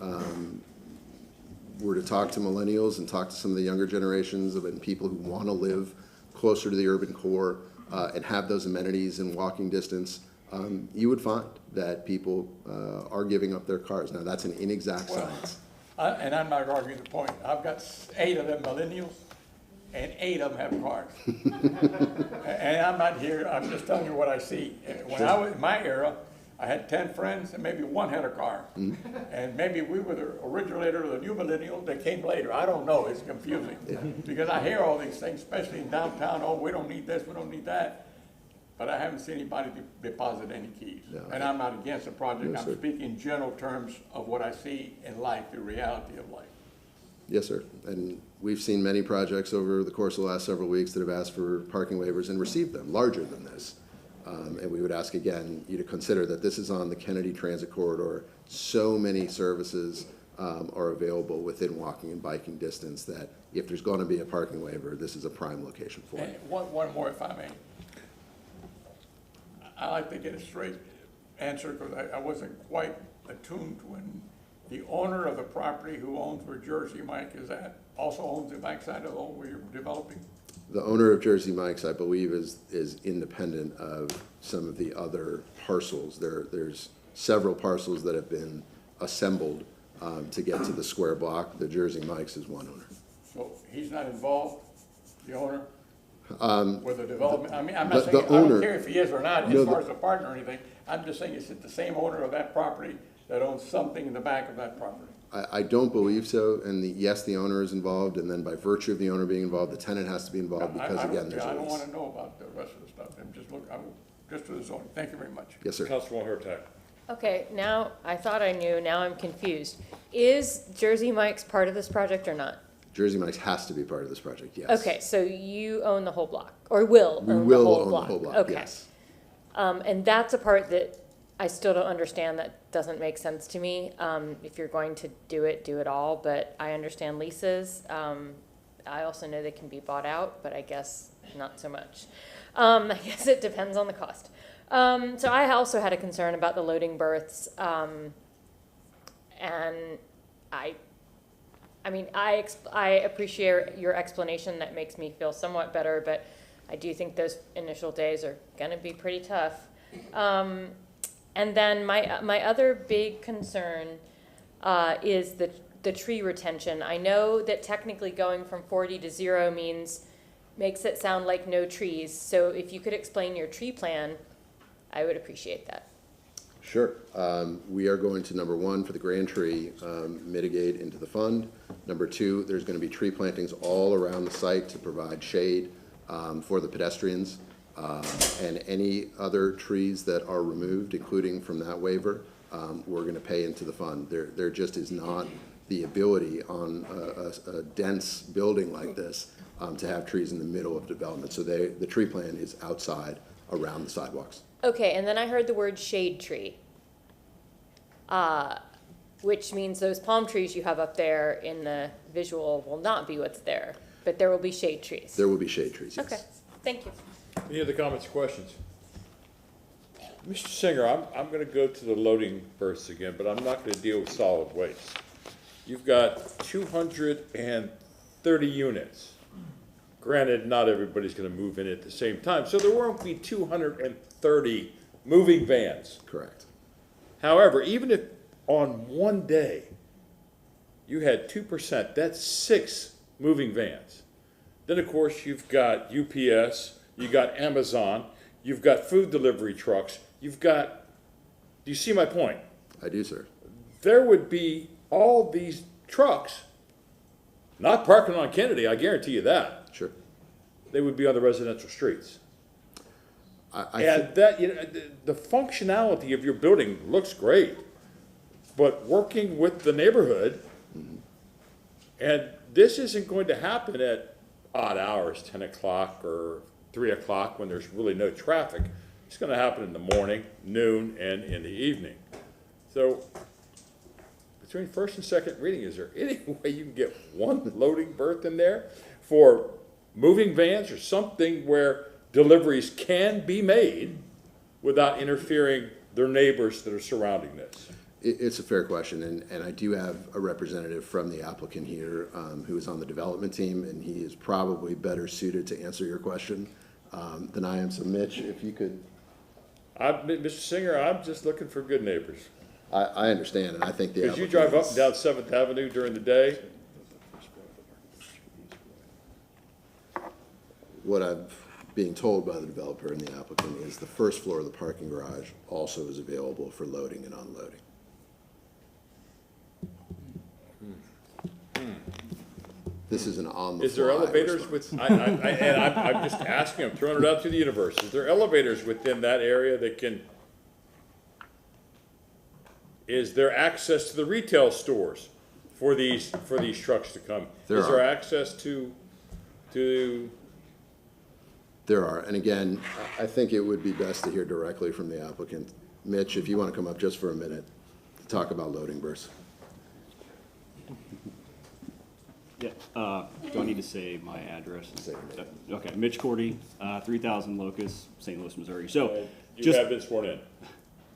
were to talk to millennials and talk to some of the younger generations and people who want to live closer to the urban core and have those amenities in walking distance, you would find that people are giving up their cars. Now, that's an inexact science. And I'm not arguing the point. I've got 8 of them millennials, and 8 of them have cars. And I'm not here, I'm just telling you what I see. When I was in my era, I had 10 friends, and maybe 1 had a car. And maybe we were the originator of the new millennial that came later. I don't know, it's confusing. Because I hear all these things, especially in downtown, oh, we don't need this, we don't need that. But I haven't seen anybody deposit any keys. No, and I'm not against the project, I'm speaking in general terms of what I see in life, the reality of life. Yes, sir. And we've seen many projects over the course of the last several weeks that have asked for parking waivers and received them, larger than this. And we would ask again you to consider that this is on the Kennedy Transit Corridor. So many services are available within walking and biking distance that if there's going to be a parking waiver, this is a prime location for it. One more, if I may. I like to get a straight answer because I wasn't quite attuned when the owner of the property who owns where Jersey Mike is at also owns the backside of the home where you're developing. The owner of Jersey Mike's, I believe, is independent of some of the other parcels. There's several parcels that have been assembled to get to the square block. The Jersey Mike's is one owner. So he's not involved, the owner, with the development? I mean, I'm not saying, I don't care if he is or not as far as a partner or anything. I'm just saying, is it the same owner of that property that owns something in the back of that property? I don't believe so, and yes, the owner is involved, and then by virtue of the owner being involved, the tenant has to be involved because, again, there's a lease. I don't want to know about the rest of the stuff. I'm just for the zoning. Thank you very much. Yes, sir. Councilwoman Hurtak. Okay, now, I thought I knew, now I'm confused. Is Jersey Mike's part of this project or not? Jersey Mike's has to be part of this project, yes. Okay, so you own the whole block, or will We own will the whole own block? the whole block, Okay. yes. And that's a part that I still don't understand, that doesn't make sense to me. If you're going to do it all, but I understand leases. I also know they can be bought out, but I guess not so much. I guess it depends on the cost. So I also had a concern about the loading berths, and I mean, I appreciate your explanation. That makes me feel somewhat better, but I do think those initial days are gonna be pretty tough. And then my other big concern is the tree retention. I know that technically going from 40 to 0 makes it sound like no trees. So if you could explain your tree plan, I would appreciate that. Sure. We are going to, number one, for the grand tree, mitigate into the fund. Number two, there's going to be tree plantings all around the site to provide shade for the pedestrians. And any other trees that are removed, including from that waiver, we're going to pay into the fund. There just is not the ability on a dense building like this to have trees in the middle of development. So the tree plan is outside around the sidewalks. Okay, and then I heard the word shade tree, which means those palm trees you have up there in the visual will not be what's there, but there will be shade trees. There will be shade trees, yes. Okay, thank you. Any other comments or questions? Mr. Singer, I'm going to go to the loading berths again, but I'm not going to deal with solid waste. You've got 230 units. Granted, not everybody's going to move in at the same time, so there won't be 230 moving vans. Correct. However, even if on one day you had 2%, that's 6 moving vans. Then, of course, you've got UPS, you've got Amazon, you've got food delivery trucks, you've got, do you see my point? I do, sir. There would be all these trucks not parking on Kennedy, I guarantee you that. Sure. They would be on the residential streets. I That, you know, the functionality of your building looks great, but working with the neighborhood, and this isn't going to happen at odd hours, 10 o'clock or 3 o'clock when there's really no traffic. It's going to happen in the morning, noon, and in the evening. So between first and second reading, is there any way you can get one loading berth in there for moving vans or something where deliveries can be made without interfering their neighbors that are surrounding this? It's a fair question, and I do have a representative from the applicant here who is on the development team, and he is probably better suited to answer your question than I am. So Mitch, if you could. Mr. Singer, I'm just looking for good neighbors. I understand, and I think the Because you drive up and down 7th Avenue during the day. What I'm being told by the developer and the applicant is the first floor of the parking garage also is available for loading and unloading. This is an on-the-fly. Is there elevators with, I'm just asking, I'm throwing it out to the universe. Is there elevators within that area that can, is there access to the retail stores for these trucks to come? There Is there are. access to? There are, and again, I think it would be best to hear directly from the applicant. Mitch, if you want to come up just for a minute to talk about loading berths. Yeah, do I need to say my address? Say your name. Okay, Mitch Cordy, 3000 Locust, St. Louis, Missouri. So, You have been sworn in?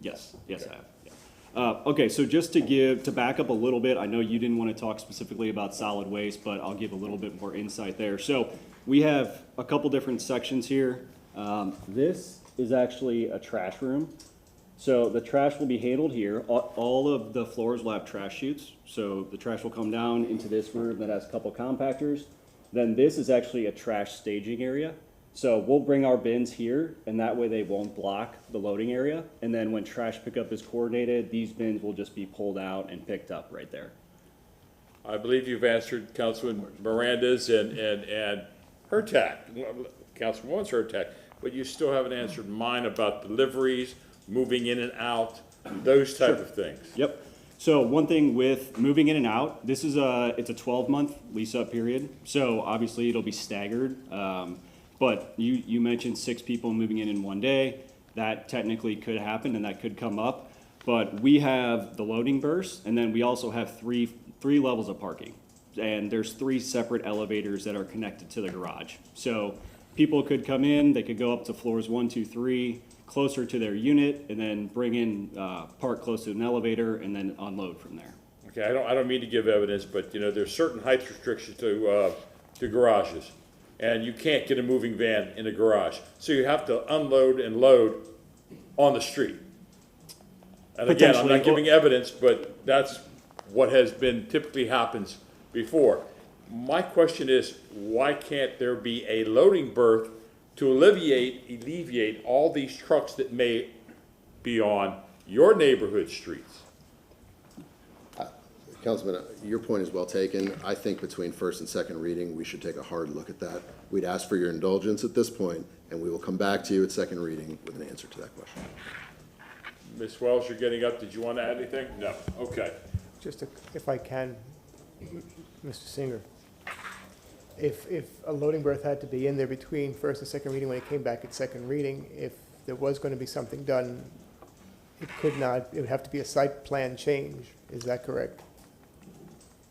Yes, I have. Yeah. Okay, so just to back up a little bit, I know you didn't want to talk specifically about solid waste, but I'll give a little bit more insight there. So we have a couple different sections here. This is actually a trash room. So the trash will be handled here. All of the floors will have trash chutes. So the trash will come down into this room that has a couple compactors. Then this is actually a trash staging area. So we'll bring our bins here, and that way they won't block the loading area. And then when trash pickup is coordinated, these bins will just be pulled out and picked up right there. I believe you've answered Councilman Miranda's and her tack, Councilwoman's her tack, but you still haven't answered mine about deliveries, moving in and out, those type of things. Yep. So one thing with moving in and out, this is it's a 12-month lease-up period. So obviously it'll be staggered. But you mentioned 6 people moving in one day. That technically could happen and that could come up. But we have the loading berths, and then we also have three levels of parking. And there's 3 separate elevators that are connected to the garage. So people could come in, they could go up to floors 1, 2, 3, closer to their unit, and then bring in, park close to an elevator, and then unload from there. Okay, I don't mean to give evidence, but you know, there's certain height restrictions to garages. and you can't get a moving van in a garage. So you have to unload and load on the street. And again, I'm Potentially, not giving evidence, but that's what has been typically happens before. My question is, why can't there be a loading berth to alleviate all these trucks that may be on your neighborhood streets? Councilman, your point is well taken. I think between first and second reading, we should take a hard look at that. We'd ask for your indulgence at this point, and we will come back to you at second reading with an answer to that question. Ms. Wells, you're getting up. Did you want to add anything? No. Okay. If I can, Mr. Singer, if a loading berth had to be in there between first and second reading when it came back at second reading, if there was going to be something done, it would have to be a site plan change. Is that correct?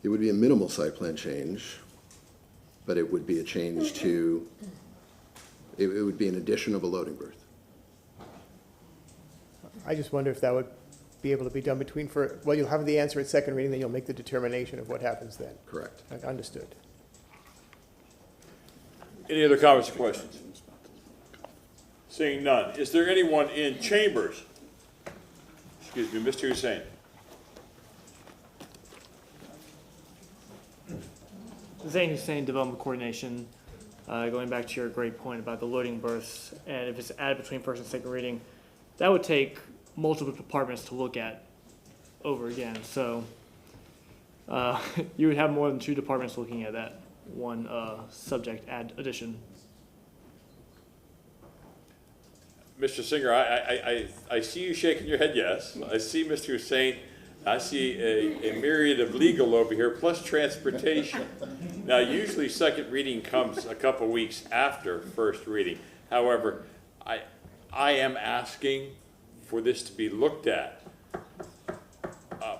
It would be a minimal site plan change, but it would be a change to, it would be an addition of a loading berth. I just wonder if that would be able to be done well, you'll have the answer at second reading, then you'll make the determination of what happens then. Correct. Understood. Any other comments or questions? Seeing none. Is there anyone in chambers? Excuse me, Mr. Hussein. Zane Hussein, Development Coordination. Going back to your great point about the loading berths, and if it's added between first and second reading, that would take multiple departments to look at over again. So you would have more than 2 departments looking at that one subject addition. Mr. Singer, I see you shaking your head yes. I see Mr. Hussein. I see a myriad of legal over here, plus transportation. Now, usually second reading comes a couple weeks after first reading. However, I am asking for this to be looked at.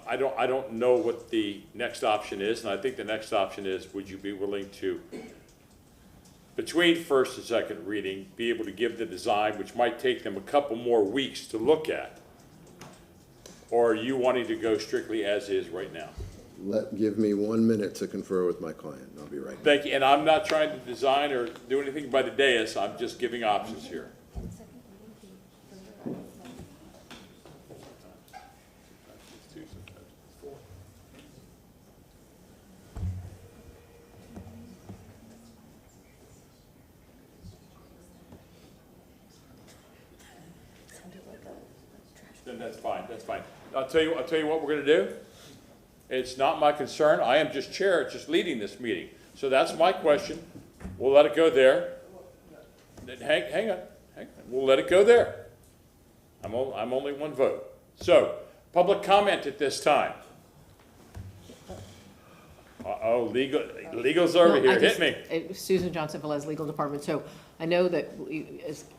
I don't know what the next option is, and I think the next option is, would you be willing to, between first and second reading, be able to give the design, which might take them a couple more weeks to look at? Or are you wanting to go strictly as is right now? Give me 1 minute to confer with my client, and I'll be right back. Thank you, and I'm not trying to design or do anything by the dais, I'm just giving options here. Then that's fine, that's fine. I'll tell you what we're gonna do. It's not my concern, I am just chair, just leading this meeting. So that's my question. We'll let it go there. Hang on, we'll let it go there. I'm only one vote. So, public comment at this time. Uh-oh, legal's over here, hit me. Susan Johnson, Velez Legal Department. So I know that,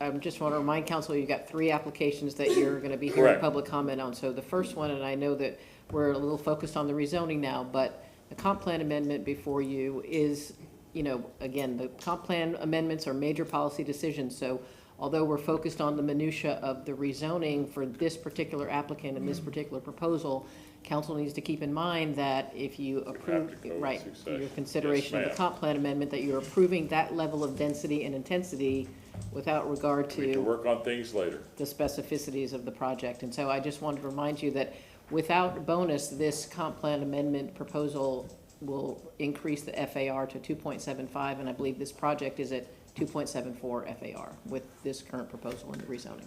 I just want to remind council, you've got 3 applications that you're going to be hearing Correct. public comment on. So the first one, and I know that we're a little focused on the rezoning now, but the comp plan amendment before you is, again, the comp plan amendments are major policy decisions. So although we're focused on the minutia of the rezoning for this particular applicant and this particular proposal, council needs to keep in mind that if you approve, right, your consideration of the comp plan amendment, that you're approving that level of density and intensity without regard We can to work on things later. the specificities of the project. And so I just wanted to remind you that without bonus, this comp plan amendment proposal will increase the FAR to 2.75, and I believe this project is at 2.74 FAR with this current proposal in the rezoning.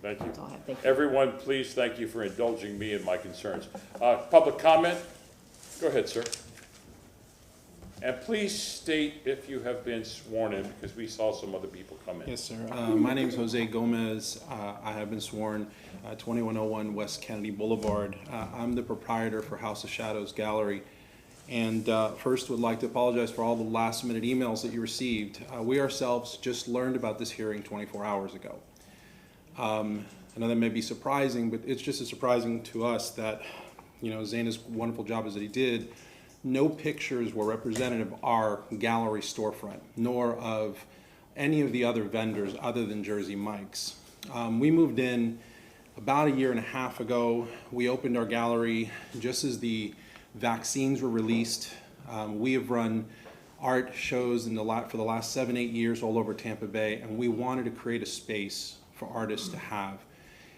Thank you. That's all I have. Thank you. Everyone, please, thank you for indulging me in my concerns. Public comment? Go ahead, sir. And please state if you have been sworn in, because we saw some other people come in. Yes, sir. My name is Jose Gomez. I have been sworn 2101 West Kennedy Boulevard. I'm the proprietor for House of Shadows Gallery. And first would like to apologize for all the last minute emails that you received. We ourselves just learned about this hearing 24 hours ago. I know that may be surprising, but it's just as surprising to us that, Zaina's wonderful job as that he did, no pictures were representative of our gallery storefront, nor of any of the other vendors other than Jersey Mike's. We moved in about 1.5 years ago. We opened our gallery just as the vaccines were released. We have run art shows for the last 7-8 years all over Tampa Bay, and we wanted to create a space for artists to have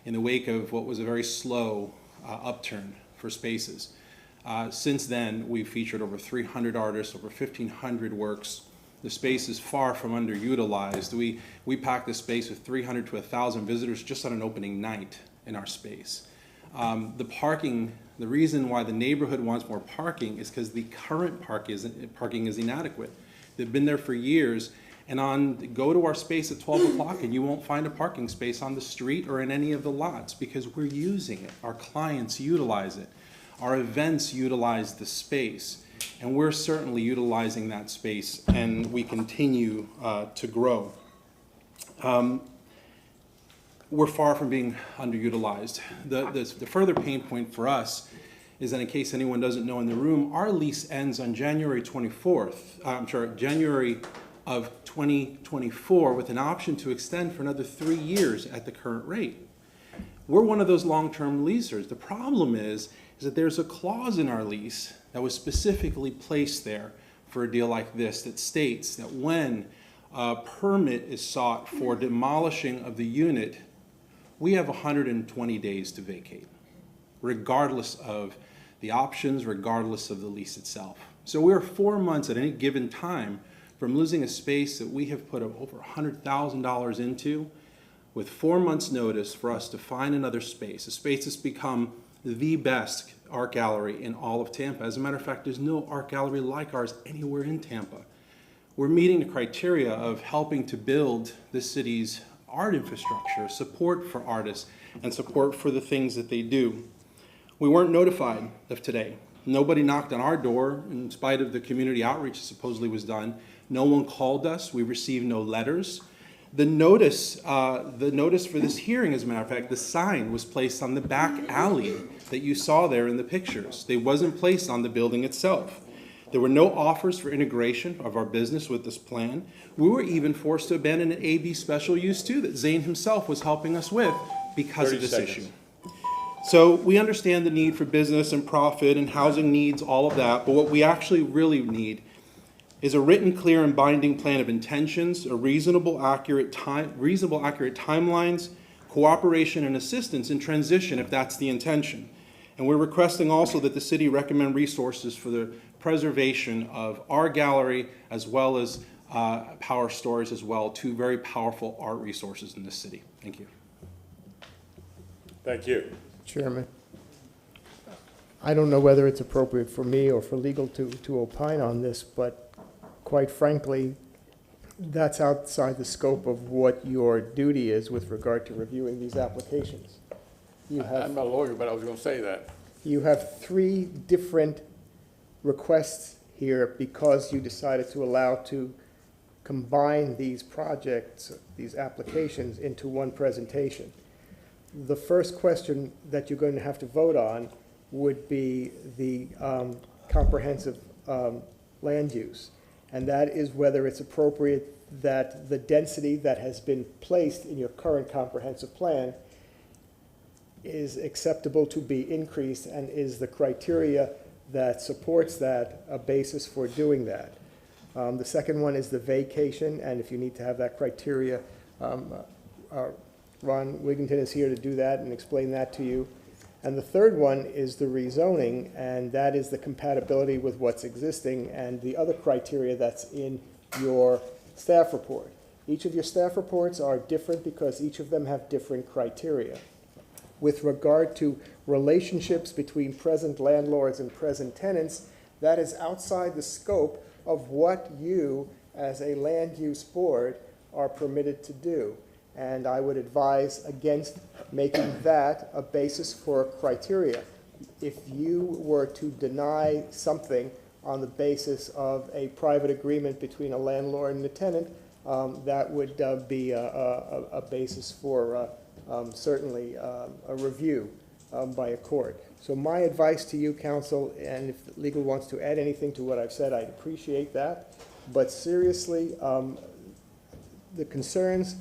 in the wake of what was a very slow upturn for spaces. Since then, we've featured over 300 artists, over 1,500 works. The space is far from underutilized. We pack the space with 300 to 1,000 visitors just on an opening night in our space. The reason why the neighborhood wants more parking is because the current parking is inadequate. They've been there for years, and go to our space at 12 o'clock and you won't find a parking space on the street or in any of the lots because we're using it. Our clients utilize it. Our events utilize the space, and we're certainly utilizing that space, and we continue to grow. We're far from being underutilized. The further pain point for us is that, in case anyone doesn't know in the room, our lease ends on January of 2024 with an option to extend for another 3 years at the current rate. We're one of those long-term leasers. The problem is that there's a clause in our lease that was specifically placed there for a deal like this that states that when a permit is sought for demolishing of the unit, we have 120 days to vacate, regardless of the options, regardless of the lease itself. So we're 4 months at any given time from losing a space that we have put over $100,000 into, with 4 months' notice for us to find another space, a space that's become the best art gallery in all of Tampa. As a matter of fact, there's no art gallery like ours anywhere in Tampa. We're meeting the criteria of helping to build the city's art infrastructure, support for artists, and support for the things that they do. We weren't notified of today. Nobody knocked on our door in spite of the community outreach that supposedly was done. No one called us. We received no letters. The notice for this hearing, as a matter of fact, the sign was placed on the back alley that you saw there in the pictures. It wasn't placed on the building itself. There were no offers for integration of our business with this plan. We were even forced to abandon an AB special use too that Zane himself was helping us with because of this issue. So we understand the need for business and profit and housing needs, all of that, but what we actually really need is a written, clear, and binding plan of intentions, a reasonable, accurate timelines, cooperation, and assistance in transition if that's the intention. And we're requesting also that the city recommend resources for the preservation of our gallery as well as power storage as well, two very powerful art resources in this city. Thank you. Thank you. Chairman, I don't know whether it's appropriate for me or for legal to opine on this, but quite frankly, that's outside the scope of what your duty is with regard to reviewing these applications. I'm not a lawyer, but I was going to say that. You have 3 different requests here because you decided to allow to combine these projects, these applications, into one presentation. The first question that you're going to have to vote on would be the comprehensive land use. And that is whether it's appropriate that the density that has been placed in your current comprehensive plan is acceptable to be increased, and is the criteria that supports that a basis for doing that. The second one is the vacation, and if you need to have that criteria, Ron Wigginton is here to do that and explain that to you. And the third one is the rezoning, and that is the compatibility with what's existing and the other criteria that's in your staff report. Each of your staff reports are different because each of them have different criteria. With regard to relationships between present landlords and present tenants, that is outside the scope of what you, as a land use board, are permitted to do. And I would advise against making that a basis for criteria. If you were to deny something on the basis of a private agreement between a landlord and a tenant, that would be a basis for certainly a review by a court. So my advice to you, counsel, and if legal wants to add anything to what I've said, I'd appreciate that. But seriously, the concerns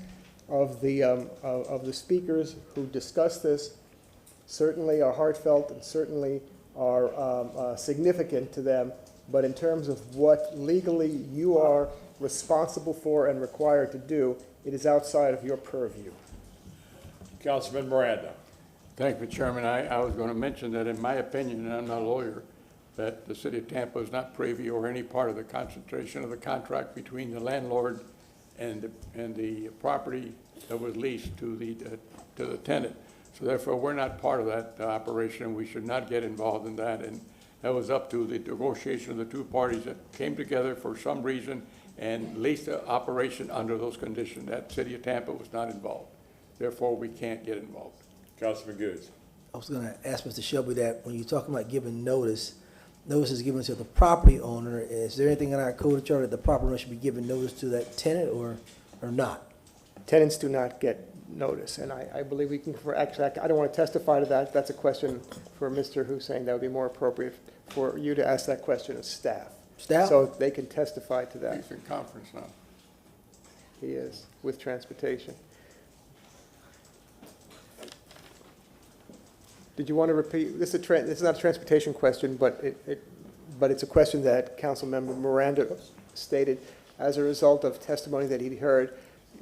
of the speakers who discussed this certainly are heartfelt and certainly are significant to them, but in terms of what legally you are responsible for and required to do, it is outside of your purview. Councilman Miranda. Thank you, Chairman. I was going to mention that in my opinion, and I'm not a lawyer, that the city of Tampa is not privy or any part of the concentration of the contract between the landlord and the property that was leased to the tenant. So therefore, we're not part of that operation. We should not get involved in that. And that was up to the negotiation of the two parties that came together for some reason and leased the operation under those conditions. That city of Tampa was not involved. Therefore, we can't get involved. Councilman Goods. I was gonna ask Mr. Shelby that when you're talking about giving notice, notice is given to the property owner. Is there anything in our code chart that the property owner should be giving notice to that tenant or not? Tenants do not get notice, and I believe we can, actually, I don't want to testify to that. That's a question for Mr. Hussein. That would be more appropriate for you to ask that question of staff. Staff? So they can testify to that. He's in conference now. He is, with transportation. Did you want to repeat, this is not a transportation question, but it's a question that Councilmember Miranda stated as a result of testimony that he heard.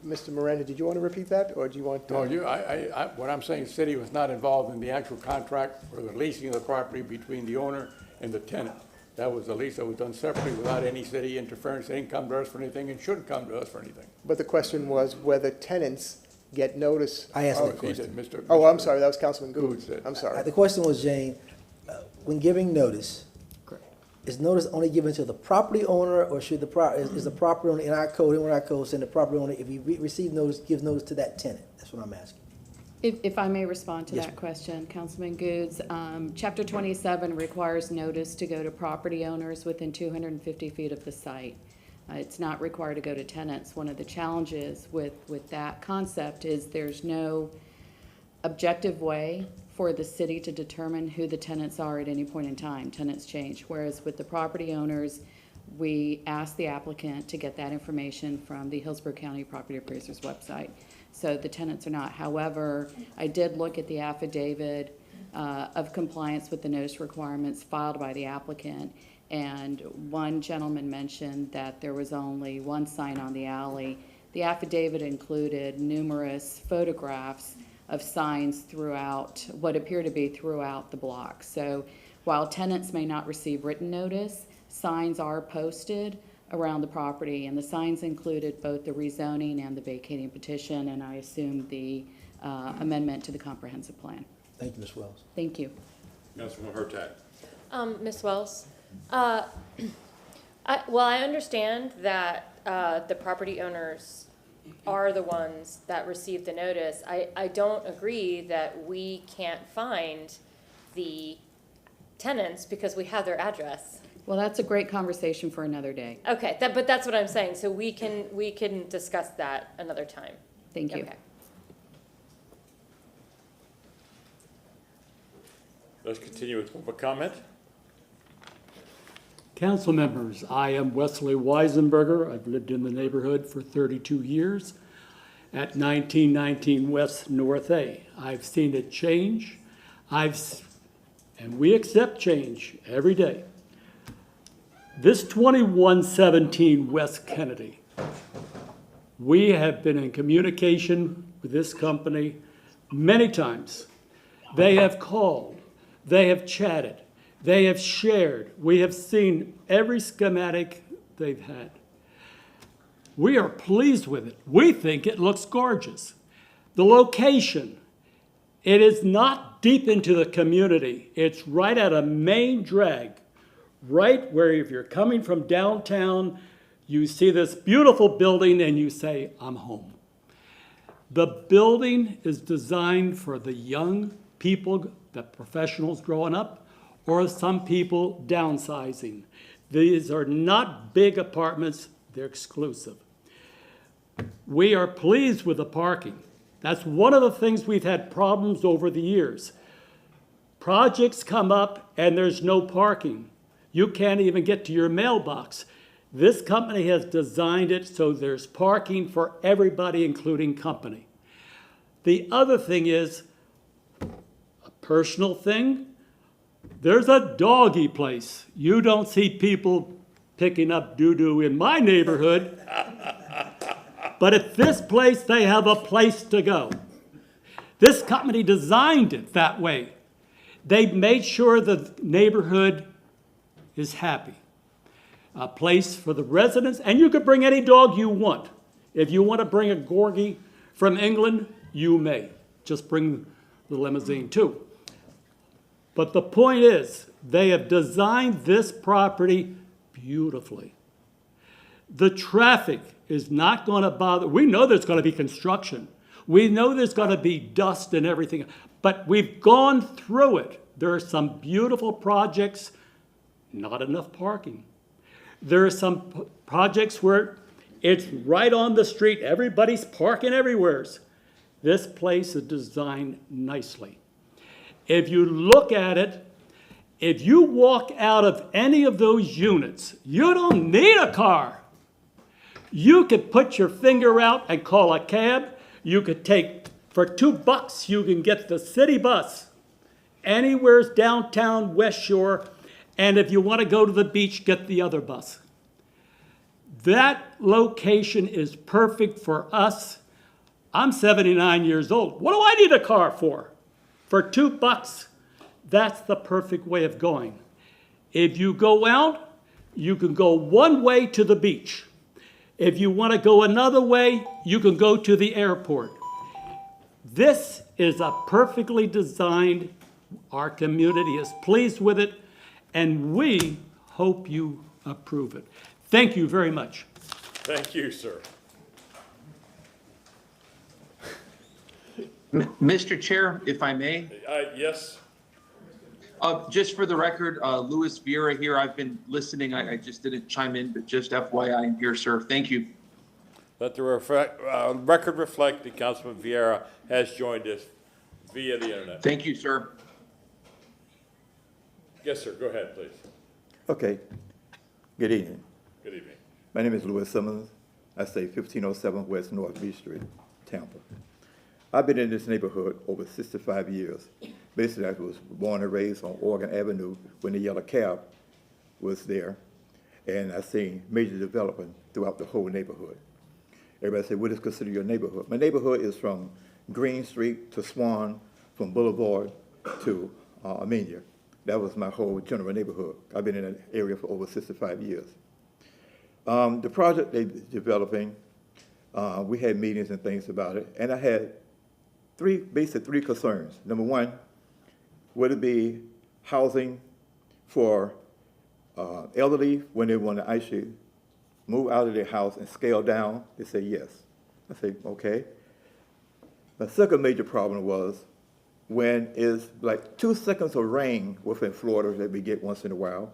Mr. Miranda, did you want to repeat that, or do you want to? No, what I'm saying, the city was not involved in the actual contract or the leasing of the property between the owner and the tenant. That was a lease that was done separately without any city interference. They didn't come to us for anything and shouldn't come to us for anything. But the question was whether tenants get notice. I asked that He question. said, Oh, I'm sorry, that was Councilman Goods. said. I'm sorry. The question was, Jane, when giving notice, is notice only given to the property owner, or should is the property owner in our code, saying the property owner, if he receives notice, gives notice to that tenant? That's what I'm asking. If I may respond to Yes, that question, Councilman Goods, Chapter 27 requires notice to go to property owners within 250 feet of the site. It's not required to go to tenants. One of the challenges with that concept is there's no objective way for the city to determine who the tenants are at any point in time. Tenants change, whereas with the property owners, we ask the applicant to get that information from the Hillsborough County Property Appraiser's website. So the tenants are not. However, I did look at the affidavit of compliance with the notice requirements filed by the applicant, and one gentleman mentioned that there was only one sign on the alley. The affidavit included numerous photographs of signs throughout, what appear to be throughout the block. So while tenants may not receive written notice, signs are posted around the property, and the signs included both the rezoning and the vacating petition, and I assume the amendment to the comprehensive plan. Thank you, Ms. Wells. Thank you. Councilman Hurtak. Ms. Wells, I understand that the property owners are the ones that receive the notice. I don't agree that we can't find the tenants because we have their address. Well, that's a great conversation for another day. Okay, but that's what I'm saying. So we can discuss that another time. Thank you. Okay. Let's continue with public comment. Council members, I am Wesley Weisenberger. I've lived in the neighborhood for 32 years at 1919 West North A. I've seen it change. And we accept change every day. This 2117 West Kennedy, we have been in communication with this company many times. They have called, they have chatted, they have shared. We have seen every schematic they've had. We are pleased with it. We think it looks gorgeous. The location, it is not deep into the community. It's right at a main drag, right where if you're coming from downtown, you see this beautiful building and you say, I'm home. The building is designed for the young people, the professionals growing up, or some people downsizing. These are not big apartments, they're exclusive. We are pleased with the parking. That's one of the things we've had problems over the years. Projects come up and there's no parking. You can't even get to your mailbox. This company has designed it so there's parking for everybody, including company. The other thing is a personal thing. There's a doggy place. You don't see people picking up doo-doo in my neighborhood. But at this place, they have a place to go. This company designed it that way. They made sure the neighborhood is happy. A place for the residents, and you could bring any dog you want. If you want to bring a Corgi from England, you may. Just bring the limousine too. But the point is, they have designed this property beautifully. The traffic is not going to bother. We know there's going to be construction. We know there's going to be dust and everything, but we've gone through it. There are some beautiful projects, not enough parking. There are some projects where it's right on the street. Everybody's parking everywhere. This place is designed nicely. If you look at it, if you walk out of any of those units, you don't need a car. You could put your finger out and call a cab. You could take, for $2, you can get the city bus anywhere downtown West Shore. And if you want to go to the beach, get the other bus. That location is perfect for us. I'm 79 years old. What do I need a car for? For $2, that's the perfect way of going. If you go out, you can go one way to the beach. If you want to go another way, you can go to the airport. This is a perfectly designed, our community is pleased with it, and we hope you approve it. Thank you very much. Thank you, sir. Mr. Chair, if I may. Yes. Just for the record, Louis Vieira here. I've been listening. I just didn't chime in, but just FYI, I'm here, sir. Thank you. Let the record reflect that Councilman Vieira has joined us via the internet. Thank you, sir. Yes, sir. Go ahead, please. Okay. Good evening. Good evening. My name is Louis Simmons. I stay 1507 West North B Street, Tampa. I've been in this neighborhood over 65 years. Basically, I was born and raised on Oregon Avenue when the yellow cab was there, and I've seen major development throughout the whole neighborhood. Everybody say, what is considered your neighborhood? My neighborhood is from Green Street to Swan, from Boulevard to Armenia. That was my whole general neighborhood. I've been in that area for over 65 years. The project they're developing, we had meetings and things about it, and I had basic three concerns. Number one, would it be housing for elderly when they want to actually move out of their house and scale down? They say yes. I say, okay. The second major problem was when it's like 2 seconds of rain within Florida that we get once in a while,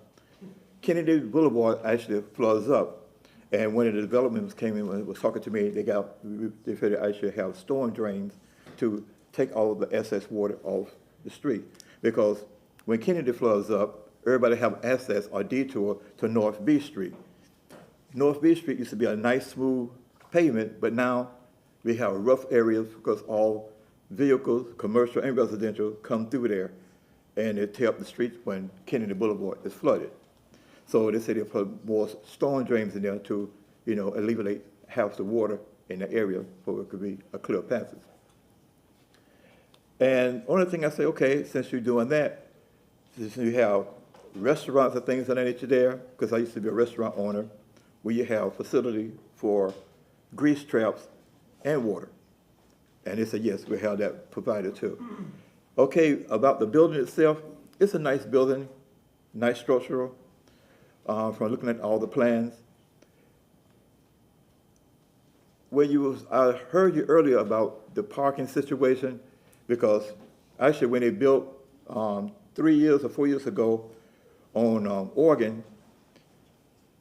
Kennedy Boulevard actually floods up. And when the development came in and was talking to me, they figured they actually have storm drains to take all of the excess water off the street. Because when Kennedy floods up, everybody have access or detour to North B Street. North B Street used to be a nice, smooth pavement, but now we have rough areas because all vehicles, commercial and residential, come through there, and they tear up the streets when Kennedy Boulevard is flooded. So they say they put more storm drains in there to, alleviate half the water in the area so it could be a clear passage. And only thing I say, okay, since you're doing that, since you have restaurants and things of that nature there, because I used to be a restaurant owner, where you have facility for grease traps and water. And they said, yes, we have that provided too. Okay, about the building itself, it's a nice building, nice structural, from looking at all the plans. I heard you earlier about the parking situation, because actually when they built 3 years or 4 years ago on Oregon,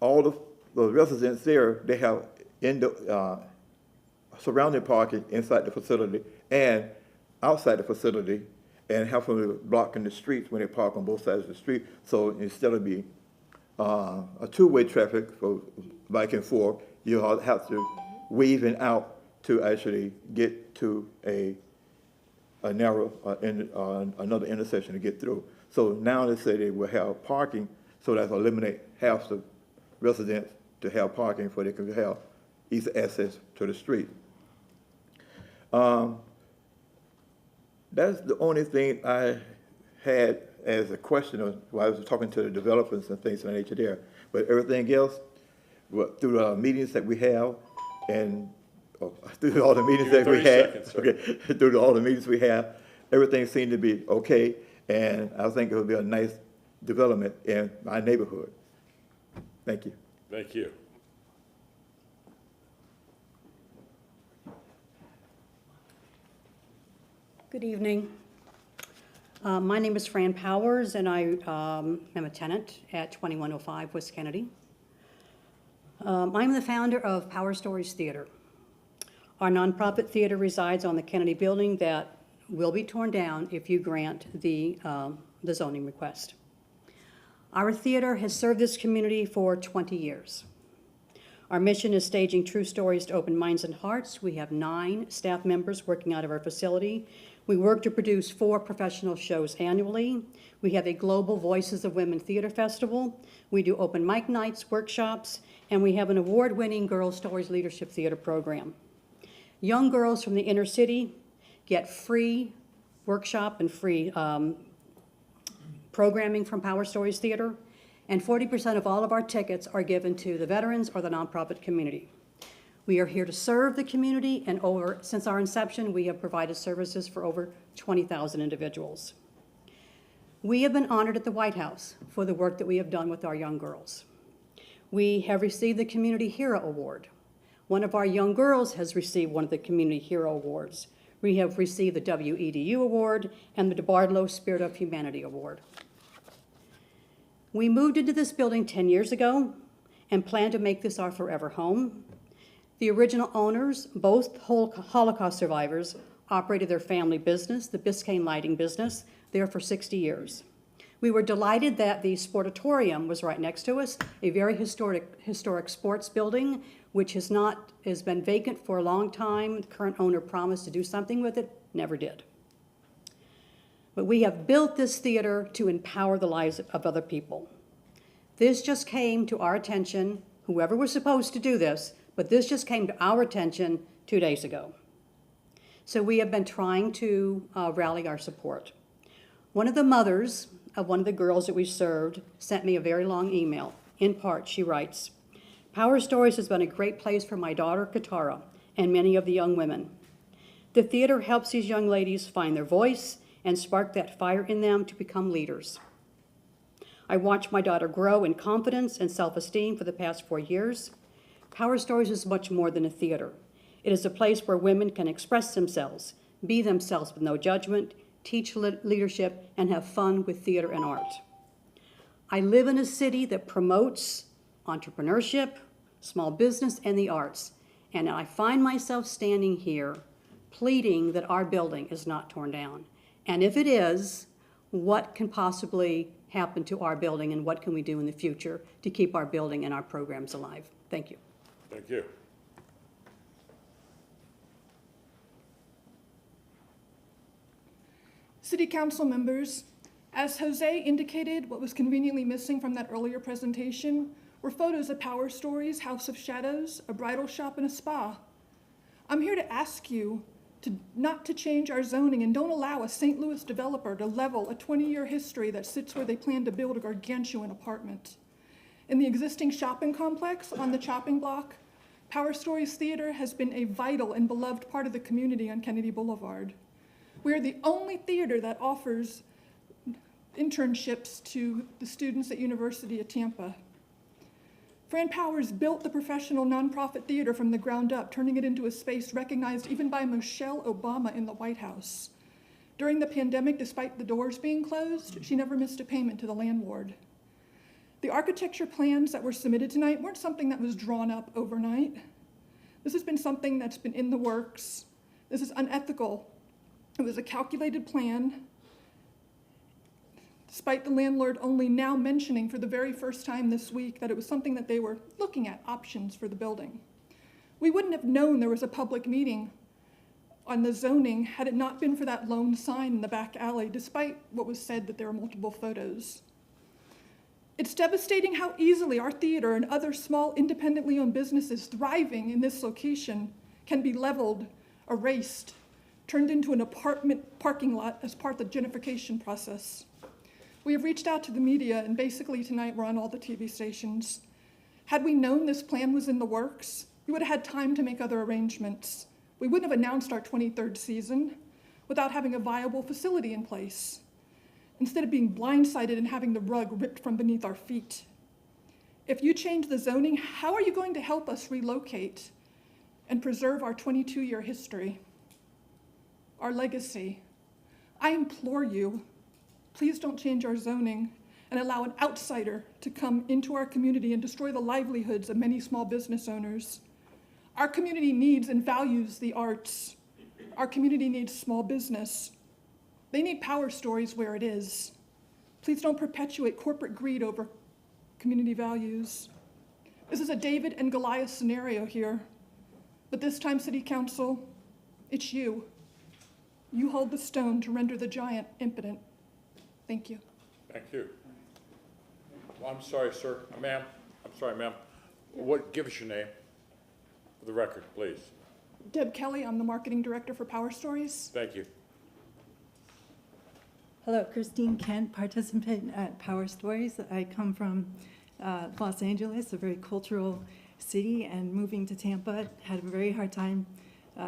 all the residents there, they have surrounding parking inside the facility and outside the facility, and have them blocking the streets when they park on both sides of the street. So instead of being a two-way traffic for back and forth, you have to weave in out to actually get to a narrow, another intersection to get through. So now they say they will have parking, so that's eliminate half the residents to have parking so they can have easy access to the street. That's the only thing I had as a question while I was talking to the developers and things of that nature there. But everything else, through the meetings that we have and through all the meetings that we had, through all the meetings we have, everything seemed to be okay, and I think it would be a nice development in my neighborhood. Thank you. Thank you. Good evening. My name is Fran Powers, and I am a tenant at 2105 West Kennedy. I'm the founder of Power Stories Theater. Our nonprofit theater resides on the Kennedy building that will be torn down if you grant the zoning request. Our theater has served this community for 20 years. Our mission is staging true stories to open minds and hearts. We have 9 staff members working out of our facility. We work to produce 4 professional shows annually. We have a global Voices of Women Theater Festival. We do open mic nights, workshops, and we have an award-winning Girls Stories Leadership Theater program. Young girls from the inner city get free workshop and free programming from Power Stories Theater, and 40% of all of our tickets are given to the veterans or the nonprofit community. We are here to serve the community, and since our inception, we have provided services for over 20,000 individuals. We have been honored at the White House for the work that we have done with our young girls. We have received the Community Hero Award. One of our young girls has received one of the Community Hero Awards. We have received the WEDU Award and the DeBartolo Spirit of Humanity Award. We moved into this building 10 years ago and plan to make this our forever home. The original owners, both Holocaust survivors, operated their family business, the Biscayne Lighting business, there for 60 years. We were delighted that the Sportatorium was right next to us, a very historic sports building, which has been vacant for a long time. The current owner promised to do something with it, never did. But we have built this theater to empower the lives of other people. This just came to our attention, whoever was supposed to do this, but this just came to our attention 2 days ago. So we have been trying to rally our support. One of the mothers of one of the girls that we served sent me a very long email. In part, she writes, "Power Stories has been a great place for my daughter, Katara, and many of the young women. The theater helps these young ladies find their voice and spark that fire in them to become leaders. I watched my daughter grow in confidence and self-esteem for the past 4 years. Power Stories is much more than a theater. It is a place where women can express themselves, be themselves with no judgment, teach leadership, and have fun with theater and art. I live in a city that promotes entrepreneurship, small business, and the arts, and I find myself standing here pleading that our building is not torn down. And if it is, what can possibly happen to our building, and what can we do in the future to keep our building and our programs alive? Thank you. Thank you. City Council members, as Jose indicated, what was conveniently missing from that earlier presentation were photos of Power Stories, House of Shadows, a bridal shop, and a spa. I'm here to ask you not to change our zoning and don't allow a St. Louis developer to level a 20-year history that sits where they plan to build a gargantuan apartment. In the existing shopping complex on the chopping block, Power Stories Theater has been a vital and beloved part of the community on Kennedy Boulevard. We are the only theater that offers internships to the students at University of Tampa. Fran Powers built the professional nonprofit theater from the ground up, turning it into a space recognized even by Michelle Obama in the White House. During the pandemic, despite the doors being closed, she never missed a payment to the landlord. The architecture plans that were submitted tonight weren't something that was drawn up overnight. This has been something that's been in the works. This is unethical. It was a calculated plan, despite the landlord only now mentioning for the very first time this week that it was something that they were looking at options for the building. We wouldn't have known there was a public meeting on the zoning had it not been for that lone sign in the back alley, despite what was said that there were multiple photos. It's devastating how easily our theater and other small independently owned businesses thriving in this location can be leveled, erased, turned into an apartment parking lot as part of the gentrification process. We have reached out to the media, and basically tonight we're on all the TV stations. Had we known this plan was in the works, we would have had time to make other arrangements. We wouldn't have announced our 23rd season without having a viable facility in place, instead of being blindsided and having the rug ripped from beneath our feet. If you change the zoning, how are you going to help us relocate and preserve our 22-year history, our legacy? I implore you, please don't change our zoning and allow an outsider to come into our community and destroy the livelihoods of many small business owners. Our community needs and values the arts. Our community needs small business. They need power stories where it is. Please don't perpetuate corporate greed over community values. This is a David and Goliath scenario here, but this time, City Council, it's you. You hold the stone to render the giant impotent. Thank you. Thank you. Well, I'm sorry, sir. Ma'am, I'm sorry, ma'am. Give us your name for the record, please. Deb Kelly, I'm the marketing director for Power Stories. Thank you. Hello, Christine Kent, participant at Power Stories. I come from Los Angeles, a very cultural city, and moving to Tampa, had a very hard time,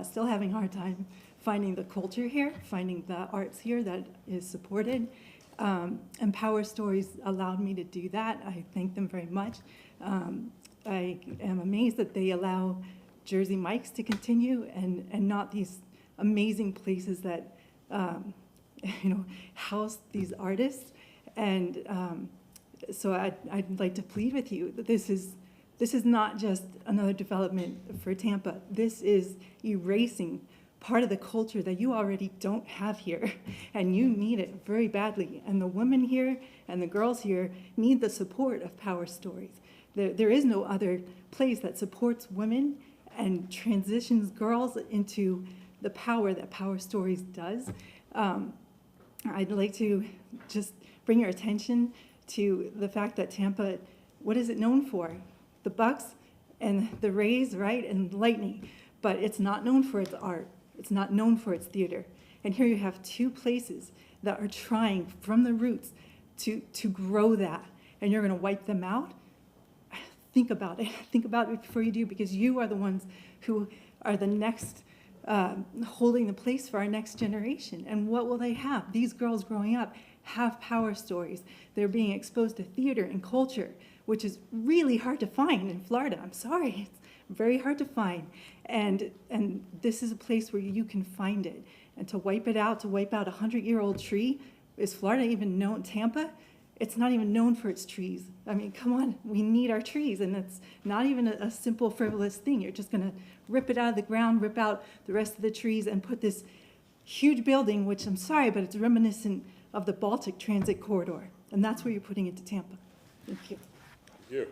still having a hard time finding the culture here, finding the arts here that is supported. And Power Stories allowed me to do that. I thank them very much. I am amazed that they allow Jersey Mike's to continue and not these amazing places that house these artists. And so I'd like to plead with you that this is not just another development for Tampa. This is erasing part of the culture that you already don't have here, and you need it very badly. And the women here and the girls here need the support of Power Stories. There is no other place that supports women and transitions girls into the power that Power Stories does. I'd like to just bring your attention to the fact that Tampa, what is it known for? The Bucks and the Rays, right, and Lightning. But it's not known for its art. It's not known for its theater. And here you have two places that are trying from the roots to grow that, and you're going to wipe them out? Think about it. Think about it before you do, because you are the ones who are the next, holding the place for our next generation. And what will they have? These girls growing up have Power Stories. They're being exposed to theater and culture, which is really hard to find in Florida. I'm sorry. It's very hard to find. And this is a place where you can find it. And to wipe it out, to wipe out a 100-year-old tree, is Florida even known? Tampa? It's not even known for its trees. I mean, come on, we need our trees, and it's not even a simple, frivolous thing. You're just gonna rip it out of the ground, rip out the rest of the trees, and put this huge building, which I'm sorry, but it's reminiscent of the Baltic Transit Corridor, and that's where you're putting it to Tampa. Thank you. Thank you.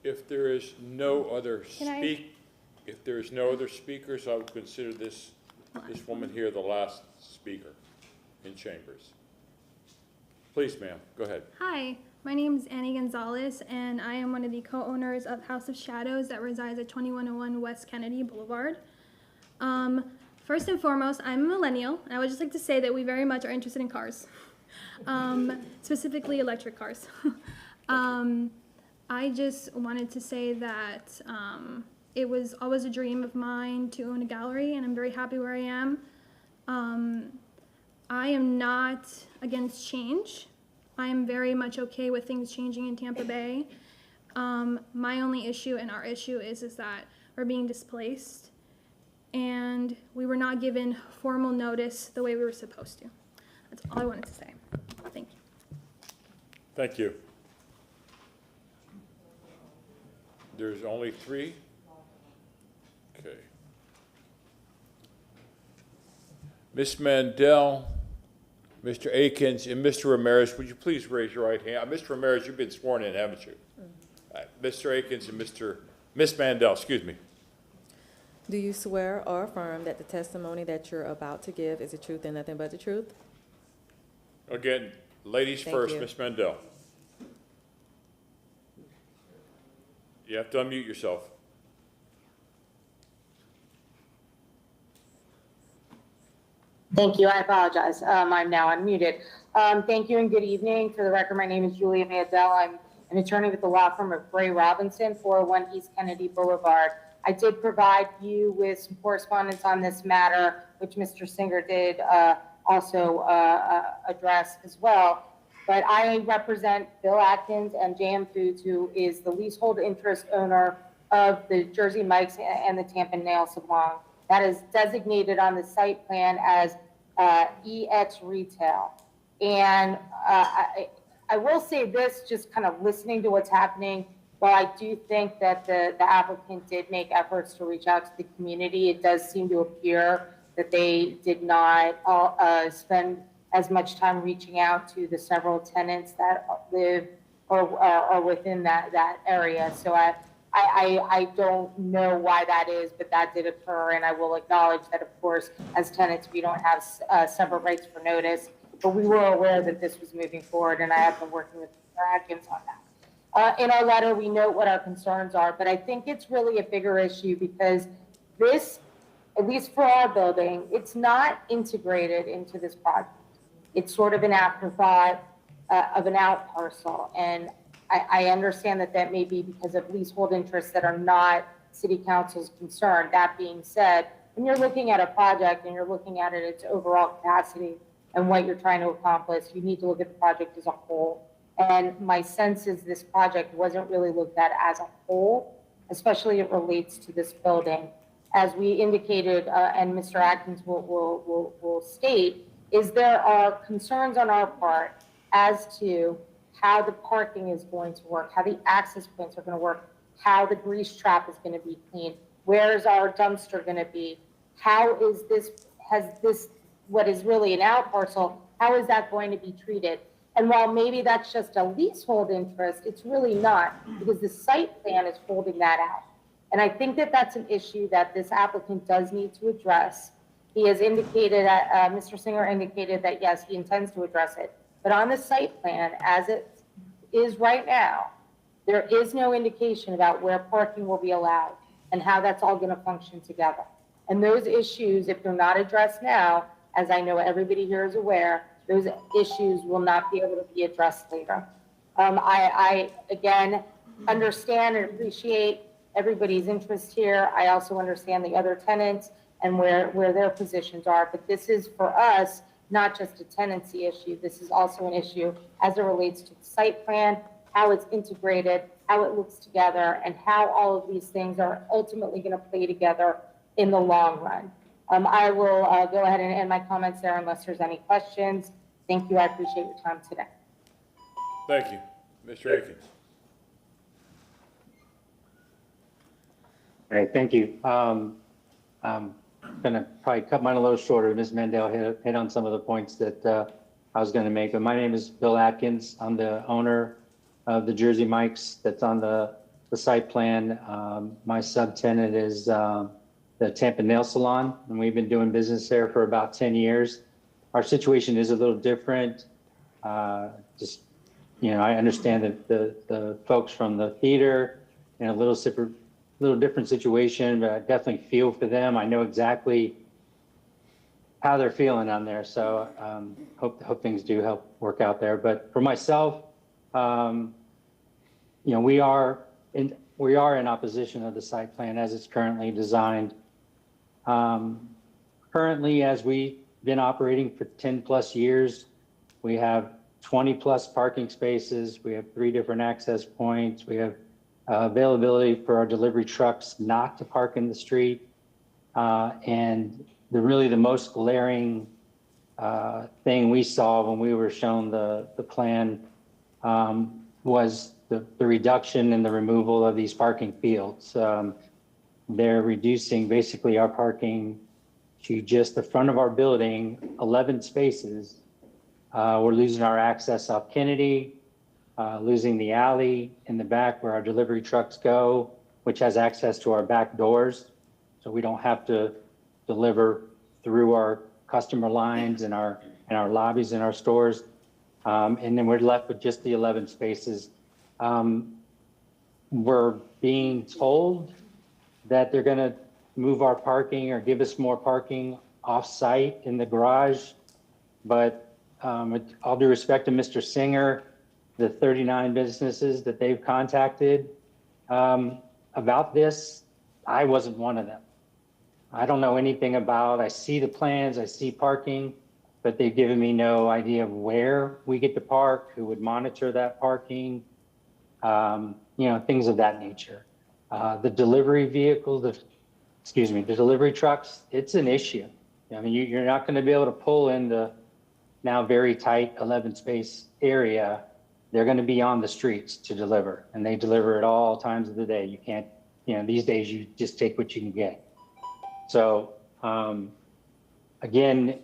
If there is no other if there is no other speakers, I would consider this woman here the last speaker in chambers. Please, ma'am, go ahead. Hi, my name is Annie Gonzalez, and I am one of the co-owners of House of Shadows that resides at 2101 West Kennedy Boulevard. First and foremost, I'm a millennial, and I would just like to say that we very much are interested in cars, specifically electric cars. I just wanted to say that it was always a dream of mine to own a gallery, and I'm very happy where I am. I am not against change. I am very much okay with things changing in Tampa Bay. My only issue and our issue is that we're being displaced, and we were not given formal notice the way we were supposed to. That's all I wanted to say. Thank you. Thank you. There's only three? Okay. Ms. Mandel, Mr. Akins, and Mr. Ramirez, would you please raise your right hand? Mr. Ramirez, you've been sworn in, haven't you? Mr. Akins and Ms. Mandel, excuse me. Do you swear or affirm that the testimony that you're about to give is the truth and nothing but the truth? Again, ladies Thank first, you. Ms. Mendel. You have to unmute yourself. Thank you. I apologize. I'm now unmuted. Thank you and good evening. For the record, my name is Julia Mandel. I'm an attorney with the law firm of Gray Robinson, 401 East Kennedy Boulevard. I did provide you with some correspondence on this matter, which Mr. Singer did also address as well. But I represent Bill Atkins and JM Foods, who is the leasehold interest owner of the Jersey Mike's and the Tampa Nail Salon. That is designated on the site plan as EX Retail. And I will say this, just kind of listening to what's happening, while I do think that the applicant did make efforts to reach out to the community, it does seem to appear that they did not spend as much time reaching out to the several tenants that live or are within that area. So I don't know why that is, but that did occur, and I will acknowledge that, of course, as tenants, we don't have separate rights for notice, but we were aware that this was moving forward, and I have been working with Mr. Atkins on that. In our letter, we note what our concerns are, but I think it's really a bigger issue because this, at least for our building, it's not integrated into this project. It's sort of an afterthought of an out parcel, and I understand that may be because of leasehold interests that are not city council's concern. That being said, when you're looking at a project and you're looking at it, its overall capacity and what you're trying to accomplish, you need to look at the project as a whole. And my sense is this project wasn't really looked at as a whole, especially it relates to this building. As we indicated, and Mr. Atkins will state, is there are concerns on our part as to how the parking is going to work, how the access points are going to work, how the grease trap is going to be cleaned, where is our dumpster going to be, how is this, has this, what is really an out parcel, how is that going to be treated? And while maybe that's just a leasehold interest, it's really not, because the site plan is holding that out. And I think that that's an issue that this applicant does need to address. He has indicated, Mr. Singer indicated that yes, he intends to address it. But on the site plan, as it is right now, there is no indication about where parking will be allowed and how that's all going to function together. And those issues, if they're not addressed now, as I know everybody here is aware, those issues will not be able to be addressed later. I again, understand and appreciate everybody's interest here. I also understand the other tenants and where their positions are, but this is for us, not just a tenancy issue. This is also an issue as it relates to the site plan, how it's integrated, how it looks together, and how all of these things are ultimately going to play together in the long run. I will go ahead and end my comments there unless there's any questions. Thank you. I appreciate your time today. Thank you. Mr. Atkins. All right, thank you. I'm gonna probably cut mine a little shorter. Ms. Mandel hit on some of the points that I was gonna make, but my name is Bill Atkins. I'm the owner of the Jersey Mike's that's on the site plan. My subtenant is the Tampa Nail Salon, and we've been doing business there for about 10 years. Our situation is a little different. Just, you know, I understand that the folks from the theater in a little different situation, but I definitely feel for them. I know exactly how they're feeling on there. So hope things do help work out there. But for myself, you know, we are in opposition of the site plan as it's currently designed. Currently, as we've been operating for 10 plus years, we have 20 plus parking spaces. We have 3 different access points. We have availability for our delivery trucks not to park in the street. And the most glaring thing we saw when we were shown the plan was the reduction and the removal of these parking fields. They're reducing basically our parking to just the front of our building, 11 spaces. We're losing our access off Kennedy, losing the alley in the back where our delivery trucks go, which has access to our back doors. so we don't have to deliver through our customer lines and our lobbies in our stores. And then we're left with just the 11 spaces. We're being told that they're gonna move our parking or give us more parking off-site in the garage. But with all due respect to Mr. Singer, the 39 businesses that they've contacted about this, I wasn't one of them. I don't know anything about, I see the plans, I see parking, but they've given me no idea of where we get to park, who would monitor that parking, things of that nature. The delivery vehicles, the delivery trucks, it's an issue. I mean, you're not going to be able to pull in the now very tight 11 space area. They're going to be on the streets to deliver, and they deliver at all times of the day. You can't, these days you just take what you can get. So again,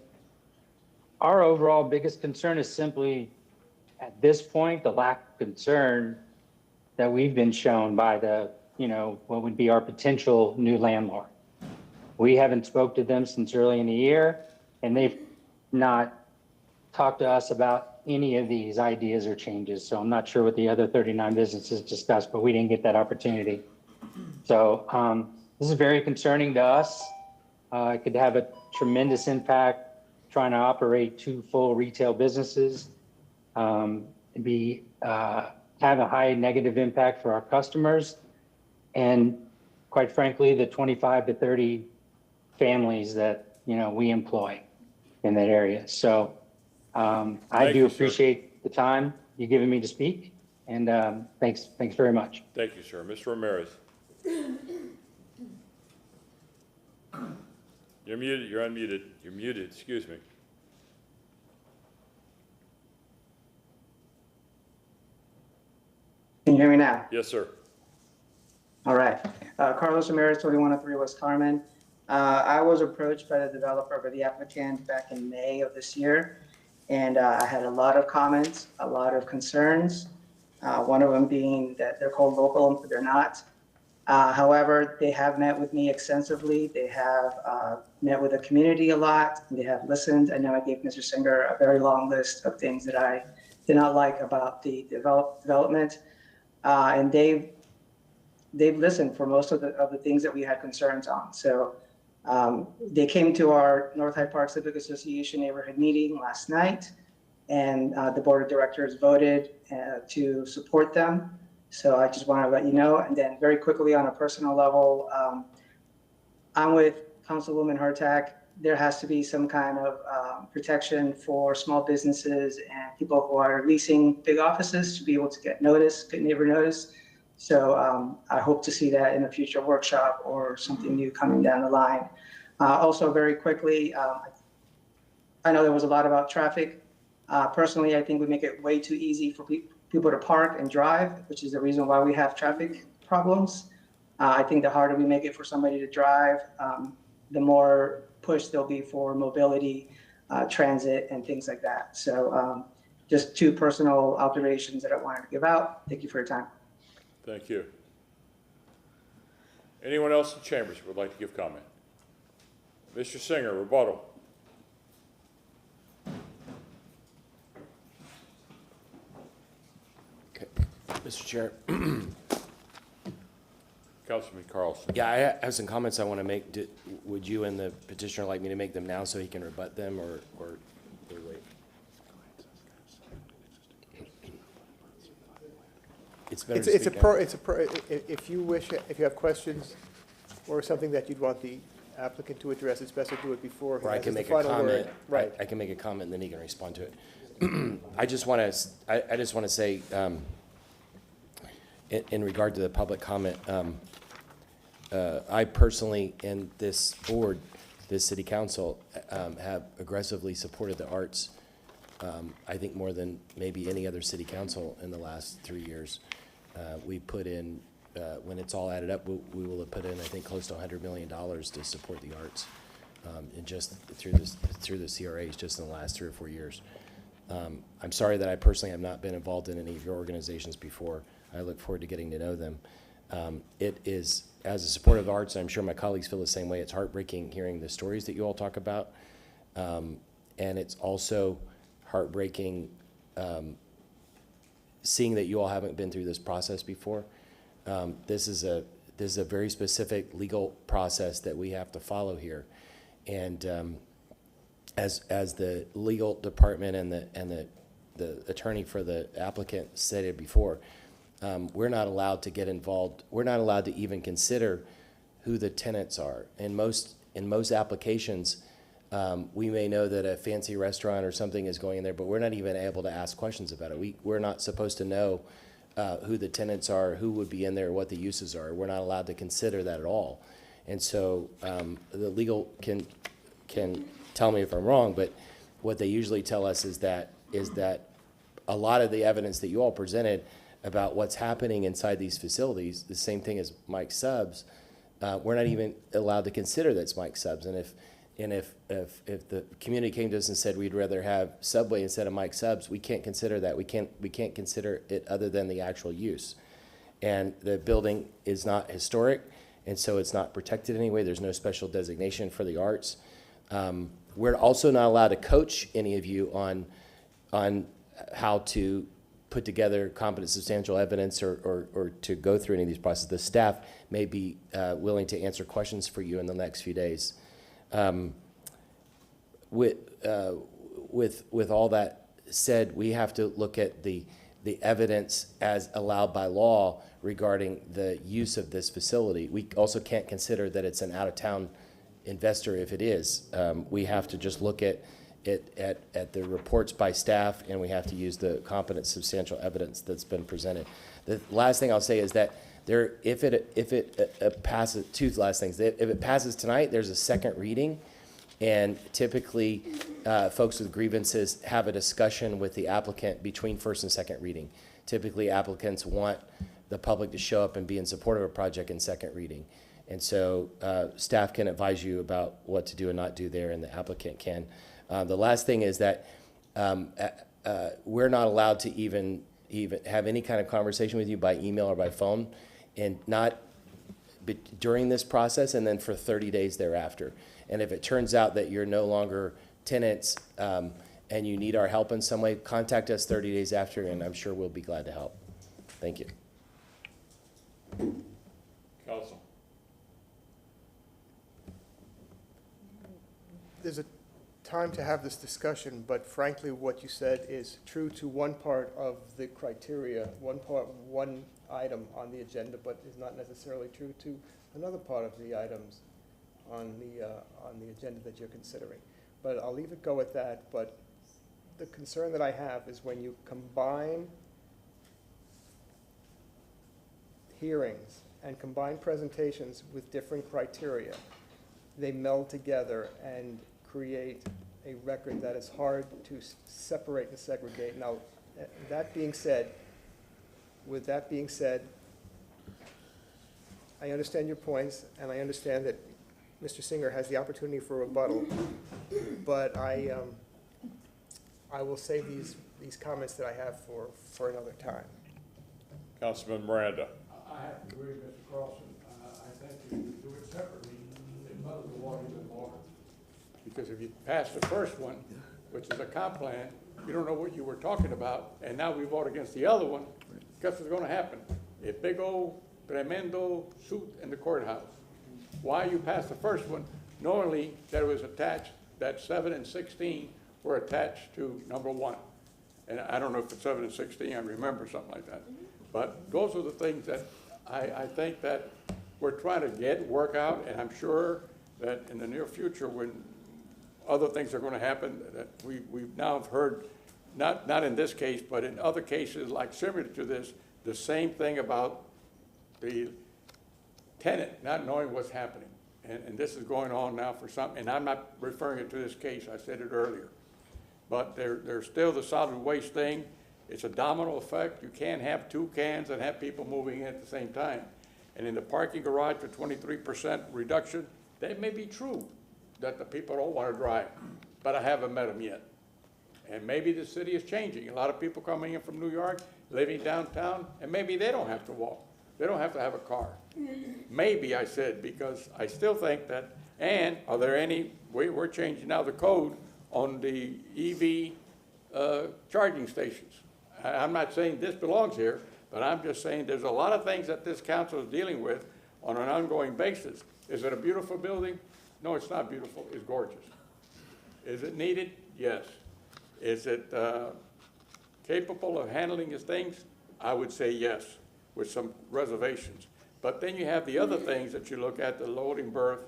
our overall biggest concern is simply at this point, the lack of concern that we've been shown by the, what would be our potential new landlord. We haven't spoke to them since early in the year, and they've not talked to us about any of these ideas or changes. So I'm not sure what the other 39 businesses discussed, but we didn't get that opportunity. So this is very concerning to us. It could have a tremendous impact trying to operate 2 full retail businesses. Have a high negative impact for our customers, and quite frankly, the 25 to 30 families that we employ in that area. So I do appreciate the time you've given me to speak, and thanks very much. Thank you, sir. Mr. Ramirez. You're muted, you're unmuted. You're muted, excuse me. Can you hear me now? Yes, sir. All right. Carlos Ramirez, 2103 West Carmen. I was approached by the developer for the applicant back in May of this year, and I had a lot of comments, a lot of concerns. One of them being that they're called local, but they're not. However, they have met with me extensively. They have met with the community a lot. They have listened. I know I gave Mr. Singer a very long list of things that I did not like about the development. And they've listened for most of the things that we had concerns on. So they came to our North Hyde Park Civic Association neighborhood meeting last night, and the board of directors voted to support them. So I just want to let you know. And then very quickly on a personal level, I'm with Councilwoman Hurtak. There has to be some kind of protection for small businesses and people who are leasing big offices to be able to get notice, get neighbor notice. So I hope to see that in a future workshop or something new coming down the line. Also, very quickly, I know there was a lot about traffic. Personally, I think we make it way too easy for people to park and drive, which is the reason why we have traffic problems. I think the harder we make it for somebody to drive, the more push there'll be for mobility, transit, and things like that. So just 2 personal observations that I wanted to give out. Thank you for your time. Thank you. Anyone else in chambers who would like to give comment? Mr. Singer, rebuttal. Okay. Mr. Chair. Councilman Carlson. Yeah, I have some comments I want to make. Would you and the petitioner like me to make them now so he can rebut them, or wait? It's better to speak now. If you wish, if you have questions or something that you'd want the applicant to address, it's best to do it before. Or I can make a comment. Right. I can make a comment and then he can respond to it. I just want to say, in regard to the public comment, I personally and this board, this city council, have aggressively supported the arts. I think more than maybe any other city council in the last 3 years. We put in, when it's all added up, we will have put in, I think, close to $100 million to support the arts, and just through the CRAs just in the last 3 or 4 years. I'm sorry that I personally have not been involved in any of your organizations before. I look forward to getting to know them. It is as a supporter of the arts, and I'm sure my colleagues feel the same way, it's heartbreaking hearing the stories that you all talk about. And it's also heartbreaking seeing that you all haven't been through this process before. This is a very specific legal process that we have to follow here. And as the legal department and the attorney for the applicant stated before, we're not allowed to get involved. We're not allowed to even consider who the tenants are. In most applications, we may know that a fancy restaurant or something is going in there, but we're not even able to ask questions about it. We're not supposed to know who the tenants are, who would be in there, what the uses are. We're not allowed to consider that at all. And so the legal can tell me if I'm wrong, but what they usually tell us is that a lot of the evidence that you all presented about what's happening inside these facilities, the same thing as Mike Subs, we're not even allowed to consider that's Mike Subs. And if the community came to us and said we'd rather have Subway instead of Mike Subs, we can't consider that. We can't consider it other than the actual use. And the building is not historic, and so it's not protected anyway. There's no special designation for the arts. We're also not allowed to coach any of you on how to put together competent substantial evidence or to go through any of these processes. The staff may be willing to answer questions for you in the next few days. With all that said, we have to look at the evidence as allowed by law regarding the use of this facility. We also can't consider that it's an out-of-town investor if it is. We have to just look at the reports by staff, and we have to use the competent substantial evidence that's been presented. The last thing I'll say is that if it passes, two last things. If it passes tonight, there's a second reading, and typically folks with grievances have a discussion with the applicant between first and second reading. Typically applicants want the public to show up and be in support of a project in second reading. And so staff can advise you about what to do and not do there, and the applicant can. The last thing is that we're not allowed to even have any kind of conversation with you by email or by phone, and not during this process, and then for 30 days thereafter. And if it turns out that you're no longer tenants and you need our help in some way, contact us 30 days after, and I'm sure we'll be glad to help. Thank you. Council. There's a time to have this discussion, but frankly, what you said is true to one part of the criteria, one item on the agenda, but is not necessarily true to another part of the items on the agenda that you're considering. But I'll leave it go at that. But the concern that I have is when you combine hearings and combine presentations with different criteria, they meld together and create a record that is hard to separate and segregate. Now, with that being said, I understand your points, and I understand that Mr. Singer has the opportunity for rebuttal, but I will save these comments that I have for another time. Councilman Miranda. I have to agree with Mr. Carlson. I think if you do it separately, it muddles the water even more. Because if you pass the first one, which is a comp plan, you don't know what you were talking about, and now we vote against the other one, guess what's gonna happen? A big old tremendo suit in the courthouse. Why you passed the first one, knowingly that it was attached, that 7 and 16 were attached to number 1. And I don't know if it's 7 and 16, I remember something like that. But those are the things that I think that we're trying to work out, and I'm sure that in the near future, when other things are gonna happen, that we've now heard, not in this case, but in other cases like similar to this, the same thing about the tenant not knowing what's happening. And this is going on now for some, and I'm not referring it to this case, I said it earlier. But there's still the solid waste thing. It's a domino effect. You can't have 2 cans and have people moving in at the same time. And in the parking garage for 23% reduction, that may be true, that the people don't want to drive, but I haven't met them yet. And maybe the city is changing. A lot of people coming in from New York, living downtown, and maybe they don't have to walk. They don't have to have a car. Maybe, I said, because I still think that, and are there any, we're changing now the code on the EV charging stations. I'm not saying this belongs here, but I'm just saying there's a lot of things that this council is dealing with on an ongoing basis. Is it a beautiful building? No, it's not beautiful, it's gorgeous. Is it needed? Yes. Is it capable of handling its things? I would say yes, with some reservations. But then you have the other things that you look at, the loading berth,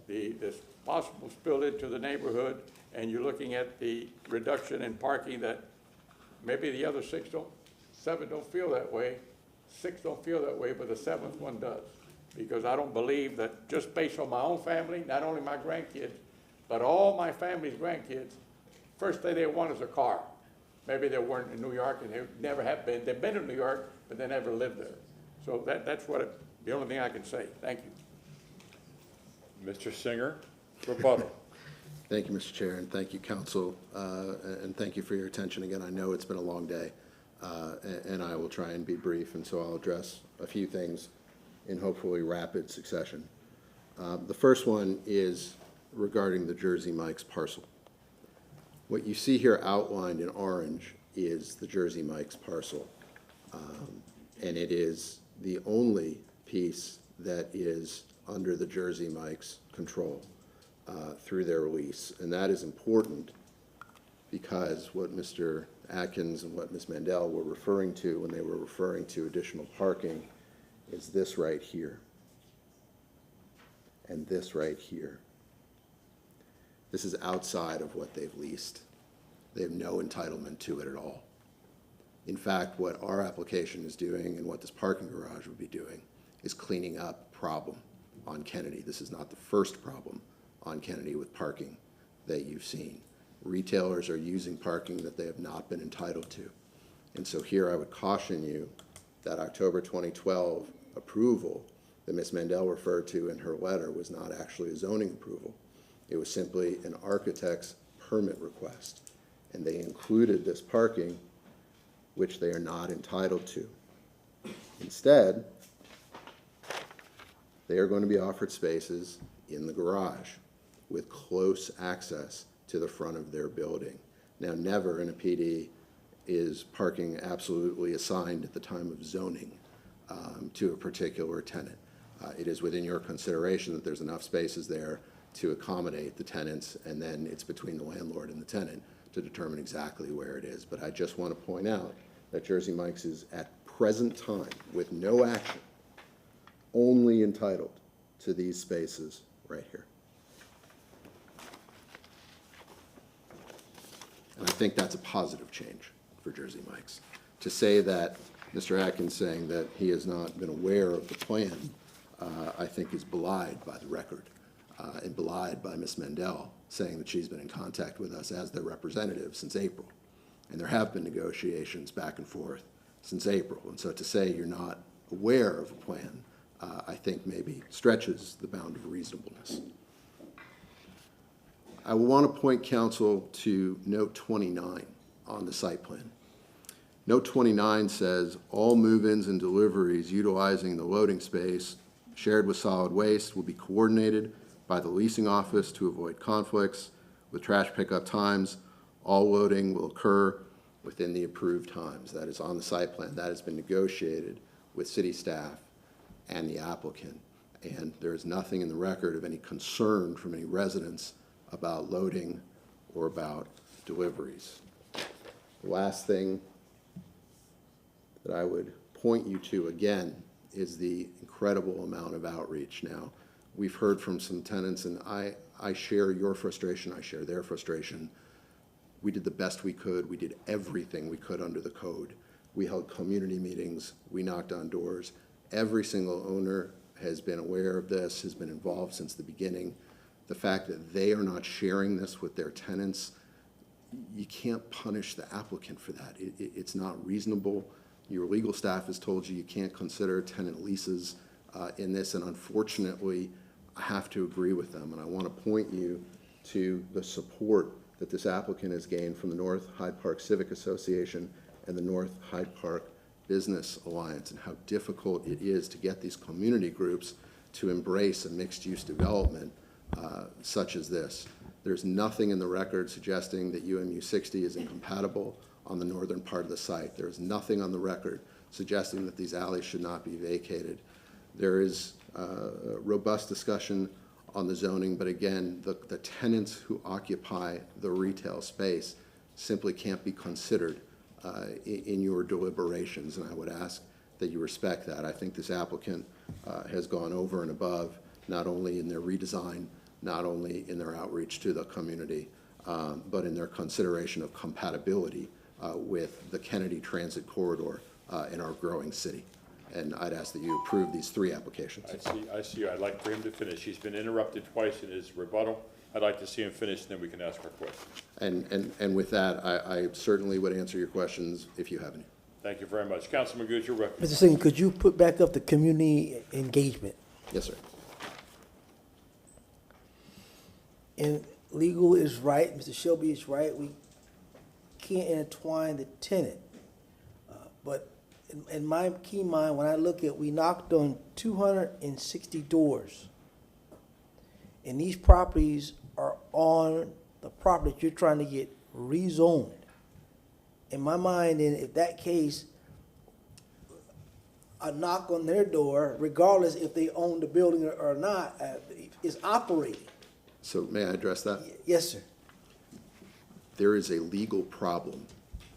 this possible spill into the neighborhood, and you're looking at the reduction in parking that maybe the other seven don't feel that way, 6 don't feel that way, but the 7th one does. Because I don't believe that, just based on my own family, not only my grandkids, but all my family's grandkids, first thing they want is a car. Maybe they weren't in New York and they never have been. They've been in New York, but they never lived there. So that's the only thing I can say. Thank you. Mr. Singer, rebuttal. Thank you, Mr. Chair, and thank you, council, and thank you for your attention again. I know it's been a long day, and I will try and be brief, and so I'll address a few things in hopefully rapid succession. The first one is regarding the Jersey Mike's parcel. What you see here outlined in orange is the Jersey Mike's parcel, and it is the only piece that is under the Jersey Mike's control through their lease. And that is important because what Mr. Atkins and what Ms. Mandel were referring to when they were referring to additional parking is this right here and this right here. This is outside of what they've leased. They have no entitlement to it at all. In fact, what our application is doing and what this parking garage would be doing is cleaning up problem on Kennedy. This is not the first problem on Kennedy with parking that you've seen. Retailers are using parking that they have not been entitled to. And so here I would caution you that October 2012 approval that Ms. Mandel referred to in her letter was not actually a zoning approval. It was simply an architect's permit request. And they included this parking, which they are not entitled to. Instead, they are going to be offered spaces in the garage with close access to the front of their building. Now, never in a PD is parking absolutely assigned at the time of zoning to a particular tenant. It is within your consideration that there's enough spaces there to accommodate the tenants, and then it's between the landlord and the tenant to determine exactly where it is. But I just want to point out that Jersey Mike's is at present time, with no action, only entitled to these spaces right here. And I think that's a positive change for Jersey Mike's. To say that Mr. Atkins saying that he has not been aware of the plan, I think is belied by the record and belied by Ms. Mandel saying that she's been in contact with us as their representative since April. And there have been negotiations back and forth since April. And so to say you're not aware of a plan, I think maybe stretches the bound of reasonableness. I will want to point council to note 29 on the site plan. Note 29 says all move-ins and deliveries utilizing the loading space shared with solid waste will be coordinated by the leasing office to avoid conflicts with trash pickup times. All loading will occur within the approved times. That is on the site plan. That has been negotiated with city staff and the applicant. And there is nothing in the record of any concern from any residents about loading or about deliveries. The last thing that I would point you to again is the incredible amount of outreach. Now, we've heard from some tenants, and I share your frustration, I share their frustration. We did the best we could. We did everything we could under the code. We held community meetings. We knocked on doors. Every single owner has been aware of this, has been involved since the beginning. The fact that they are not sharing this with their tenants, you can't punish the applicant for that. It's not reasonable. Your legal staff has told you you can't consider tenant leases in this, and unfortunately, I have to agree with them. And I want to point you to the support that this applicant has gained from the North Hyde Park Civic Association and the North Hyde Park business alliance and how difficult it is to get these community groups to embrace a mixed-use development such as this. There's nothing in the record suggesting that UMU 60 is incompatible on the northern part of the site. There's nothing on the record suggesting that these alleys should not be vacated. There is robust discussion on the zoning, but again, the tenants who occupy the retail space simply can't be considered in your deliberations, and I would ask that you respect that. I think this applicant has gone over and above, not only in their redesign, not only in their outreach to the community, but in their consideration of compatibility with the Kennedy Transit Corridor in our growing city. And I'd ask that you approve these 3 applications. I see. I'd like for him to finish. He's been interrupted twice in his rebuttal. I'd like to see him finish, and then we can ask our questions. And with that, I certainly would answer your questions if you have any. Thank you very much. Councilman Goods, you're welcome. Mr. Singh, could you put back up the community engagement? Yes, sir. And legal is right, Mr. Shelby is right, we can't intertwine the tenant. But in my key mind, when I look at, we knocked on 260 doors. And these properties are on the property that you're trying to get rezoned. In my mind, and if that case, a knock on their door, regardless if they own the building or not, is operating. So may I address that? Yes, sir. There is a legal problem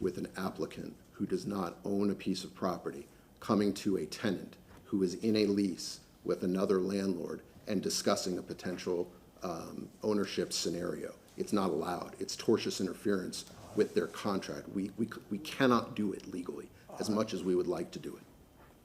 with an applicant who does not own a piece of property coming to a tenant who is in a lease with another landlord and discussing a potential ownership scenario. It's not allowed. It's tortious interference with their contract. We cannot do it legally as much as we would like to do it.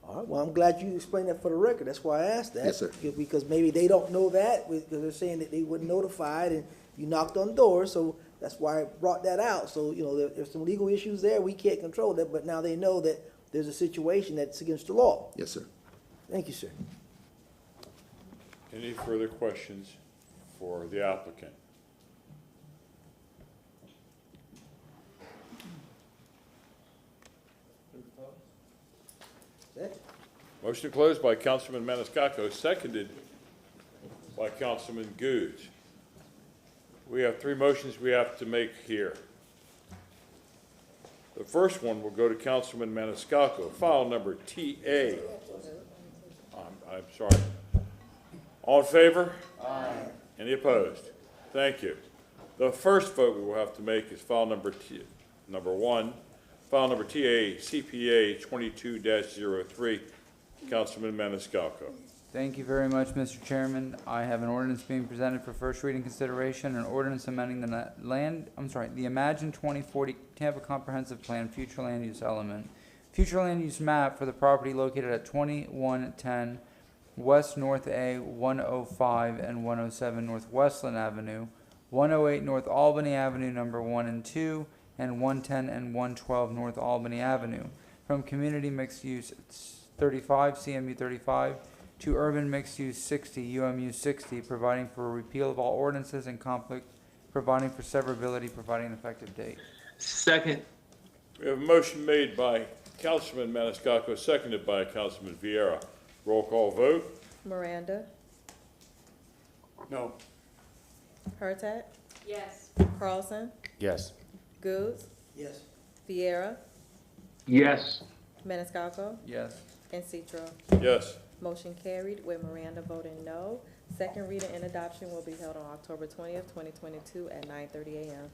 All right, well, I'm glad you explained that for the record. That's why I asked that. Yes, sir. Because maybe they don't know that, because they're saying that they weren't notified and you knocked on doors, so that's why I brought that out. So, you know, there's some legal issues there. We can't control that, but now they know that there's a situation that's against the law. Yes, sir. Thank you, sir. Any further questions for the applicant? Motion to close by Councilman Maniscalco, seconded by Councilman Goods. We have 3 motions we have to make here. The first one will go to Councilman Maniscalco, file number TA. I'm sorry. All in favor? Aye. Any opposed? Thank you. The first vote we will have to make is file number 1, file number TA CPA 22-03. Councilman Maniscalco. Thank you very much, Mr. Chairman. I have an ordinance being presented for first reading consideration, an ordinance amending the Imagine 2040 Tampa Comprehensive Plan Future Land Use Element, Future Land Use Map for the property located at 2110 West North A, 105 and 107 North Westland Avenue, 108 North Albany Avenue number 1 and 2, and 110 and 112 North Albany Avenue, from community mixed use 35, CMU 35, to urban mixed use 60, UMU 60, providing for a repeal of all ordinances in conflict, providing for severability, providing an effective date. Second. We have a motion made by Councilman Maniscalco, seconded by Councilman Vieira. Roll call vote. Miranda, No. Hurtak, Yes. Carlson, Yes. Goods, Yes. Vieira, Yes. Maniscalco, Yes. and Citro. Yes. Motion carried with Miranda voting no. Second reading and adoption will be held on October 20th, 2022 at 9:30 a.m.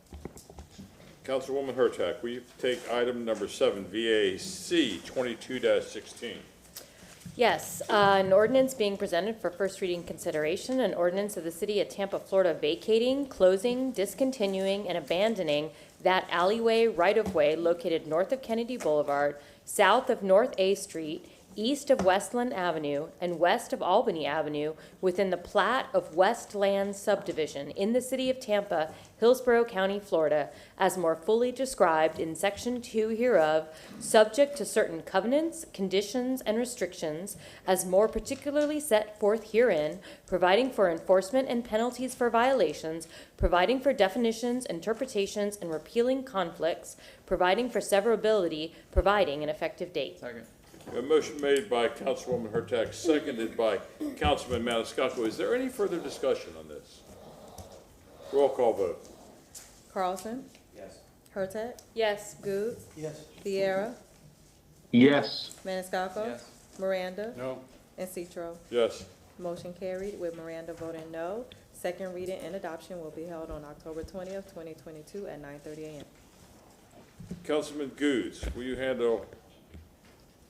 Councilwoman Hurtak, will you take item number 7, VAC 22-16? Yes, an ordinance being presented for first reading consideration, an ordinance of the City of Tampa, Florida vacating, closing, discontinuing, and abandoning that alleyway right-of-way located north of Kennedy Boulevard, south of North A Street, east of Westland Avenue and west of Albany Avenue within the plat of Westland subdivision in the city of Tampa, Hillsborough County, Florida, as more fully described in Section 2 hereof, subject to certain covenants, conditions, and restrictions, as more particularly set forth herein, providing for enforcement and penalties for violations, providing for definitions, interpretations, and repealing conflicts, providing for severability, providing an effective date. Second. A motion made by Councilwoman Hurtak, seconded by Councilman Maniscalco. Is there any further discussion on this? Roll call vote. Carlson? Yes. Hurtak? Yes. Goods? Yes. Viera? Yes. Maniscalco? Yes. Miranda? No. And Citro. Yes. Motion carried with Miranda voting no. Second reading and adoption will be held on October 20th, 2022 at 9:30 a.m. Councilman Goods, will you handle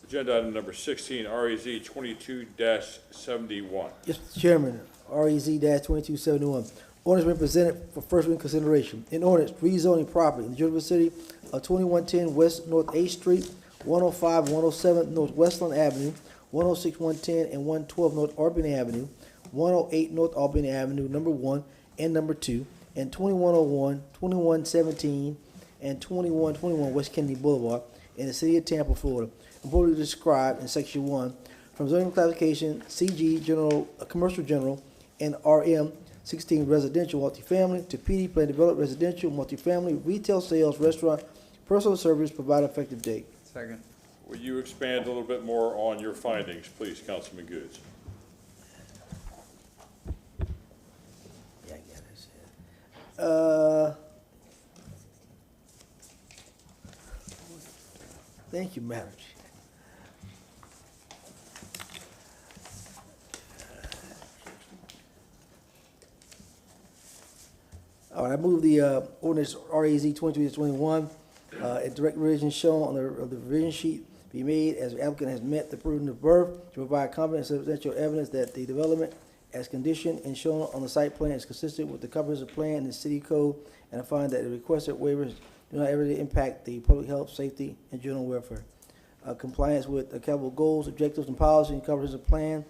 agenda item number 16, REZ 22-71? Yes, Mr. Chairman, REZ-2271. Ordinance been presented for first reading consideration. In ordinance, rezoning property in the Juniper City of 2110 West North 8th Street, 105, 107 North Westland Avenue, 106, 110, and 112 North Albany Avenue, 108 North Albany Avenue, number 1 and number 2, and 2101, 2117, and 2121 West Kennedy Boulevard in the city of Tampa, Florida, fully described in section 1 from zoning classification CG General, Commercial General, and RM 16 Residential Multifamily to PD Plan Developed Residential Multifamily Retail Sales Restaurant Personal Service Provide Effective Date. Second. Will you expand a little bit more on your findings, please, Councilman Goods? Thank you, Madam Chair. All right, I move the ordinance REZ 22-21, a direct revision shown on the revision sheet be made as the applicant has met the burden of birth to provide competent substantial evidence that the development as conditioned and shown on the site plan is consistent with the comprehensive plan and the city code, and I find that the requested waivers do not ever impact the public health, safety, and general welfare. Compliance with accountable goals, objectives, and policy and comprehensive plan.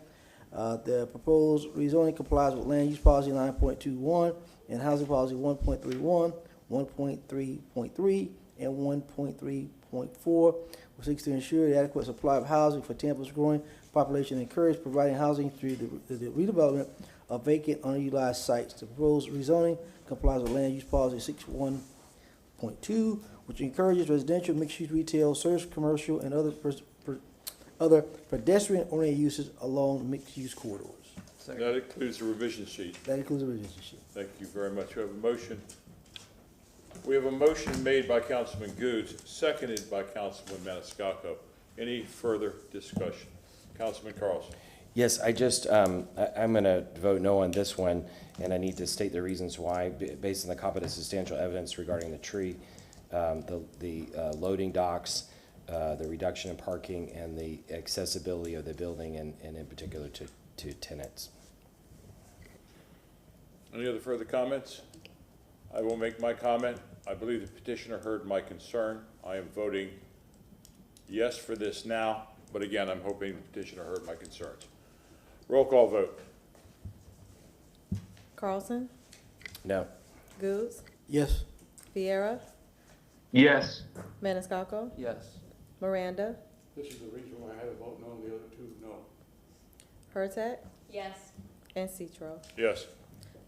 The proposed rezoning complies with land use policy 9.21 and housing policy 1.31, 1.3.3, and 1.3.4, which seeks to ensure the adequate supply of housing for Tampa's growing population and encourage providing housing through the redevelopment of vacant underutilized sites. The proposed rezoning complies with land use policy 61.2, which encourages residential, mixed-use retail, service, commercial, and other pedestrian-oriented uses along mixed-use corridors. Second. That includes the revision sheet. That includes the revision sheet. Thank you very much. We have a motion. We have a motion made by Councilman Goods, seconded by Councilman Maniscalco. Any further discussion? Councilman Carlson. Yes, I just, I'm going to vote no on this one, and I need to state the reasons why, based on the competent substantial evidence regarding the tree, the loading docks, the reduction in parking, and the accessibility of the building, and in particular to tenants. Any other further comments? I will make my comment. I believe the petitioner heard my concern. I am voting yes for this now, but again, I'm hoping the petitioner heard my concerns. Roll call vote. Carlson? No. Goods? Yes. Viera? Yes. Maniscalco? Yes. Miranda? This is the reason why I had a vote no, and the other two no. Hurtak? Yes. And Citro. Yes.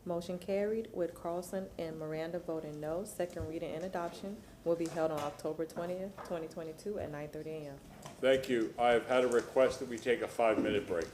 Motion carried with Carlson and Miranda voting no. Second reading and adoption will be held on October 20th, 2022 at 9:30 a.m. Thank you. I have had a request that we take a 5-minute break.